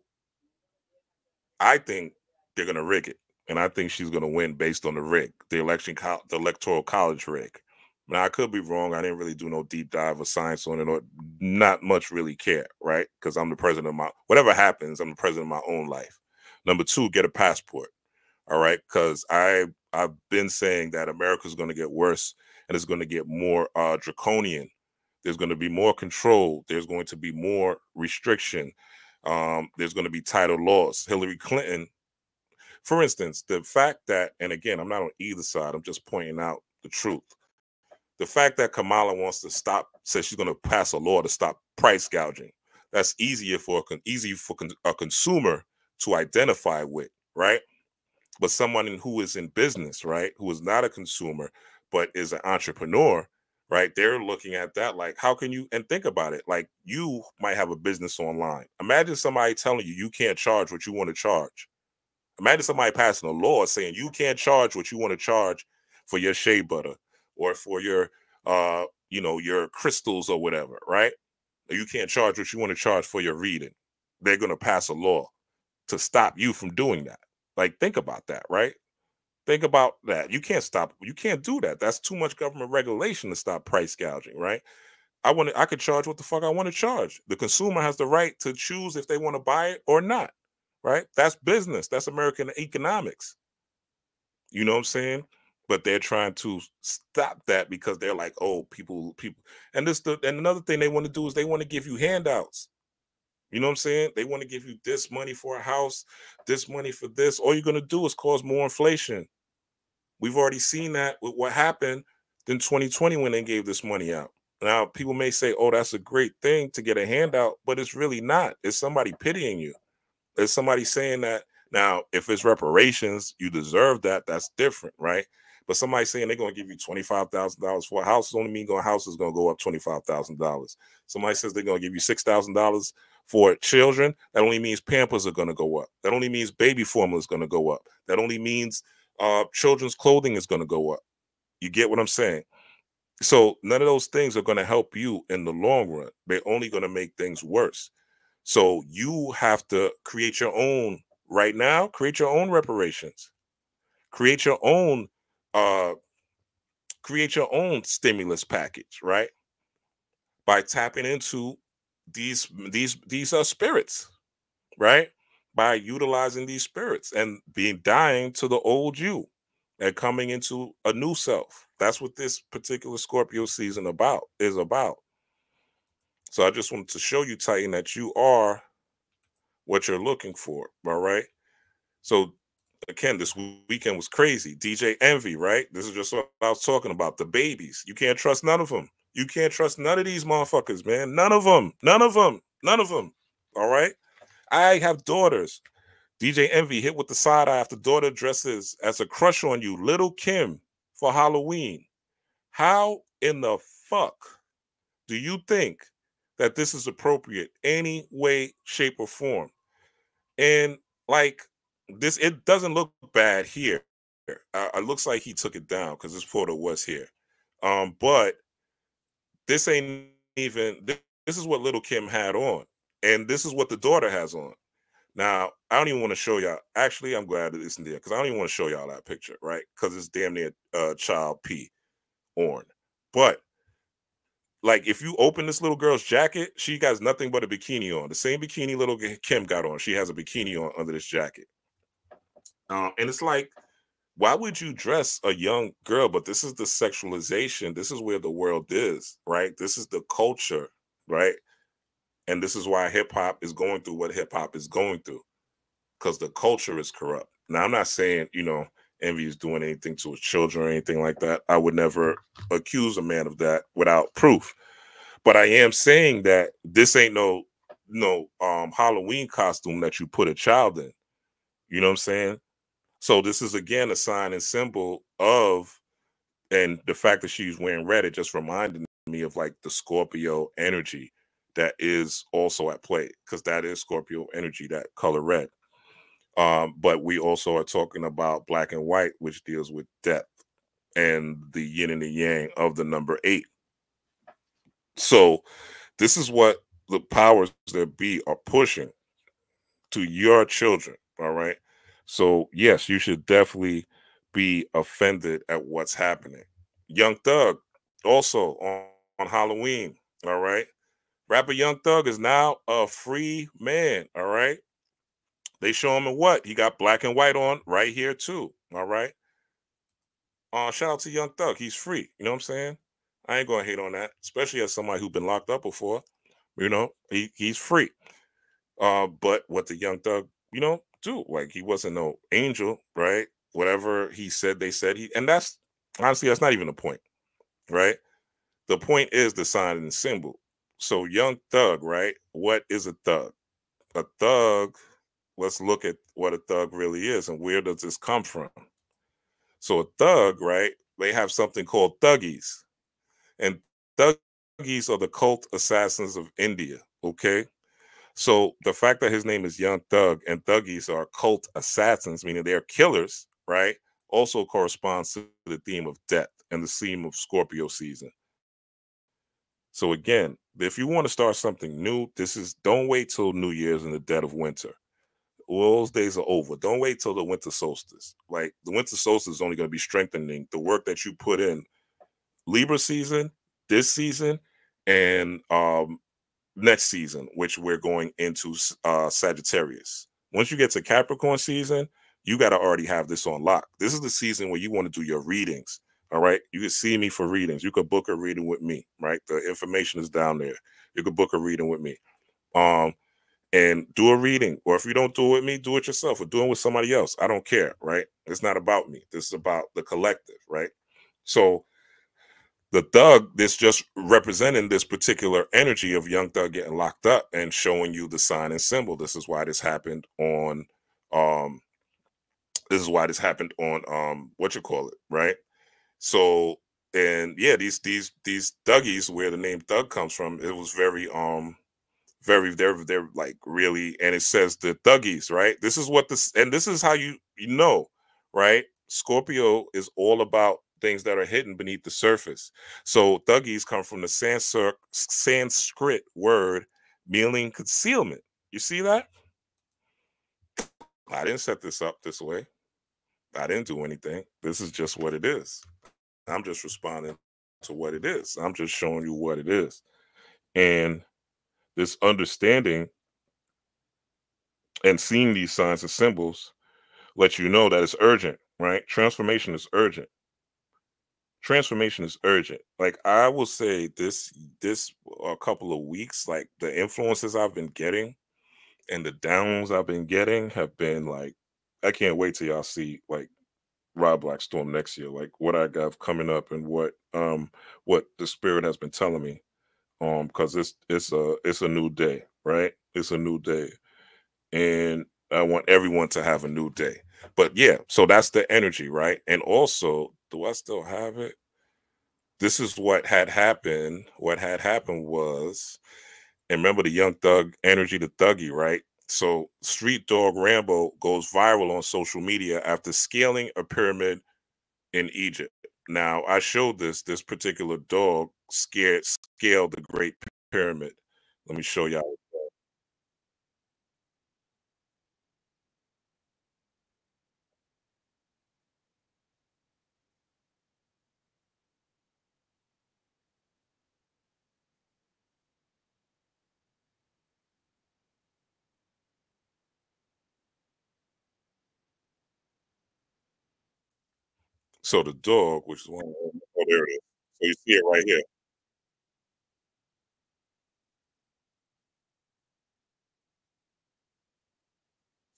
I think they're going to rig it. And I think she's going to win based on the rig, the electoral college rig. Now, I could be wrong. I didn't really do no deep dive or science on it, or not much really care, right? Because I'm the president of my, whatever happens, I'm the president of my own life. Number two, get a passport, all right? Because I've been saying that America's going to get worse and it's going to get more draconian. There's going to be more control. There's going to be more restriction. There's going to be tighter laws. Hillary Clinton, for instance, the fact that, and again, I'm not on either side, I'm just pointing out the truth. The fact that Kamala wants to stop, says she's going to pass a law to stop price gouging. That's easy for a consumer to identify with, right? But someone who is in business, right, who is not a consumer, but is an entrepreneur, right, they're looking at that like, how can you, and think about it, like you might have a business online. Imagine somebody telling you you can't charge what you want to charge. Imagine somebody passing a law saying you can't charge what you want to charge for your shea butter or for your, your crystals or whatever, right? You can't charge what you want to charge for your reading. They're going to pass a law to stop you from doing that. Like, think about that, right? Think about that. You can't do that. That's too much government regulation to stop price gouging, right? I could charge what the fuck I want to charge. The consumer has the right to choose if they want to buy it or not, right? That's business. That's American economics. You know what I'm saying? But they're trying to stop that because they're like, oh, people. And another thing they want to do is they want to give you handouts. You know what I'm saying? They want to give you this money for a house, this money for this. All you're going to do is cause more inflation. We've already seen that with what happened in 2020 when they gave this money out. Now, people may say, oh, that's a great thing to get a handout, but it's really not. It's somebody pitying you. It's somebody saying that. Now, if it's reparations, you deserve that. That's different, right? But somebody saying they're going to give you $25,000 for a house only means a house is going to go up $25,000. Somebody says they're going to give you $6,000 for children. That only means Pampers are going to go up. That only means baby formula is going to go up. That only means children's clothing is going to go up. You get what I'm saying? So none of those things are going to help you in the long run. They're only going to make things worse. So you have to create your own right now. Create your own reparations. Create your own stimulus package, right? By tapping into these spirits, right? By utilizing these spirits and dying to the old you and coming into a new self. That's what this particular Scorpio season is about. So I just wanted to show you, Titan, that you are what you're looking for, all right? So again, this weekend was crazy. DJ Envy, right? This is just what I was talking about. The babies. You can't trust none of them. You can't trust none of these motherfuckers, man. None of them. None of them. None of them. All right? I have daughters. DJ Envy hit with the side eye after daughter dresses as a crush on you, Little Kim, for Halloween. How in the fuck do you think that this is appropriate any way, shape, or form? And like this, it doesn't look bad here. It looks like he took it down because this photo was here. But this ain't even, this is what Little Kim had on. And this is what the daughter has on. Now, I don't even want to show y'all. Actually, I'm glad that it's in there because I don't even want to show y'all that picture, right? Because it's damn near child P on. But like, if you open this little girl's jacket, she got nothing but a bikini on. The same bikini Little Kim got on. She has a bikini on under this jacket. And it's like, why would you dress a young girl? But this is the sexualization. This is where the world is, right? This is the culture, right? And this is why hip hop is going through what hip hop is going through, because the culture is corrupt. Now, I'm not saying, Envy is doing anything to his children or anything like that. I would never accuse a man of that without proof. But I am saying that this ain't no Halloween costume that you put a child in. You know what I'm saying? So this is, again, a sign and symbol of, and the fact that she's wearing red, it just reminded me of like the Scorpio energy that is also at play, because that is Scorpio energy, that color red. But we also are talking about black and white, which deals with death and the yin and the yang of the number 8. So this is what the powers that be are pushing to your children. All right. So yes, you should definitely be offended at what's happening. Young Thug also on Halloween. All right. Rapper Young Thug is now a free man. All right. They show him in what? He got black and white on right here too. All right. Shout out to Young Thug. He's free. You know what I'm saying? I ain't gonna hate on that, especially as somebody who's been locked up before. You know, he's free. But what the Young Thug, do, like, he wasn't no angel, right? Whatever he said, they said and that's honestly, that's not even the point, right? The point is the sign and symbol. So Young Thug, right? What is a thug? A thug, let's look at what a thug really is and where does this come from. So a thug, right? They have something called thuggies. And thuggies are the cult assassins of India, okay? So the fact that his name is Young Thug and thuggies are cult assassins, meaning they're killers, right? Also corresponds to the theme of death and the theme of Scorpio season. So again, if you want to start something new, don't wait till New Year's in the dead of winter. All those days are over. Don't wait till the winter solstice. Like, the winter solstice is only going to be strengthening the work that you put in Libra season, this season, and next season, which we're going into Sagittarius. Once you get to Capricorn season, you got to already have this on lock. This is the season where you want to do your readings. All right. You can see me for readings. You could book a reading with me, right? The information is down there. You could book a reading with me. And do a reading. Or if you don't do it with me, do it yourself or do it with somebody else. I don't care, right? It's not about me. This is about the collective, right? So the thug, this just representing this particular energy of Young Thug getting locked up and showing you the sign and symbol. This is why this happened on what you call it, right? So, and yeah, these thuggies, where the name Thug comes from, it was very they're like really, and it says the thuggies, right? This is what this is how you know, right? Scorpio is all about things that are hidden beneath the surface. So thuggies come from the Sanskrit word meaning concealment. You see that? I didn't set this up this way. I didn't do anything. This is just what it is. I'm just responding to what it is. I'm just showing you what it is. And this understanding and seeing these signs and symbols let you know that it's urgent, right? Transformation is urgent. Transformation is urgent. Like, I will say this a couple of weeks, like, the influences I've been getting and the downs I've been getting have been like, I can't wait till y'all see, like, Rob Black Storm next year, like what I got coming up and what the spirit has been telling me. Because it's a new day, right? It's a new day. And I want everyone to have a new day. But yeah, so that's the energy, right? And also, do I still have it? This is what had happened. What had happened was, and remember the Young Thug energy, the thuggy, right? So street dog Rambo goes viral on social media after scaling a pyramid in Egypt. Now, I showed this particular dog scaled the Great Pyramid. Let me show y'all. So the dog, which is one, oh, there it is. So you see it right here.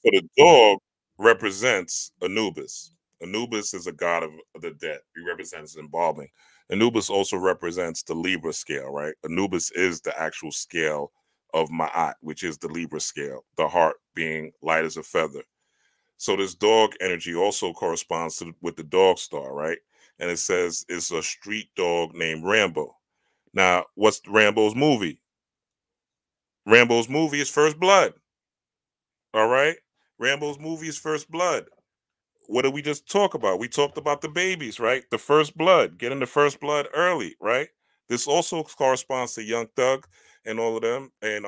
So the dog represents Anubis. Anubis is a god of the dead. He represents embalming. Anubis also represents the Libra scale, right? Anubis is the actual scale of Ma'at, which is the Libra scale, the heart being light as a feather. So this dog energy also corresponds with the dog star, right? And it says it's a street dog named Rambo. Now, what's Rambo's movie? Rambo's movie is First Blood. All right. Rambo's movie is First Blood. What did we just talk about? We talked about the babies, right? The first blood, getting the first blood early, right? This also corresponds to Young Thug and all of them, and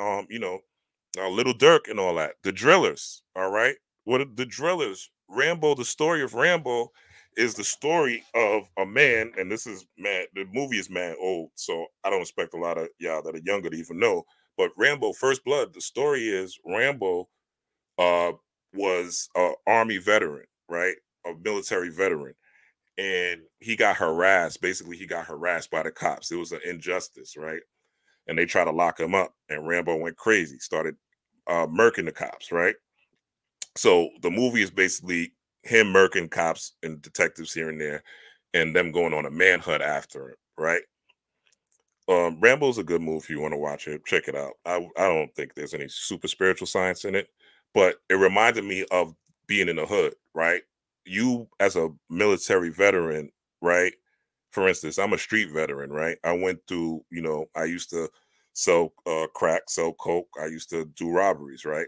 Little Dirk and all that. The Drillers, all right? What are the Drillers? Rambo, the story of Rambo is the story of a man, and this is mad. The movie is mad old, so I don't expect a lot of y'all that are younger to even know. But Rambo, First Blood, the story is Rambo was an army veteran, right? A military veteran. And he got harassed. Basically, he got harassed by the cops. It was an injustice, right? And they tried to lock him up. And Rambo went crazy, started murking the cops, right? So the movie is basically him murking cops and detectives here and there, and them going on a manhunt after him, right? Rambo's a good movie if you want to watch it. Check it out. I don't think there's any super spiritual science in it, but it reminded me of being in the hood, right? You as a military veteran, right? For instance, I'm a street veteran, right? I went through, I used to sell crack, sell coke. I used to do robberies, right?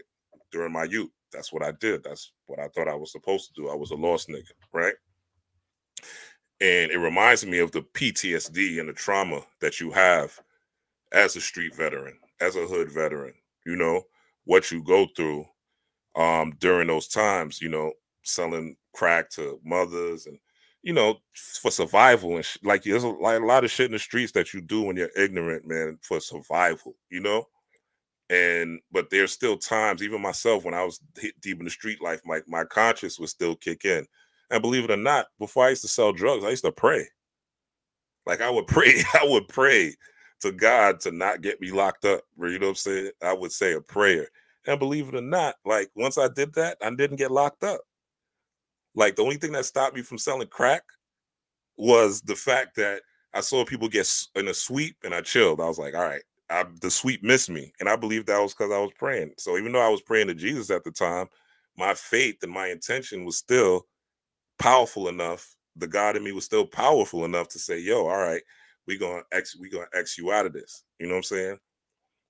During my youth. That's what I did. That's what I thought I was supposed to do. I was a lost nigga, right? And it reminds me of the PTSD and the trauma that you have as a street veteran, as a hood veteran, what you go through during those times, selling crack to mothers and, for survival and like there's a lot of shit in the streets that you do when you're ignorant, man, for survival, but there's still times, even myself, when I was deep in the street life, my conscience would still kick in. And believe it or not, before I used to sell drugs, I used to pray. Like I would pray to God to not get me locked up. You know what I'm saying? I would say a prayer. And believe it or not, like once I did that, I didn't get locked up. Like the only thing that stopped me from selling crack was the fact that I saw people get in a sweep and I chilled. I was like, all right, the sweep missed me. And I believe that was because I was praying. So even though I was praying to Jesus at the time, my faith and my intention was still powerful enough. The God in me was still powerful enough to say, yo, all right, we're gonna X you out of this. You know what I'm saying?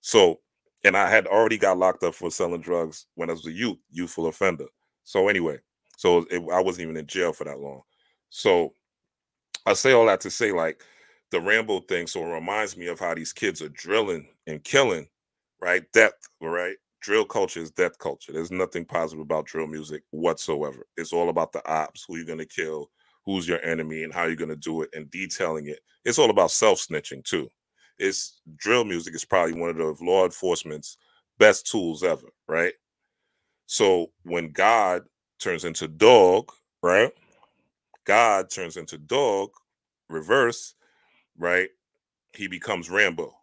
So, and I had already got locked up for selling drugs when I was a youthful offender. So anyway, I wasn't even in jail for that long. So I say all that to say, like, the Rambo thing, so it reminds me of how these kids are drilling and killing, right? Death, right? Drill culture is death culture. There's nothing positive about drill music whatsoever. It's all about the ops, who you're going to kill, who's your enemy, and how you're going to do it, and detailing it. It's all about self-snitching, too. Drill music is probably one of the law enforcement's best tools ever, right? So when God turns into dog, right? God turns into dog, reverse, right? He becomes Rambo.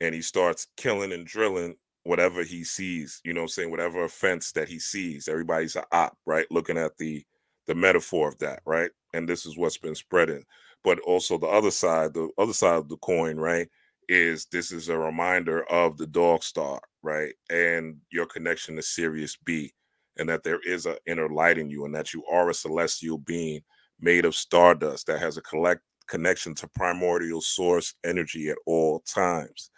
And he starts killing and drilling whatever he sees, you know what I'm saying? Whatever offense that he sees. Everybody's an op, right? Looking at the metaphor of that, right? And this is what's been spreading. But also the other side of the coin, right, is this is a reminder of the dog star, right? And your connection to Sirius B, and that there is an inner light in you, and that you are a celestial being made of stardust that has a connection to primordial source energy at all times.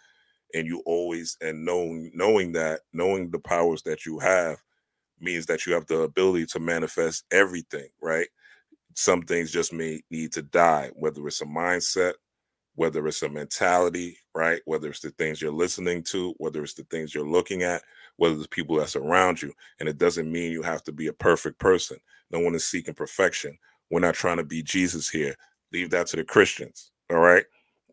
And you always, and knowing the powers that you have means that you have the ability to manifest everything, right? Some things just may need to die, whether it's a mindset, whether it's a mentality, right? Whether it's the things you're listening to, whether it's the things you're looking at, whether it's people that's around you. And it doesn't mean you have to be a perfect person. No one is seeking perfection. We're not trying to be Jesus here. Leave that to the Christians, all right?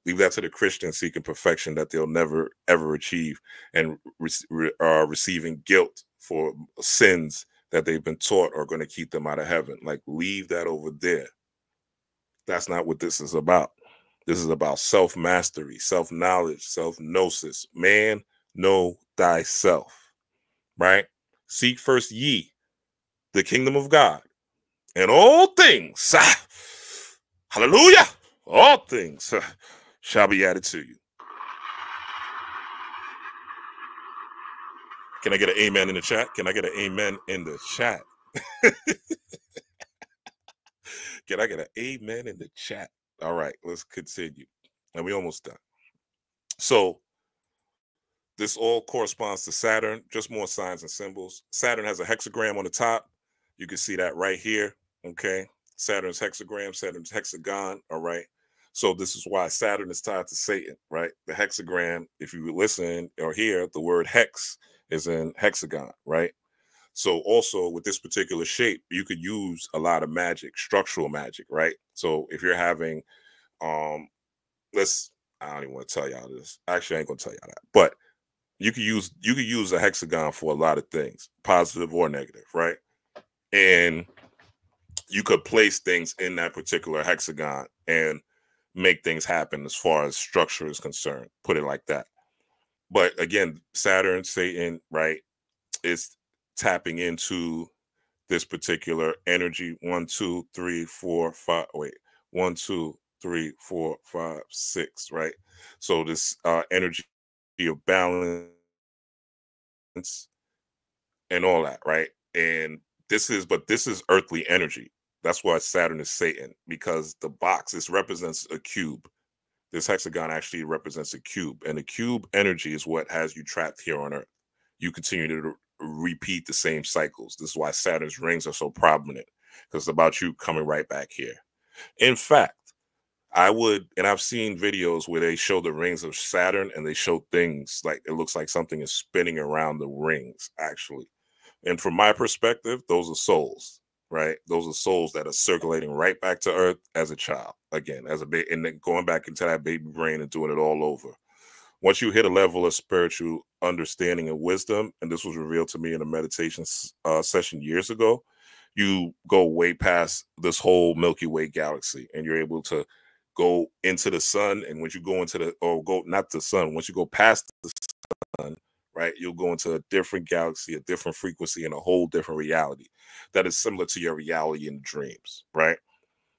Leave that to the Christians seeking perfection that they'll never, ever achieve, and receiving guilt for sins that they've been taught are going to keep them out of heaven. Like, leave that over there. That's not what this is about. This is about self-mastery, self-knowledge, self-gnosis. Man, know thyself, right? Seek first ye the kingdom of God, and all things, hallelujah, all things shall be added to you. Can I get an amen in the chat? Can I get an amen in the chat? Can I get an amen in the chat? All right, let's continue. And we almost done. So this all corresponds to Saturn, just more signs and symbols. Saturn has a hexagram on the top. You can see that right here. Okay. Saturn's hexagram, Saturn's hexagon. All right. So this is why Saturn is tied to Satan, right? The hexagram, if you listen or hear, the word hex is in hexagon, right? So also with this particular shape, you could use a lot of magic, structural magic, right? So if you're having, I don't even want to tell y'all this. Actually, I ain't gonna tell y'all that. But you could use a hexagon for a lot of things, positive or negative, right? And you could place things in that particular hexagon and make things happen as far as structure is concerned. Put it like that. But again, Saturn, Satan, right, is tapping into this particular energy. 1, 2, 3, 4, 5. Wait, 1, 2, 3, 4, 5, 6. Right. So this energy of balance and all that. Right. And this is earthly energy. That's why Saturn is Satan, because the box, this represents a cube. This hexagon actually represents a cube, and the cube energy is what has you trapped here on Earth. You continue to repeat the same cycles. This is why Saturn's rings are so prominent, because it's about you coming right back here. In fact, I've seen videos where they show the rings of Saturn and they show things like it looks like something is spinning around the rings, actually. And from my perspective, those are souls, right? Those are souls that are circulating right back to Earth as a child, again, as a baby, and then going back into that baby brain and doing it all over. Once you hit a level of spiritual understanding and wisdom, and this was revealed to me in a meditation session years ago, you go way past this whole Milky Way galaxy, and you're able to go into the sun. And once you go not the sun, once you go past the sun, right, you'll go into a different galaxy, a different frequency, and a whole different reality that is similar to your reality in dreams, right,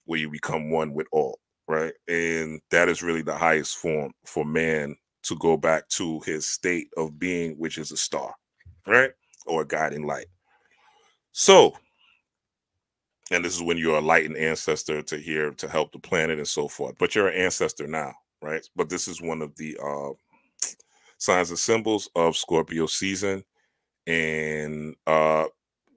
where you become one with all, right? And that is really the highest form for man to go back to his state of being, which is a star, right, or a guiding light. So, and this is when you're a lightened ancestor to help the planet and so forth, but you're an ancestor now, right? But this is one of the signs and symbols of Scorpio season. And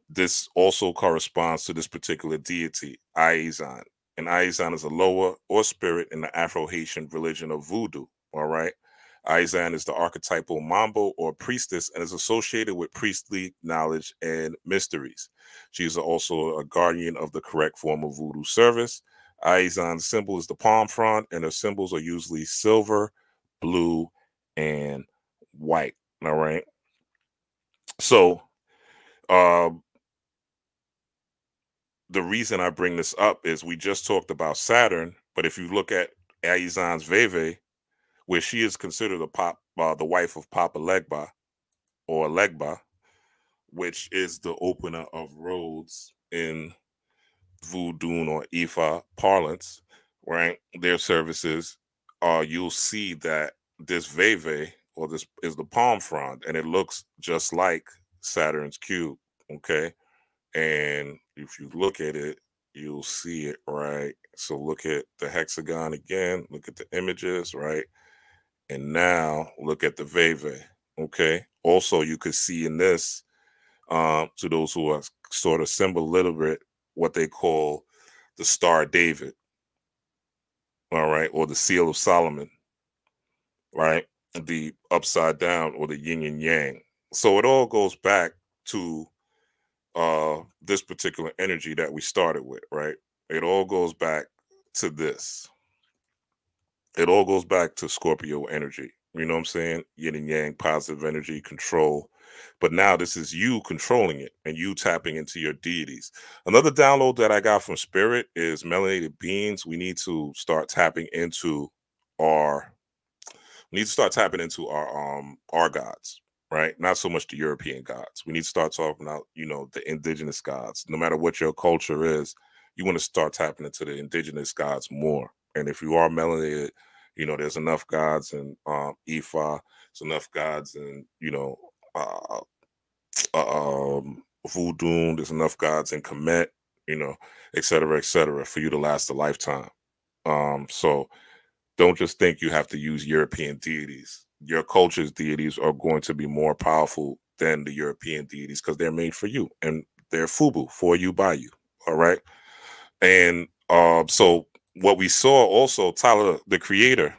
this also corresponds to this particular deity, Aizan. And Aizan is a lower or spirit in the Afro-Haitian religion of Voodoo, all right? Aizan is the archetypal mambo or priestess and is associated with priestly knowledge and mysteries. She is also a guardian of the correct form of voodoo service. Aizan's symbol is the palm frond, and her symbols are usually silver, blue, and white. All right. So the reason I bring this up is we just talked about Saturn, but if you look at Aizan's Veve, where she is considered the wife of Papa Legba, or Legba, which is the opener of roads in Voodoo or Ifa parlance, right? Their services, you'll see that this Veve, or this is the palm frond, and it looks just like Saturn's cube, okay? And if you look at it, you'll see it, right? So look at the hexagon again, look at the images, right? And now look at the Veve, okay? Also, you could see in this, to those who are sort of symbol literate, what they call the Star of David, all right? Or the Seal of Solomon, right? The upside down, or the yin and yang. So it all goes back to this particular energy that we started with, right? It all goes back to this. It all goes back to Scorpio energy. You know what I'm saying? Yin and yang, positive energy, control. But now this is you controlling it and you tapping into your deities. Another download that I got from Spirit is melanated beings. We need to start tapping into our gods, right? Not so much the European gods. We need to start talking about, the indigenous gods. No matter what your culture is, you want to start tapping into the indigenous gods more. And if you are melanated, there's enough gods in Ifa, there's enough gods in, Voodoo, there's enough gods in Kemet, et cetera, for you to last a lifetime. So don't just think you have to use European deities. your culture's deities are going to be more powerful than the European deities because they're made for you and they're FUBU, for you, by you. All right. And so what we saw also, Tyler, the Creator,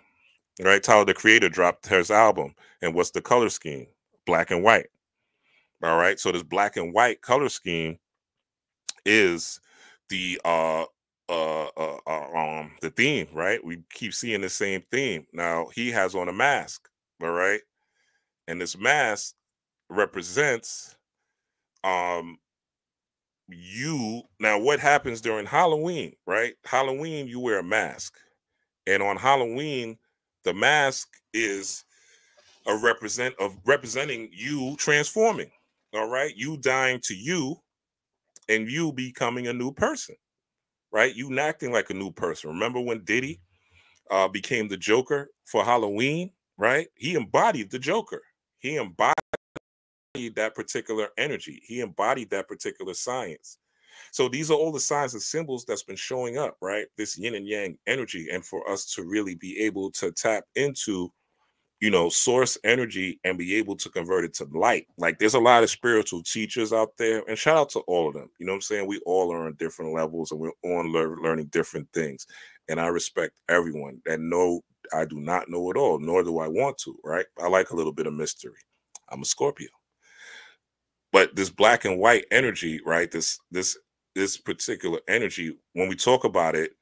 right? Tyler, the Creator dropped his album. And what's the color scheme? Black and white. All right. So this black and white color scheme is the the theme, right? We keep seeing the same theme. Now he has on a mask, all right, and this mask represents you. Now what happens during Halloween, right? Halloween, you wear a mask, and on Halloween, the mask is representing you transforming, all right, you dying to you and you becoming a new person. Right? You acting like a new person. Remember when Diddy became the Joker for Halloween, right? He embodied the Joker. He embodied that particular energy. He embodied that particular science. So these are all the signs and symbols that's been showing up, right? This yin and yang energy. And for us to really be able to tap into, you know, source energy and be able to convert it to light. Like there's a lot of spiritual teachers out there, and shout out to all of them. You know what I'm saying? We all are on different levels and we're on learning different things. And I respect everyone. And no, I do not know it all, nor do I want to, right? I like a little bit of mystery. I'm a Scorpio. But this black and white energy, right? This particular energy, when we talk about it,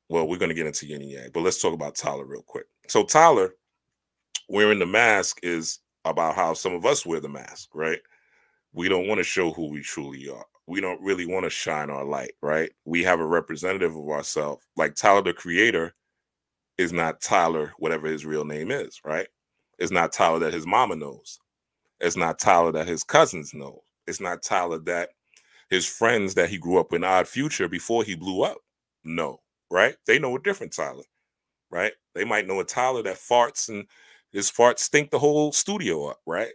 well, we're going to get into yin and yang, but let's talk about Tyler real quick. So Tyler, wearing the mask is about how some of us wear the mask, right? We don't want to show who we truly are. We don't really want to shine our light, right? We have a representative of ourselves. Like Tyler, the Creator, is not Tyler, whatever his real name is, right? It's not Tyler that his mama knows. It's not Tyler that his cousins know. It's not Tyler that his friends that he grew up in Odd Future before he blew up know, right? They know a different Tyler, right? They might know a Tyler that farts and his farts stink the whole studio up, right?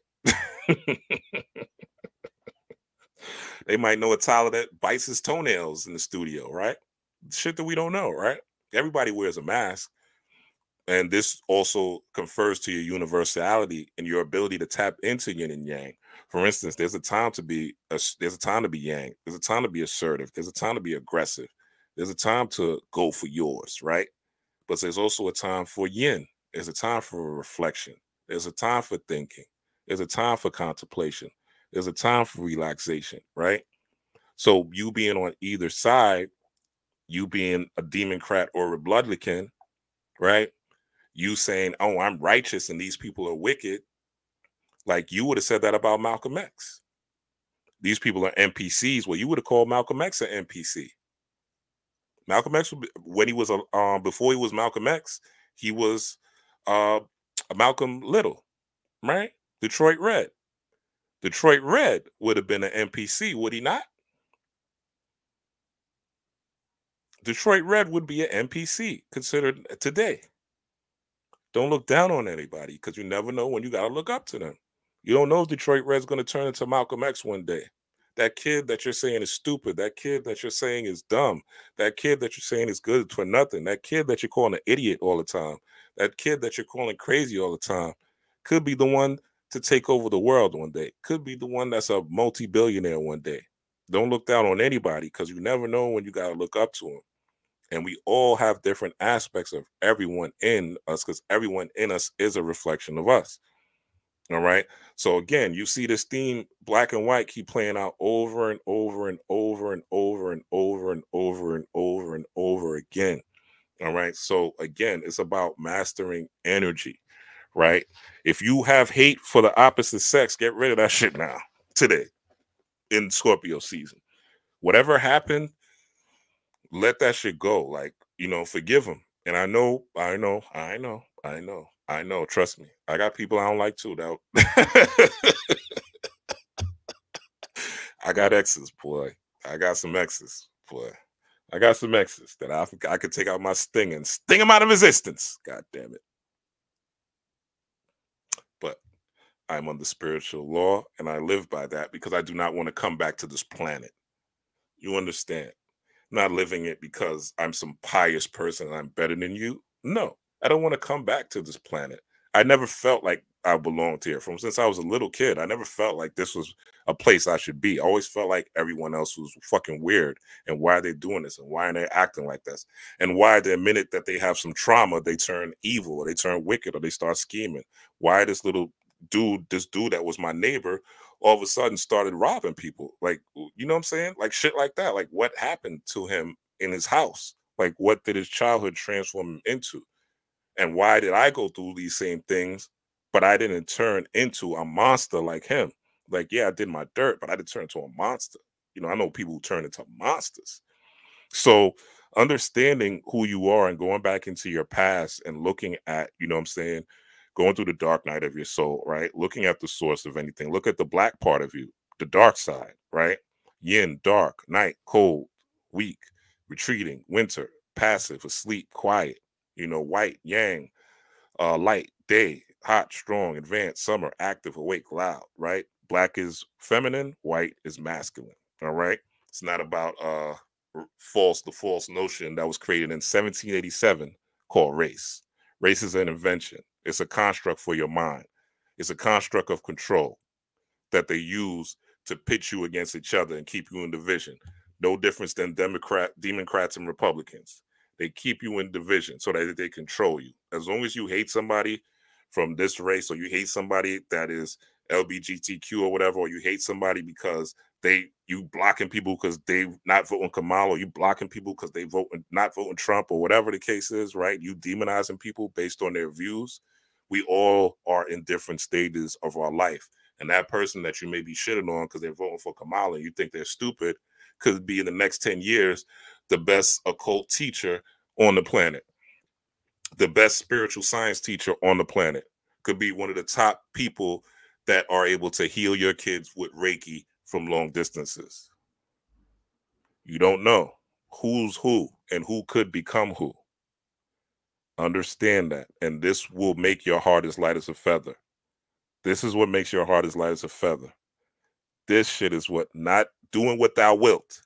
They might know a Tyler that bites his toenails in the studio, right? Shit that we don't know, right? Everybody wears a mask. And this also confers to your universality and your ability to tap into yin and yang. For instance, there's a time to be yang. There's a time to be assertive. There's a time to be aggressive. There's a time to go for yours, right? But there's also a time for yin. There's a time for reflection. There's a time for thinking. There's a time for contemplation. There's a time for relaxation, right? So you being on either side, you being a Democrat or a Republican, right? You saying, oh, I'm righteous and these people are wicked. Like you would have said that about Malcolm X. These people are NPCs. Well, you would have called Malcolm X an NPC. Malcolm X, when he was before he was Malcolm X, he was Malcolm Little, right? Detroit Red. Detroit Red would have been an NPC, would he not? Detroit Red would be an NPC considered today. Don't look down on anybody because you never know when you got to look up to them. You don't know if Detroit Red's going to turn into Malcolm X one day. That kid that you're saying is stupid. That kid that you're saying is dumb. That kid that you're saying is good for nothing. That kid that you're calling an idiot all the time. That kid that you're calling crazy all the time could be the one to take over the world one day. Could be the one that's a multi-billionaire one day. Don't look down on anybody because you never know when you got to look up to them. And we all have different aspects of everyone in us because everyone in us is a reflection of us. All right. So again, you see this theme, black and white, keep playing out over and over and over and over and over and over and over and over again. All right. So again, it's about mastering energy, right? If you have hate for the opposite sex, get rid of that shit now, today, in Scorpio season. Whatever happened, let that shit go. Like, you know, forgive them. And I know. Trust me. I got people I don't like too. I got exes, boy. I got some exes, boy. I got some exes that I could take out my sting and sting them out of existence. God damn it. But I'm on the spiritual law and I live by that because I do not want to come back to this planet. You understand? Not living it because I'm some pious person and I'm better than you. No, I don't want to come back to this planet. I never felt like I belonged here. From since I was a little kid, I never felt like this was a place I should be. I always felt like everyone else was fucking weird. And why are they doing this? And why are they acting like this? And why the minute that they have some trauma, they turn evil or they turn wicked or they start scheming? Why this dude that was my neighbor, all of a sudden started robbing people? Like, you know what I'm saying? Like shit like that. Like what happened to him in his house? Like what did his childhood transform him into? And why did I go through these same things, but I didn't turn into a monster like him? Like, yeah, I did my dirt, but I didn't turn into a monster. You know, I know people who turn into monsters. So understanding who you are and going back into your past and looking at, you know what I'm saying, going through the dark night of your soul, right? Looking at the source of anything. Look at the black part of you, the dark side, right? Yin, dark, night, cold, weak, retreating, winter, passive, asleep, quiet, you know, white, yang, light, day, hot, strong, advanced, summer, active, awake, loud, right? Black is feminine, white is masculine. All right. It's not about the false notion that was created in 1787 called race. Race is an invention. It's a construct for your mind. It's a construct of control that they use to pit you against each other and keep you in division. No difference than Democrats and Republicans. They keep you in division so that they control you. As long as you hate somebody from this race, or you hate somebody that is LGBTQ or whatever, or you hate somebody because you blocking people because they not voting Kamala, or you blocking people because they not voting Trump, or whatever the case is, right? You demonizing people based on their views. We all are in different stages of our life. And that person that you may be shitting on because they're voting for Kamala and you think they're stupid could be in the next 10 years the best occult teacher on the planet, the best spiritual science teacher on the planet, could be one of the top people that are able to heal your kids with Reiki from long distances. You don't know who's who and who could become who. Understand that. And this will make your heart as light as a feather. This is what makes your heart as light as a feather. This shit is what not doing what thou wilt.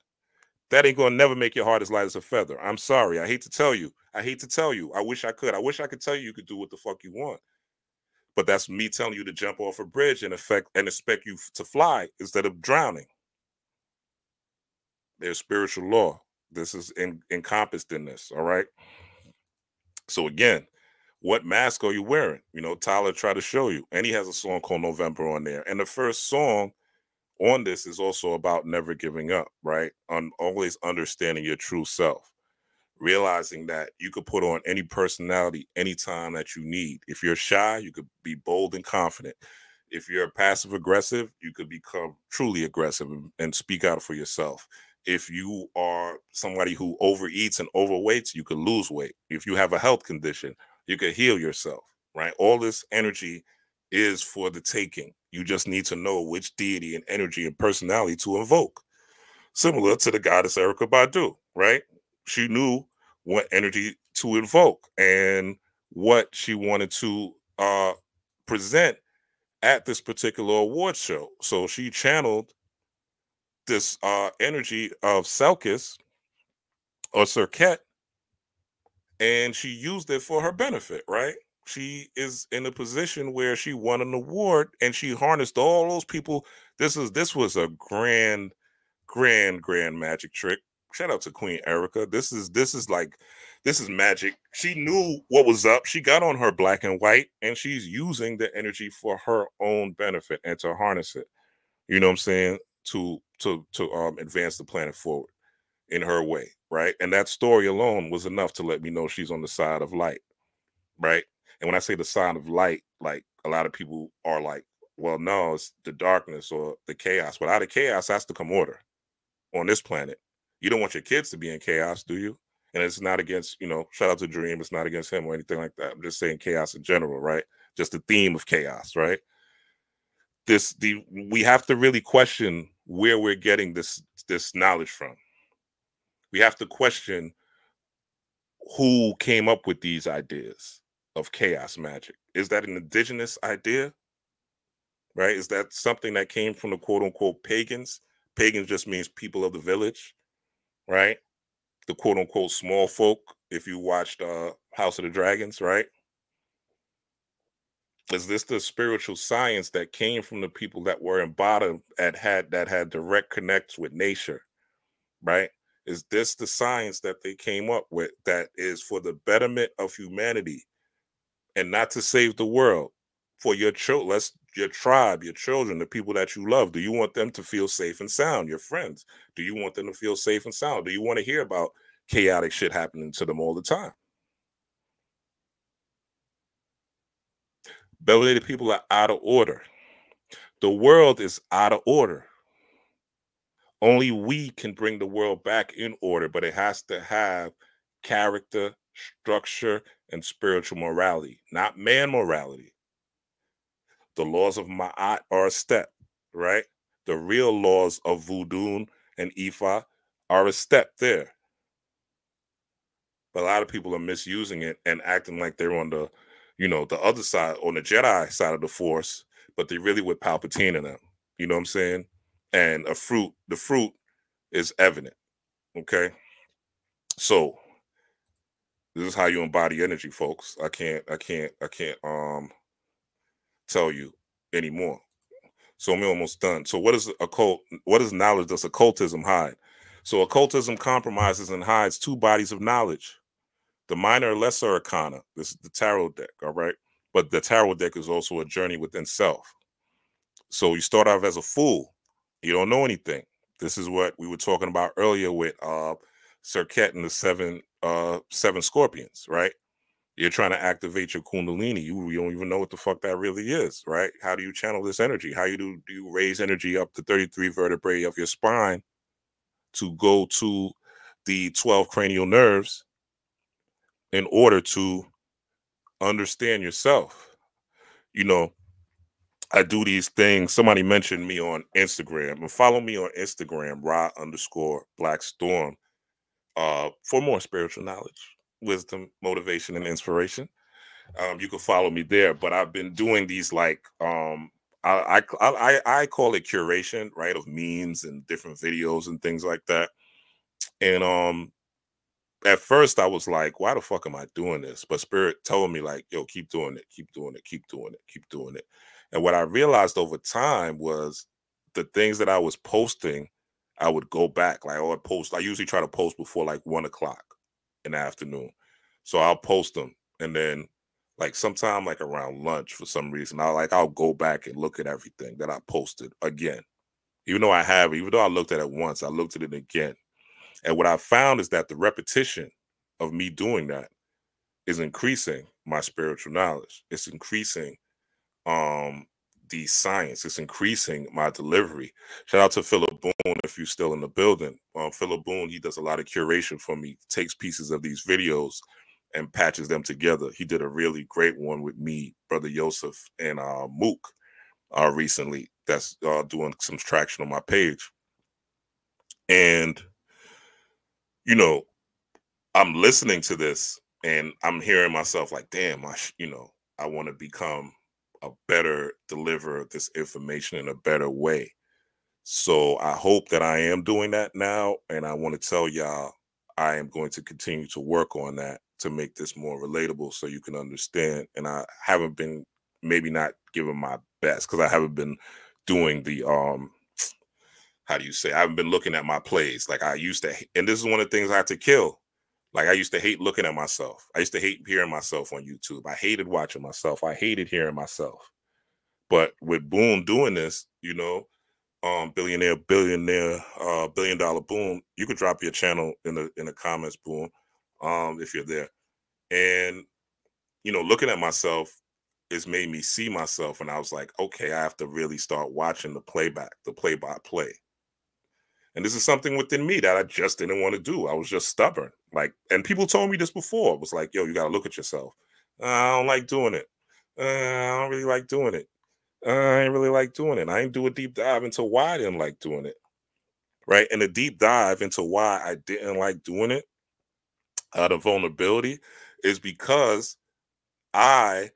That ain't gonna never make your heart as light as a feather. I'm sorry. I hate to tell you. I wish I could. I wish I could tell you could do what the fuck you want. But that's me telling you to jump off a bridge and expect you to fly instead of drowning. There's spiritual law. This is encompassed in this. All right. So again, what mask are you wearing? You know, Tyler tried to show you, and he has a song called November on there. And the first song on this is also about never giving up, right? On always understanding your true self, realizing that you could put on any personality anytime that you need. If you're shy, you could be bold and confident. If you're passive aggressive, you could become truly aggressive and speak out for yourself. If you are somebody who overeats and overweights, you could lose weight. If you have a health condition, you could heal yourself, right? All this energy is for the taking. You just need to know which deity and energy and personality to invoke. Similar to the goddess Erykah Badu, right? She knew what energy to invoke and what she wanted to present at this particular award show. So she channeled this energy of Selkis or Serket, and she used it for her benefit, right? She is in a position where she won an award and she harnessed all those people. This was a grand magic trick. Shout out to Queen Erykah. This is magic. She knew what was up. She got on her black and white and she's using the energy for her own benefit and to harness it. You know what I'm saying? To advance the planet forward in her way, right? And that story alone was enough to let me know she's on the side of light, right? And when I say the side of light, like a lot of people are like, well, no, it's the darkness or the chaos. Without the chaos has to come order on this planet. You don't want your kids to be in chaos, do you? And it's not against, you know, shout out to Dream. It's not against him or anything like that. I'm just saying chaos in general, right? Just the theme of chaos, right? We have to really question where we're getting this knowledge from. We have to question who came up with these ideas of chaos magic. Is that an indigenous idea? Right? Is that something that came from the quote unquote pagans? Pagans just means people of the village, right? The quote unquote small folk, if you watched House of the Dragons, right? Is this the spiritual science that came from the people that were embodied that had direct connects with nature, right? Is this the science that they came up with that is for the betterment of humanity and not to save the world? For your children, your tribe, your children, the people that you love. Do you want them to feel safe and sound? Your friends. Do you want them to feel safe and sound? Do you want to hear about chaotic shit happening to them all the time? Melanated people are out of order. The world is out of order. Only we can bring the world back in order, but it has to have character, structure, and spiritual morality, not man morality. The laws of Ma'at are a step, right? The real laws of Voodoo and Ifa are a step there. But a lot of people are misusing it and acting like they're on the, the other side, on the Jedi side of the Force, but they really with Palpatine in them. You know what I'm saying? And the fruit is evident. Okay. So this is how you embody energy, folks. I can't tell you anymore. So I'm almost done. So what is occult? What is knowledge does occultism hide? So occultism compromises and hides two bodies of knowledge. The minor and lesser arcana. This is the tarot deck, all right? But the tarot deck is also a journey within self. So you start off as a fool. You don't know anything. This is what we were talking about earlier with Serket and the seven scorpions, right? You're trying to activate your kundalini. You don't even know what the fuck that really is, right? How do you channel this energy? How do you raise energy up to 33 vertebrae of your spine to go to the 12 cranial nerves in order to understand yourself? I do these things. Somebody mentioned me on Instagram. And follow me on Instagram, Ra_Blackstorm, for more spiritual knowledge, wisdom, motivation, and inspiration. You can follow me there. But I've been doing these I call it curation, right, of memes and different videos and things like that. And at first I was like, why the fuck am I doing this? But Spirit told me like, yo, keep doing it, keep doing it, keep doing it, keep doing it. And what I realized over time was the things that I was posting, I would go back. Like I usually try to post before like 1 o'clock in the afternoon. So I'll post them. And then like sometime like around lunch for some reason, I'll go back and look at everything that I posted again. Even though I looked at it once, I looked at it again. And what I found is that the repetition of me doing that is increasing my spiritual knowledge. It's increasing the science. It's increasing my delivery. Shout out to Philip Boone if you're still in the building. Philip Boone, he does a lot of curation for me, takes pieces of these videos and patches them together. He did a really great one with me, Brother Yosef, and Mook recently that's doing some traction on my page. And I'm listening to this and I'm hearing myself like, damn, I want to become a better deliverer of this information in a better way. So I hope that I am doing that now. And I want to tell y'all, I am going to continue to work on that to make this more relatable so you can understand. And I haven't been maybe not giving my best because I haven't been doing the, how do you say, I haven't been looking at my plays like I used to. And this is one of the things I had to kill. Like I used to hate looking at myself. I used to hate hearing myself on YouTube. I hated watching myself. I hated hearing myself. But with Boone doing this, Billion Dollar Boone, you could drop your channel in the comments, Boone, if you're there. And looking at myself has made me see myself, and I was like, okay, I have to really start watching the play-by-play. And this is something within me that I just didn't want to do. I was just stubborn. And people told me this before. It was like, yo, you got to look at yourself. I don't like doing it. I don't really like doing it. I ain't really like doing it. I ain't do a deep dive into why I didn't like doing it. Right. And the deep dive into why I didn't like doing it, the vulnerability, is because I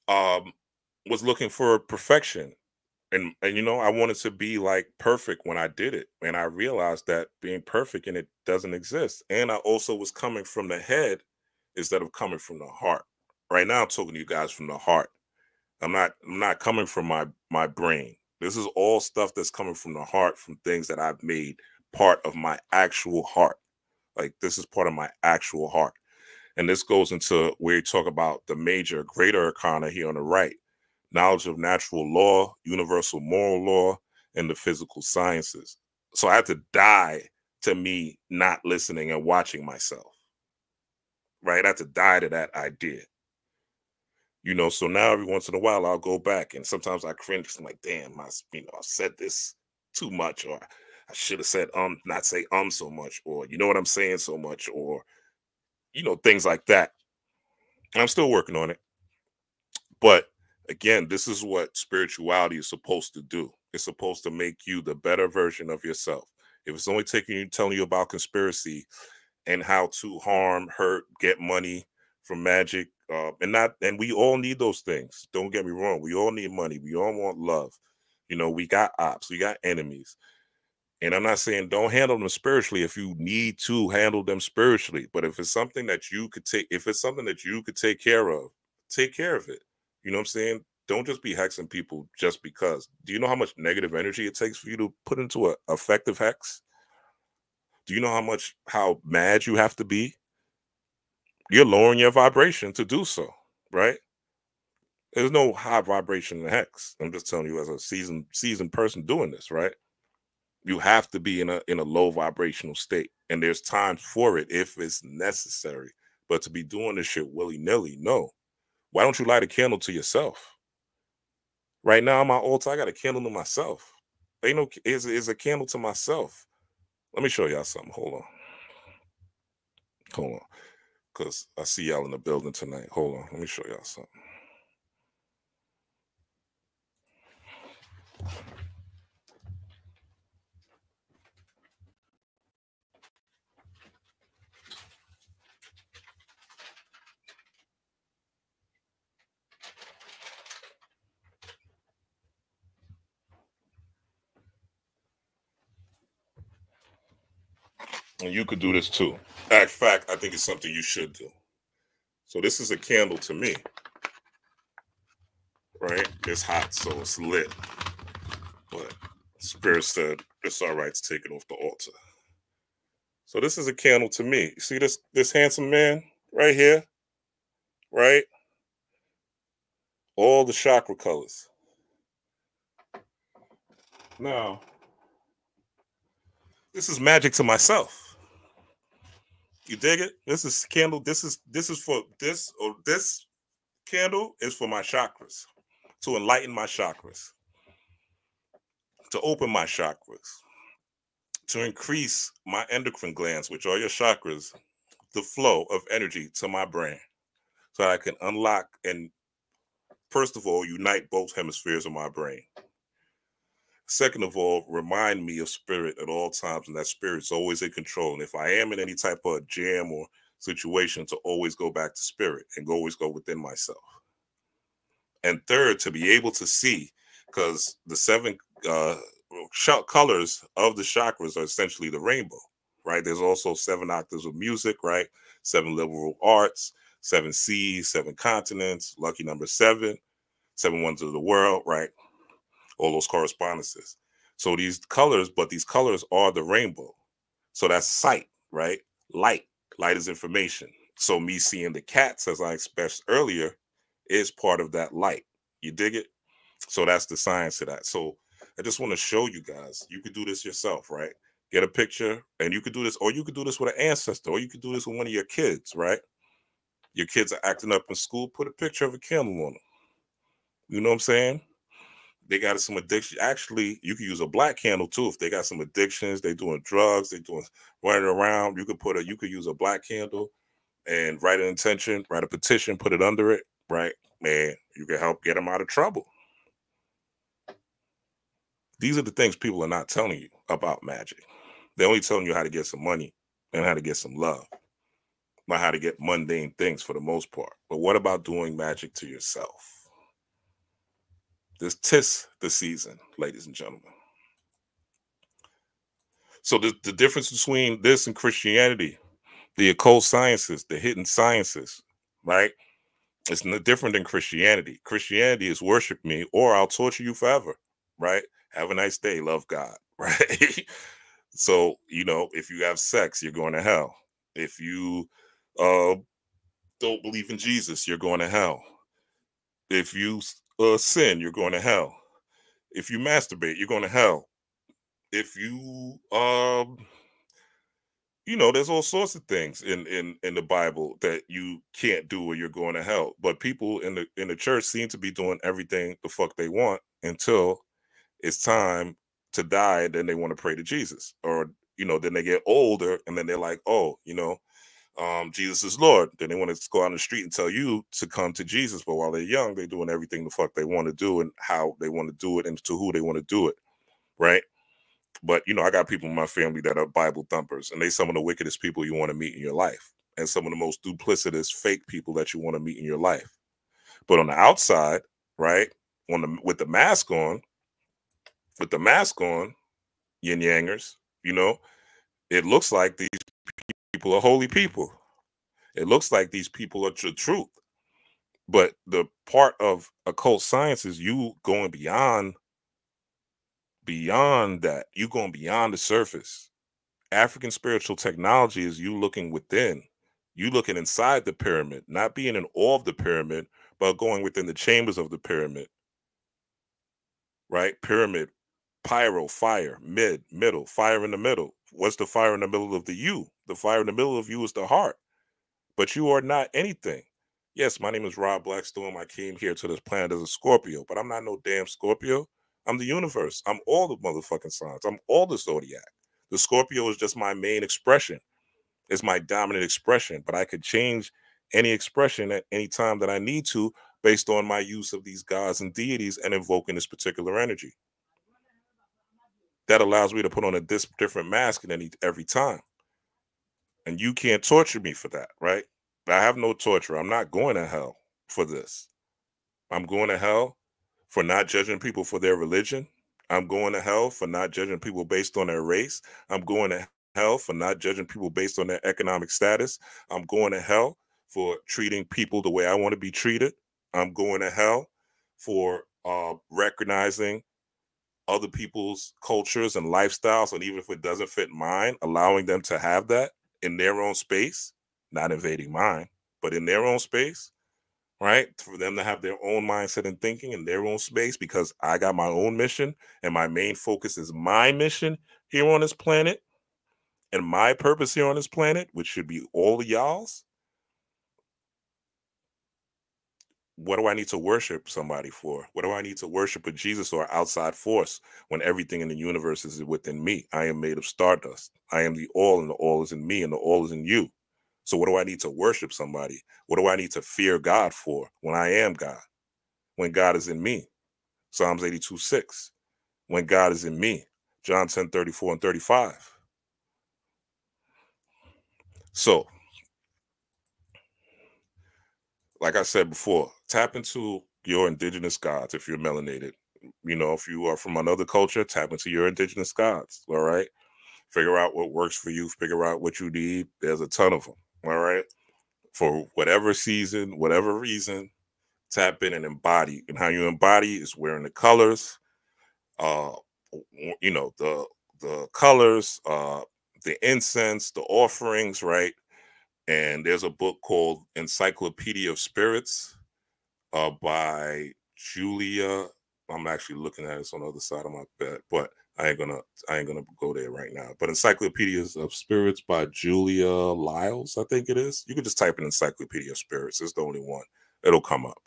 was looking for perfection. And I wanted to be like perfect when I did it. And I realized that being perfect in it doesn't exist. And I also was coming from the head instead of coming from the heart. Right now, I'm talking to you guys from the heart. I'm not coming from my brain. This is all stuff that's coming from the heart, from things that I've made part of my actual heart. Like this is part of my actual heart. And this goes into where you talk about the major, greater arcana here on the right, knowledge of natural law, universal moral law, and the physical sciences. So I had to die to me not listening and watching myself, right? I had to die to that idea. So now every once in a while I'll go back and sometimes I cringe. I'm like, damn, I said this too much, or I should have said not say so much, or you know what I'm saying so much, or things like that. And I'm still working on it. But again, this is what spirituality is supposed to do. It's supposed to make you the better version of yourself. If it's only telling you about conspiracy and how to harm, hurt, get money from magic, and we all need those things. Don't get me wrong. We all need money. We all want love. We got ops, we got enemies. And I'm not saying don't handle them spiritually if you need to handle them spiritually. But if it's something that you could take, take care of it. You know what I'm saying? Don't just be hexing people just because. Do you know how much negative energy it takes for you to put into an effective hex? Do you know how mad you have to be? You're lowering your vibration to do so, right? There's no high vibration in the hex. I'm just telling you as a seasoned person doing this, right? You have to be in a low vibrational state. And there's times for it if it's necessary. But to be doing this shit willy-nilly, no. Why don't you light a candle to yourself? Right now on my altar, I got a candle to myself. Is a candle to myself. Let me show y'all something. Hold on. Because I see y'all in the building tonight. Hold on. Let me show y'all something. And you could do this too. In fact, I think it's something you should do. So this is a candle to me. Right? It's hot, so it's lit. But Spirit said it's all right to take it off the altar. So this is a candle to me. You see this handsome man right here? Right? All the chakra colors. Now, this is magic to myself. You dig it? This is candle. This candle is for my chakras, to enlighten my chakras, to open my chakras, to increase my endocrine glands, which are your chakras, the flow of energy to my brain, so I can unlock and, first of all, unite both hemispheres of my brain. Second of all, remind me of spirit at all times, and that spirit's always in control. And if I am in any type of jam or situation, to always go back to spirit and always go within myself. And third, to be able to see, because the 7 colors of the chakras are essentially the rainbow, right? There's also 7 octaves of music, right? 7 liberal arts, 7 seas, 7 continents, lucky number 7, 7 wonders of the world, right? All those correspondences. So these colors are the rainbow. So that's sight, right? Light is information. So me seeing the cats, as I expressed earlier, is part of that light. You dig it? So that's the science of that. So I just want to show you guys, you could do this yourself, right? Get a picture, and you could do this, or you could do this with an ancestor, or you could do this with one of your kids, right? Your kids are acting up in school, put a picture of a candle on them. You know what I'm saying? They got some addiction. Actually, you can use a black candle too. If they got some addictions, they doing drugs, they doing running around, you could use a black candle and write an intention, write a petition, put it under it, right? Man, you can help get them out of trouble. These are the things people are not telling you about magic. They're only telling you how to get some money and how to get some love, not how to get mundane things for the most part. But what about doing magic to yourself? This 'tis the season, ladies and gentlemen. So the difference between this and Christianity, the occult sciences, the hidden sciences, right? It's no different than Christianity. Christianity is worship me or I'll torture you forever, right? Have a nice day, love God, right? So, you know, if you have sex, you're going to hell. If you don't believe in Jesus, you're going to hell. If you sin, you're going to hell. If you masturbate, you're going to hell. If you you know, there's all sorts of things in the Bible that you can't do or you're going to hell. But people in the church seem to be doing everything the fuck they want until it's time to die, and then they want to pray to Jesus. Or, you know, then they get older and then they're like, oh, you know, Jesus is Lord. Then they want to go out on the street and tell you to come to Jesus. But while they're young, they're doing everything the fuck they want to do and how they want to do it and to who they want to do it. Right. But, you know, I got people in my family that are Bible thumpers, and they some of the wickedest people you want to meet in your life, and some of the most duplicitous fake people that you want to meet in your life. But on the outside, right, with the mask on, yin yangers, you know, it looks like these people are holy people. It looks like these people are the truth. But the part of occult science is you going beyond that. You going beyond the surface. African spiritual technology is you looking within. You looking inside the pyramid, not being in awe of the pyramid, but going within the chambers of the pyramid. Right? Pyramid, pyro, fire, middle, fire in the middle. What's the fire in the middle of the you? The fire in the middle of you is the heart. But you are not anything. Yes, my name is Rob Blackstone. I came here to this planet as a Scorpio, but I'm not no damn Scorpio. I'm the universe. I'm all the motherfucking signs. I'm all the zodiac. The Scorpio is just my main expression. It's my dominant expression, but I could change any expression at any time that I need to based on my use of these gods and deities and invoking this particular energy. That allows me to put on a different mask every time. And you can't torture me for that, right? I have no torture. I'm not going to hell for this. I'm going to hell for not judging people for their religion. I'm going to hell for not judging people based on their race. I'm going to hell for not judging people based on their economic status. I'm going to hell for treating people the way I want to be treated. I'm going to hell for recognizing other people's cultures and lifestyles, and even if it doesn't fit mine, allowing them to have that in their own space, not invading mine, but in their own space, right? For them to have their own mindset and thinking in their own space, because I got my own mission and my main focus is my mission here on this planet and my purpose here on this planet, which should be all of y'all's. What do I need to worship somebody for? What do I need to worship a Jesus or outside force when everything in the universe is within me? I am made of stardust. I am the all, and the all is in me, and the all is in you. So what do I need to worship somebody? What do I need to fear God for when I am God? When God is in me. Psalms 82:6. When God is in me. John 10:34 and 35. So, like I said before, tap into your indigenous gods if you're melanated. You know, if you are from another culture, tap into your indigenous gods, all right? Figure out what works for you. Figure out what you need. There's a ton of them, all right? For whatever season, whatever reason, tap in and embody. And how you embody is wearing the colors, you know, the colors, the incense, the offerings, right? And there's a book called Encyclopedia of Spirits by Julia. I'm actually looking at it on the other side of my bed, but I ain't gonna go there right now. But Encyclopedias of Spirits by Julia Lyles, I think it is. You can just type in Encyclopedia of Spirits. It's the only one. It'll come up.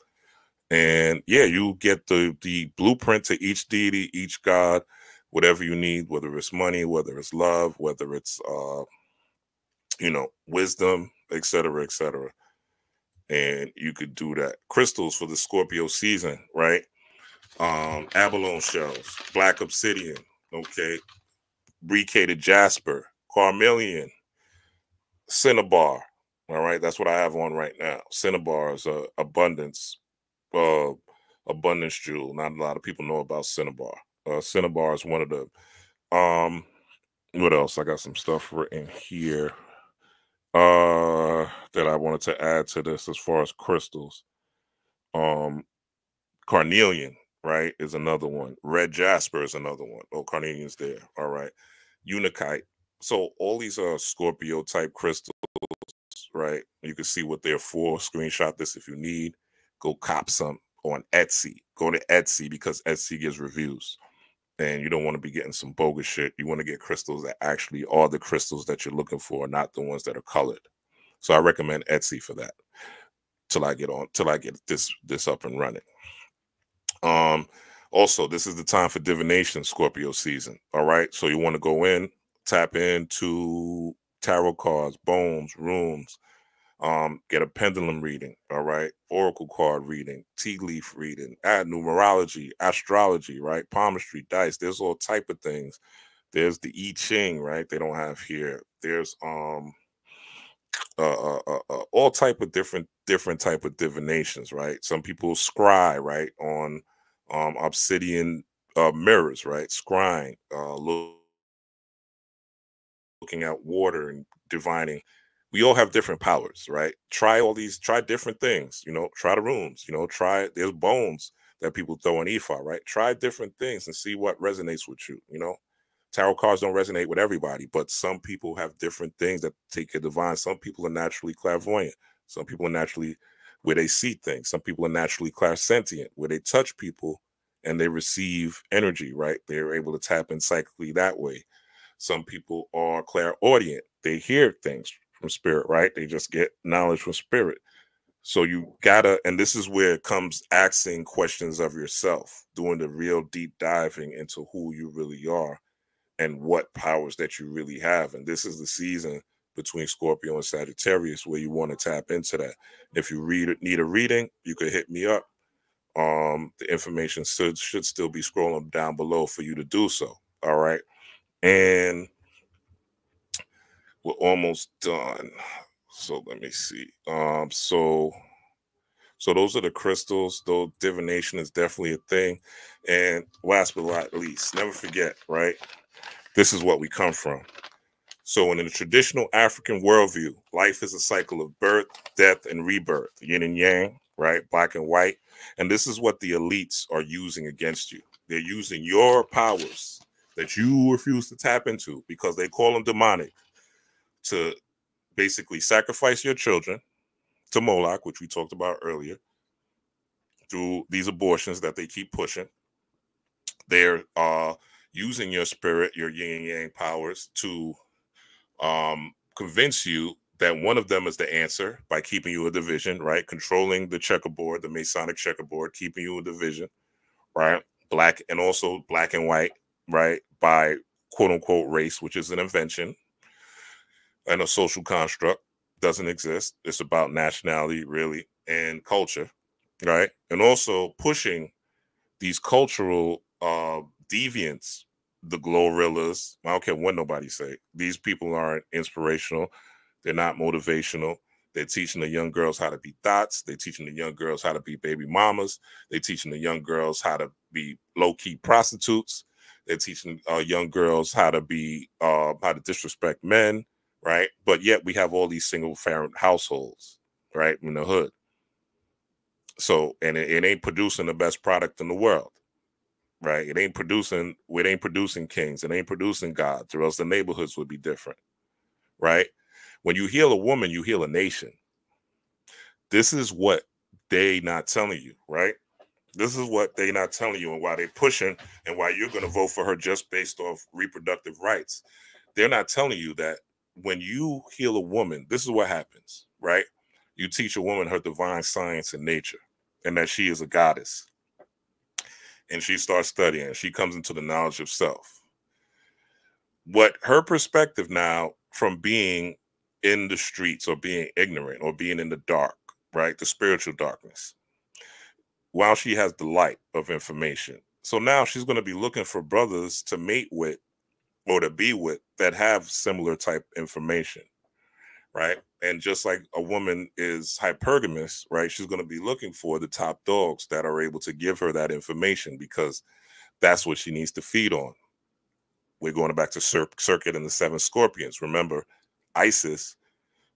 And yeah, you get the blueprint to each deity, each god, whatever you need, whether it's money, whether it's love, whether it's you know, wisdom, etc., etc. And you could do that. Crystals for the Scorpio season, right? Abalone shells, black obsidian, okay, bricated jasper, carmelian, cinnabar. All right, that's what I have on right now. Cinnabar is a abundance jewel. Not a lot of people know about cinnabar. Cinnabar is one of the what else? I got some stuff written here that I wanted to add to this as far as crystals. Carnelian, right, is another one. Red jasper is another one. Oh, carnelian's there. All right. Unakite. So all these are Scorpio type crystals, right? You can see what they're for. Screenshot this if you need. Go cop some on Etsy. Go to Etsy because Etsy gives reviews. And you don't want to be getting some bogus shit. You want to get crystals that actually are the crystals that you're looking for, not the ones that are colored. So I recommend Etsy for that till I get this up and running. Also, this is the time for divination, Scorpio season. All right. So you want to go in, tap into tarot cards, bones, runes, get a pendulum reading, all right, oracle card reading, tea leaf reading, add numerology, astrology, right, palmistry, dice. There's all type of things. There's the I Ching, right? They don't have here. There's all type of different type of divinations, right? Some people scry, right, on obsidian mirrors, right, scrying, looking at water and divining. We all have different powers, right? Try different things, try the runes, there's bones that people throw in Ifa, right? Try different things and see what resonates with you, Tarot cards don't resonate with everybody, but some people have different things that take a divine. Some people are naturally clairvoyant. Some people are naturally where they see things. Some people are naturally clairsentient, where they touch people and they receive energy, right? They're able to tap in psychically that way. Some people are clairaudient. They hear things from spirit, right? They just get knowledge from spirit. So you gotta, and this is where it comes asking questions of yourself, doing the real deep diving into who you really are and what powers that you really have. And this is the season between Scorpio and Sagittarius where you want to tap into that. If you need a reading, you could hit me up. The information should still be scrolling down below for you to do so. All right. And we're almost done. So let me see. So those are the crystals. Though divination is definitely a thing. And last but not least, never forget, right? This is what we come from. So in the traditional African worldview, life is a cycle of birth, death, and rebirth, yin and yang, right? Black and white. And this is what the elites are using against you. They're using your powers that you refuse to tap into because they call them demonic to basically sacrifice your children to Moloch, which we talked about earlier, through these abortions that they keep pushing. They're using your spirit, your yin and yang powers to convince you that one of them is the answer by keeping you a division, right? Controlling the checkerboard, the Masonic checkerboard, keeping you a division, right? Black and also black and white, right? By quote unquote race, which is an invention and a social construct, doesn't exist. It's about nationality, really, and culture, right? And also pushing these cultural deviants, the Glorillas. I don't care what nobody say. These people aren't inspirational. They're not motivational. They're teaching the young girls how to be thoughts. They're teaching the young girls how to be baby mamas. They're teaching the young girls how to be low-key prostitutes. They're teaching young girls how to disrespect men, right? But yet we have all these single-parent households, right, in the hood. So, and it ain't producing the best product in the world. Right, it ain't producing kings, it ain't producing gods, or else the neighborhoods would be different. Right, when you heal a woman, you heal a nation. This is what they not telling you, right? This is what they not telling you, and why they pushing, and why you're going to vote for her just based off reproductive rights. They're not telling you that when you heal a woman, this is what happens, right? You teach a woman her divine science and nature, and that she is a goddess. And she starts studying. She comes into the knowledge of self. What her perspective now from being in the streets or being ignorant or being in the dark, right? The spiritual darkness. While she has the light of information. So now she's going to be looking for brothers to mate with or to be with that have similar type information, right? And just like a woman is hypergamous, right? She's going to be looking for the top dogs that are able to give her that information because that's what she needs to feed on. We're going back to Circuit and the 7 Scorpions. Remember, Isis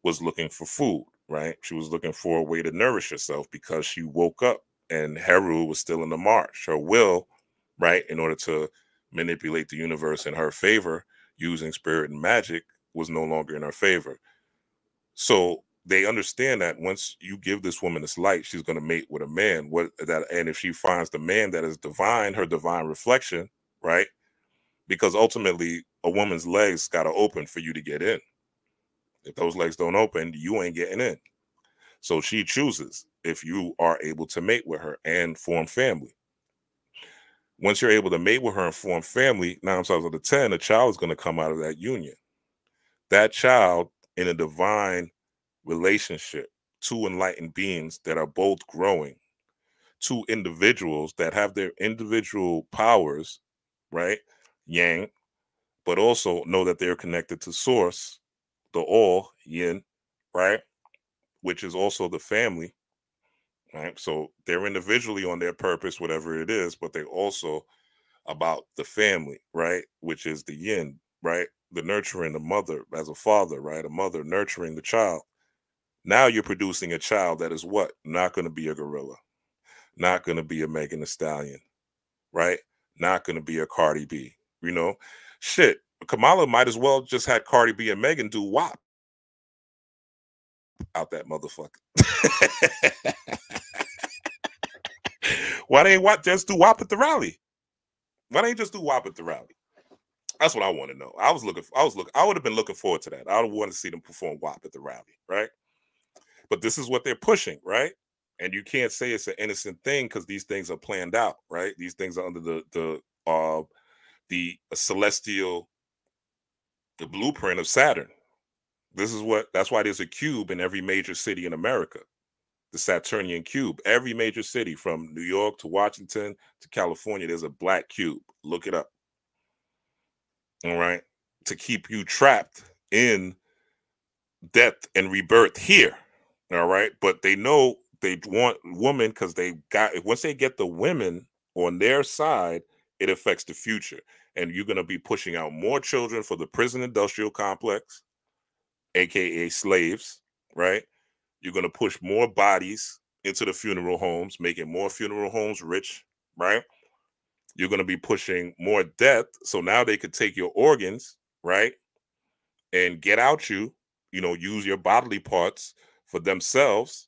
was looking for food, right? She was looking for a way to nourish herself because she woke up and Heru was still in the march. Her will, right, in order to manipulate the universe in her favor using spirit and magic was no longer in her favor. So they understand that once you give this woman this light, she's going to mate with a man. And if she finds the man that is divine, her divine reflection, right? Because ultimately a woman's legs got to open for you to get in. If those legs don't open, you ain't getting in. So she chooses if you are able to mate with her and form family. Once you're able to mate with her and form family, 9 times out of 10, a child is going to come out of that union. That child in a divine relationship, two enlightened beings that are both growing, two individuals that have their individual powers, right? Yang, but also know that they're connected to source, the all, yin, right? Which is also the family, right? So they're individually on their purpose, whatever it is, but they're also about the family, right? Which is the yin, right? The nurturing, the mother as a father, right? A mother nurturing the child. Now you're producing a child that is what? Not going to be a gorilla, not going to be a Megan Thee Stallion, right? Not going to be a Cardi B, you know? Shit, Kamala might as well just had Cardi B and Megan do WAP out that motherfucker. Why they ain't just do WAP at the rally? Why they just do WAP at the rally? That's what I want to know. I would have been looking forward to that. I would want to see them perform WAP at the rally, right? But this is what they're pushing, right? And you can't say it's an innocent thing because these things are planned out, right? These things are under the celestial, the blueprint of Saturn. That's why there's a cube in every major city in America. The Saturnian cube. Every major city from New York to Washington to California, there's a black cube. Look it up. All right. To keep you trapped in death and rebirth here. All right. But they know they want women because once they get the women on their side, it affects the future. And you're going to be pushing out more children for the prison industrial complex, aka slaves, right? You're going to push more bodies into the funeral homes, making more funeral homes rich, right? You're going to be pushing more death. So now they could take your organs, right? And get out use your bodily parts for themselves.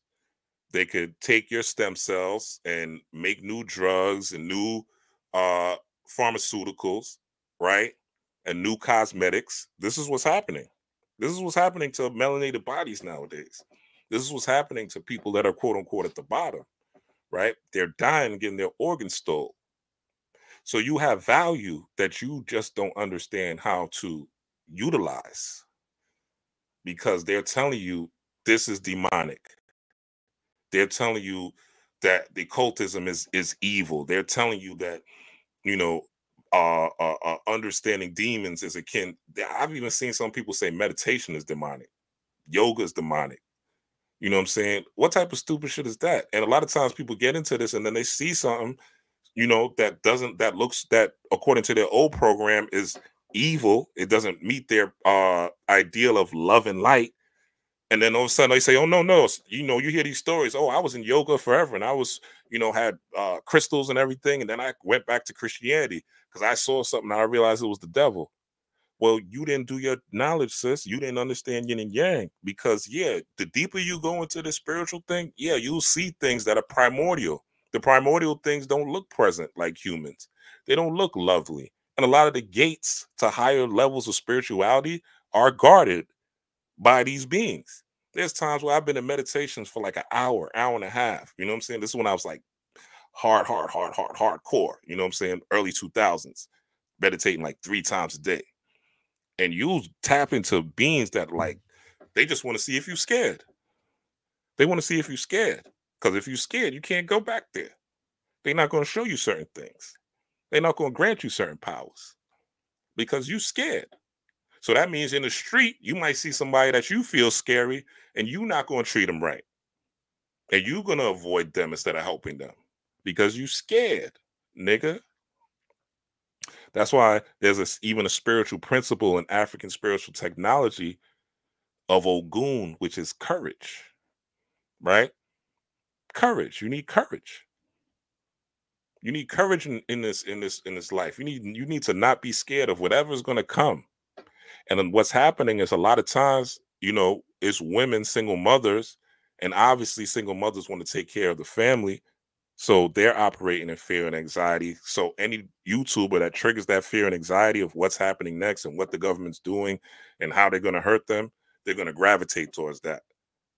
They could take your stem cells and make new drugs and new pharmaceuticals, right? And new cosmetics. This is what's happening. This is what's happening to melanated bodies nowadays. This is what's happening to people that are quote unquote at the bottom, right? They're dying, getting their organs stolen. So you have value that you just don't understand how to utilize because they're telling you this is demonic. They're telling you that the cultism is evil. They're telling you that, understanding demons is akin. I've even seen some people say meditation is demonic. Yoga is demonic. You know what I'm saying? What type of stupid shit is that? And a lot of times people get into this and then they see something, that according to their old program is evil. It doesn't meet their ideal of love and light. And then all of a sudden they say, oh, no. You hear these stories. Oh, I was in yoga forever and I was, had crystals and everything. And then I went back to Christianity because I saw something and I realized it was the devil. Well, you didn't do your knowledge, sis. You didn't understand yin and yang because, the deeper you go into the spiritual thing, you'll see things that are primordial. The primordial things don't look present like humans. They don't look lovely. And a lot of the gates to higher levels of spirituality are guarded by these beings. There's times where I've been in meditations for like an hour and a half. You know what I'm saying? This is when I was like hardcore. You know what I'm saying? Early 2000s, meditating like 3 times a day. And you tap into beings that they just want to see if you're scared. They want to see if you're scared. Because if you're scared, you can't go back there. They're not going to show you certain things. They're not going to grant you certain powers because you're scared. So that means in the street, you might see somebody that you feel scary and you're not going to treat them right. And you're going to avoid them instead of helping them because you're scared, nigga. That's why there's even a spiritual principle in African spiritual technology of Ogun, which is courage. right? Courage. You need courage. You need courage in this life. You need to not be scared of whatever's going to come. And then what's happening is a lot of times, it's women, single mothers, and obviously single mothers want to take care of the family. So they're operating in fear and anxiety. So any YouTuber that triggers that fear and anxiety of what's happening next and what the government's doing and how they're going to hurt them, they're going to gravitate towards that.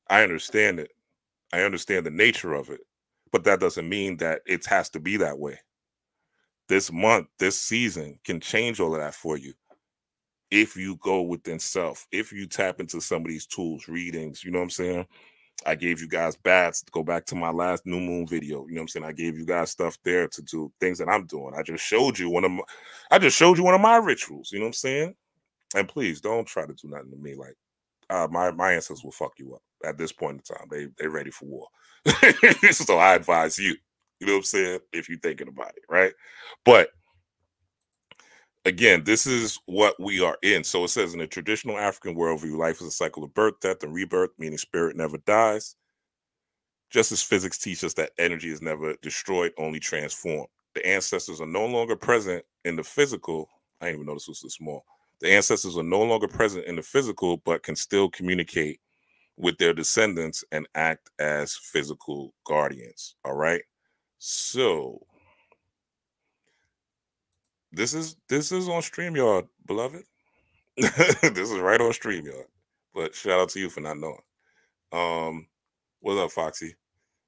I understand it. I understand the nature of it, but that doesn't mean that it has to be that way. This month, this season can change all of that for you. If you go within self, if you tap into some of these tools, readings, you know what I'm saying? I gave you guys bats to go back to my last new moon video. You know what I'm saying? I gave you guys stuff there to do things that I'm doing. I just showed you one of my rituals. You know what I'm saying? And please don't try to do nothing to me. Like my ancestors will fuck you up at this point in time. They're ready for war. So I advise you. You know what I'm saying? If you're thinking about it, right? But again, this is what we are in. So it says in the traditional African worldview, life is a cycle of birth, death, and rebirth, meaning spirit never dies. Just as physics teaches us that energy is never destroyed, only transformed. The ancestors are no longer present in the physical. I didn't even know this was so small. The ancestors are no longer present in the physical, but can still communicate with their descendants and act as physical guardians. All right. So this is on StreamYard, beloved. This is right on StreamYard. But shout out to you for not knowing. What's up, Foxy?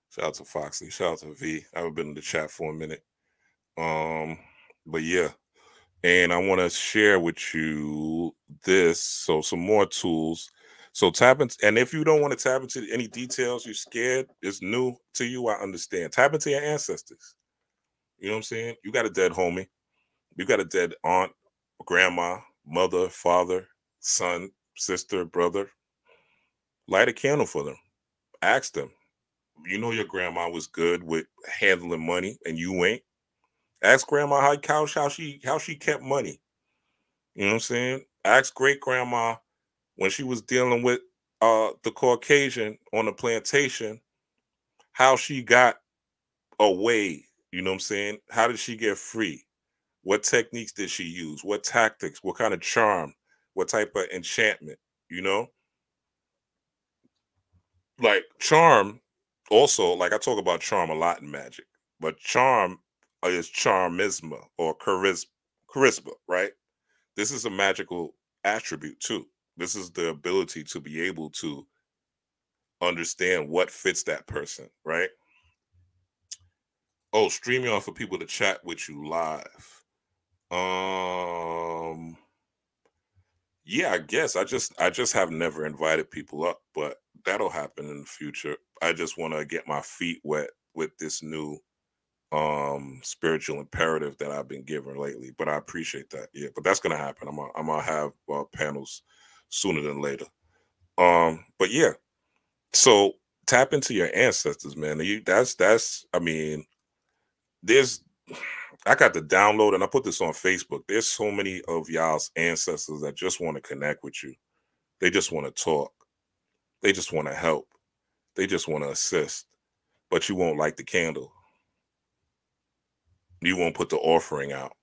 Shout out to Foxy. Shout out to V. I haven't been in the chat for a minute. But yeah. And I want to share with you this. So some more tools. So tap into, and if you don't want to tap into any details, you're scared, it's new to you, I understand. Tap into your ancestors. You know what I'm saying? You got a dead homie. You got a dead aunt, grandma, mother, father, son, sister, brother. Light a candle for them. Ask them. You know your grandma was good with handling money and you ain't. Ask grandma how she kept money. You know what I'm saying? Ask great grandma when she was dealing with the Caucasian on the plantation, how she got away. You know what I'm saying? How did she get free? What techniques did she use? What tactics? What kind of charm? What type of enchantment? You know? Like charm, also, like I talk about charm a lot in magic, but charm is charmisma or charisma, right? This is a magical attribute too. This is the ability to be able to understand what fits that person, right? Oh, StreamYard for people to chat with you live. Yeah, I guess I just have never invited people up, but that'll happen in the future. I just want to get my feet wet with this new spiritual imperative that I've been given lately. But I appreciate that. Yeah, but that's gonna happen. I'm gonna have panels sooner than later. But yeah, so tap into your ancestors, man. I mean, I got the download and I put this on Facebook. There's so many of y'all's ancestors that just want to connect with you. They just want to talk. They just want to help. They just want to assist. But you won't light the candle. You won't put the offering out.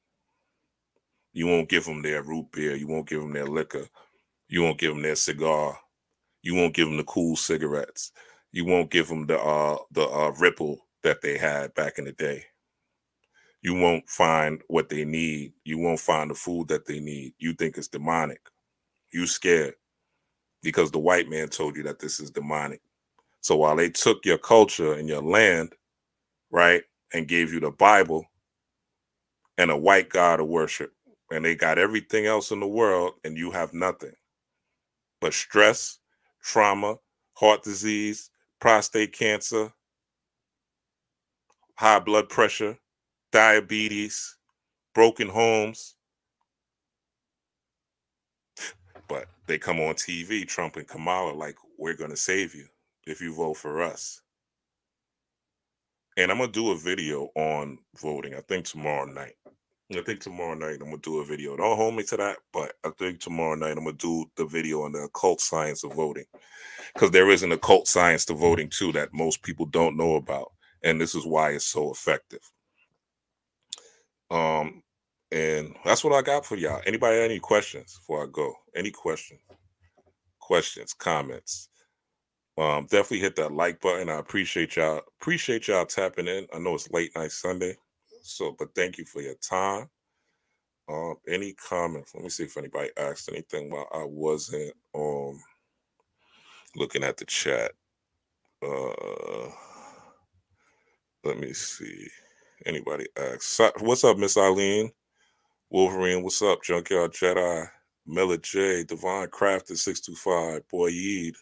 You won't give them their root beer. You won't give them their liquor. You won't give them their cigar. You won't give them the cool cigarettes. You won't give them the Ripple that they had back in the day. You won't find what they need. You won't find the food that they need. You think it's demonic. You scared because the white man told you that this is demonic. So while they took your culture and your land, right, and gave you the Bible and a white God to worship, and they got everything else in the world, and you have nothing but stress, trauma, heart disease, prostate cancer, high blood pressure, diabetes, broken homes. But they come on TV, Trump and Kamala, like, we're going to save you if you vote for us. And I'm going to do a video on voting, I think tomorrow night. I think tomorrow night I'm gonna do a video. Don't hold me to that, but I think tomorrow night I'm gonna do the video on the occult science of voting, because there is an occult science to voting too that most people don't know about, and this is why it's so effective. And that's what I got for y'all. Anybody have any questions before I go? Any questions? Comments? Definitely hit that like button. I appreciate y'all. Appreciate y'all tapping in. I know it's late night Sunday, but thank you for your time. Any comments? Let me see if anybody asked anything while I wasn't looking at the chat. Let me see. Anybody asked? What's up, Miss Eileen? Wolverine, what's up? Junkyard Jedi, Miller J, Divine Crafted 625, Boy Yeed.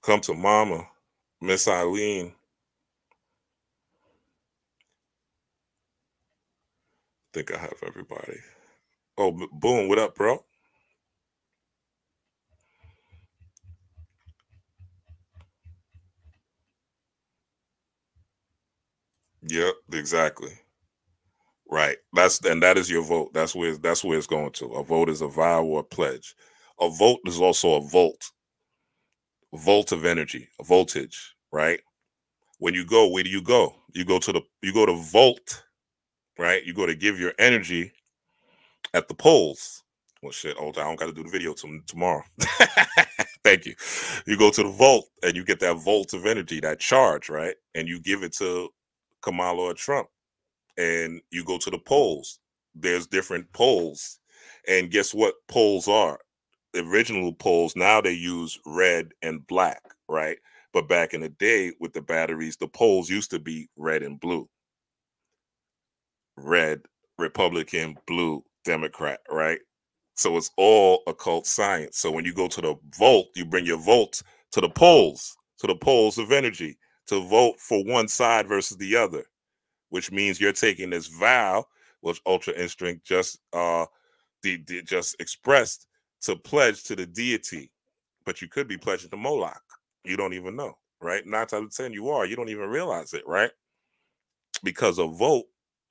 Come to Mama, Miss Eileen. I think I have everybody. Oh, Boom, what up, bro? Yep, exactly. Right. That is your vote. That's where it's going to. A vote is a vow or a pledge. A vote is also a volt. A volt of energy, a voltage, right? When you go, where do you go? You go to volt, right? You go to give your energy at the polls. Well, shit, I don't got to do the video tomorrow. Thank you. You go to the volt and you get that volt of energy, that charge, right? And you give it to Kamala or Trump. And you go to the polls. There's different polls. And guess what polls are? The original polls, now they use red and black, right? But back in the day with the batteries, the polls used to be red and blue. Red, Republican, blue, Democrat, right? So it's all occult science. So when you go to the volt, you bring your volt to the polls of energy, to vote for one side versus the other, which means you're taking this vow, which Ultra Instinct just just expressed, to pledge to the deity. But you could be pledging to Moloch. You don't even know, right? 9 times out of 10 you are. You don't even realize it, right? Because a vote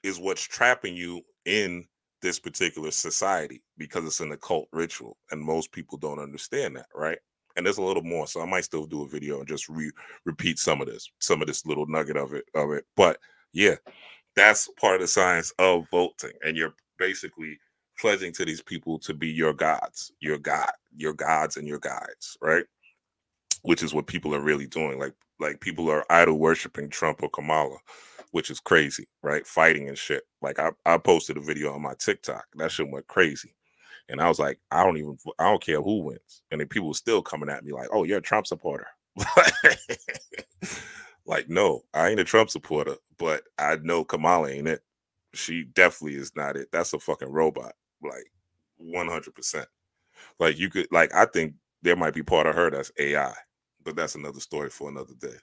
is what's trapping you in this particular society, because it's an occult ritual, and most people don't understand that, right? And there's a little more, so I might still do a video and just repeat some of this little nugget of it. But yeah, that's part of the science of voting, and you're basically pledging to these people to be your gods, your gods and your guides, right? Which is what people are really doing. Like people are idol worshiping Trump or Kamala, which is crazy, right? Fighting and shit. Like I posted a video on my TikTok. That shit went crazy. And I was like, I don't care who wins. And then people were still coming at me like, oh, you're a Trump supporter. Like, no, I ain't a Trump supporter, but I know Kamala ain't it. She definitely is not it. That's a fucking robot. Like 100%. Like I think there might be part of her that's AI, but that's another story for another day.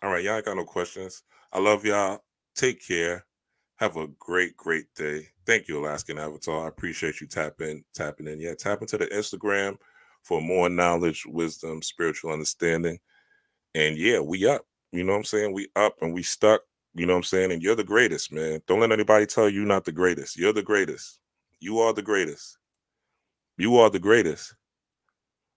All right, y'all ain't got no questions. I love y'all. Take care. Have a great, great day. Thank you, Alaskan Avatar. I appreciate you tapping in. Yeah, tap into the Instagram for more knowledge, wisdom, spiritual understanding. And yeah, we up. You know what I'm saying? We up and we stuck. You know what I'm saying? And you're the greatest, man. Don't let anybody tell you you're not the greatest. You're the greatest. You are the greatest. You are the greatest.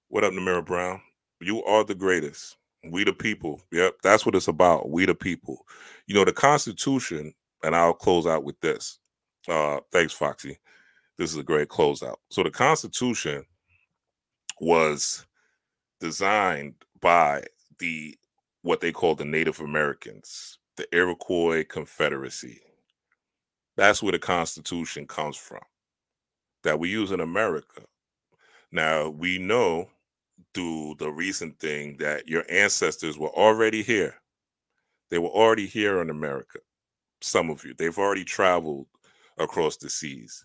What up, Namira Brown? You are the greatest. We the people. Yep, that's what it's about. We the people. You know, the Constitution, and I'll close out with this. Thanks, Foxy. This is a great closeout. So the Constitution was designed by what they call the Native Americans, the Iroquois Confederacy. That's where the Constitution comes from, that we use in America. Now, we know through the recent thing that your ancestors were already here. They were already here in America. Some of you, they've already traveled across the seas.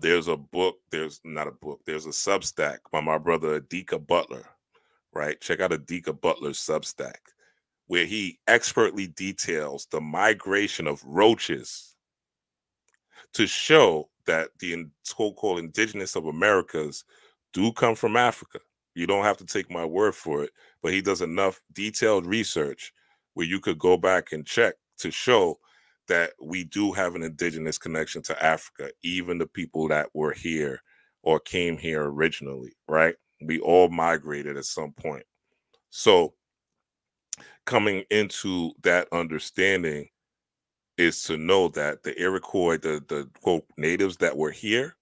There's a book, there's a Substack by my brother Erykah Butler, right? Check out Erykah Butler's Substack, where he expertly details the migration of roaches to show that the so-called indigenous of Americas do come from Africa. You don't have to take my word for it, but he does enough detailed research where you could go back and check to show that we do have an indigenous connection to Africa, even the people that were here or came here originally, right? We all migrated at some point. So coming into that understanding is to know that the Iroquois, the quote natives that were here,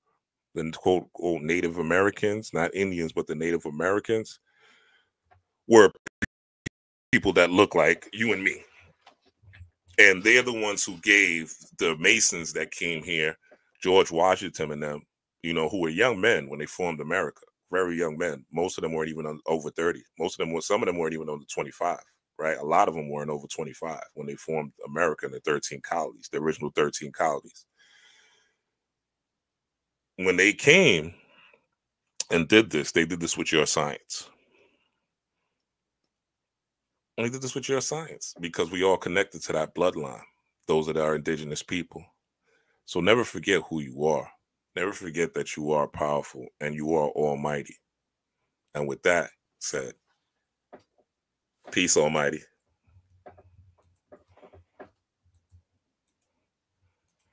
the quote Native Americans, not Indians, but the Native Americans, were people that look like you and me. And they're the ones who gave the Masons that came here, George Washington and them, you know, who were young men when they formed America, very young men. Most of them weren't even over 30. Some of them weren't even under 25, right? A lot of them weren't over 25 when they formed America in the 13 colonies, the original 13 colonies. When they came and did this, they did this with your science. And they did this with your science because we all connected to that bloodline, those that are indigenous people. So never forget who you are. Never forget that you are powerful and you are almighty. And with that said, peace, almighty.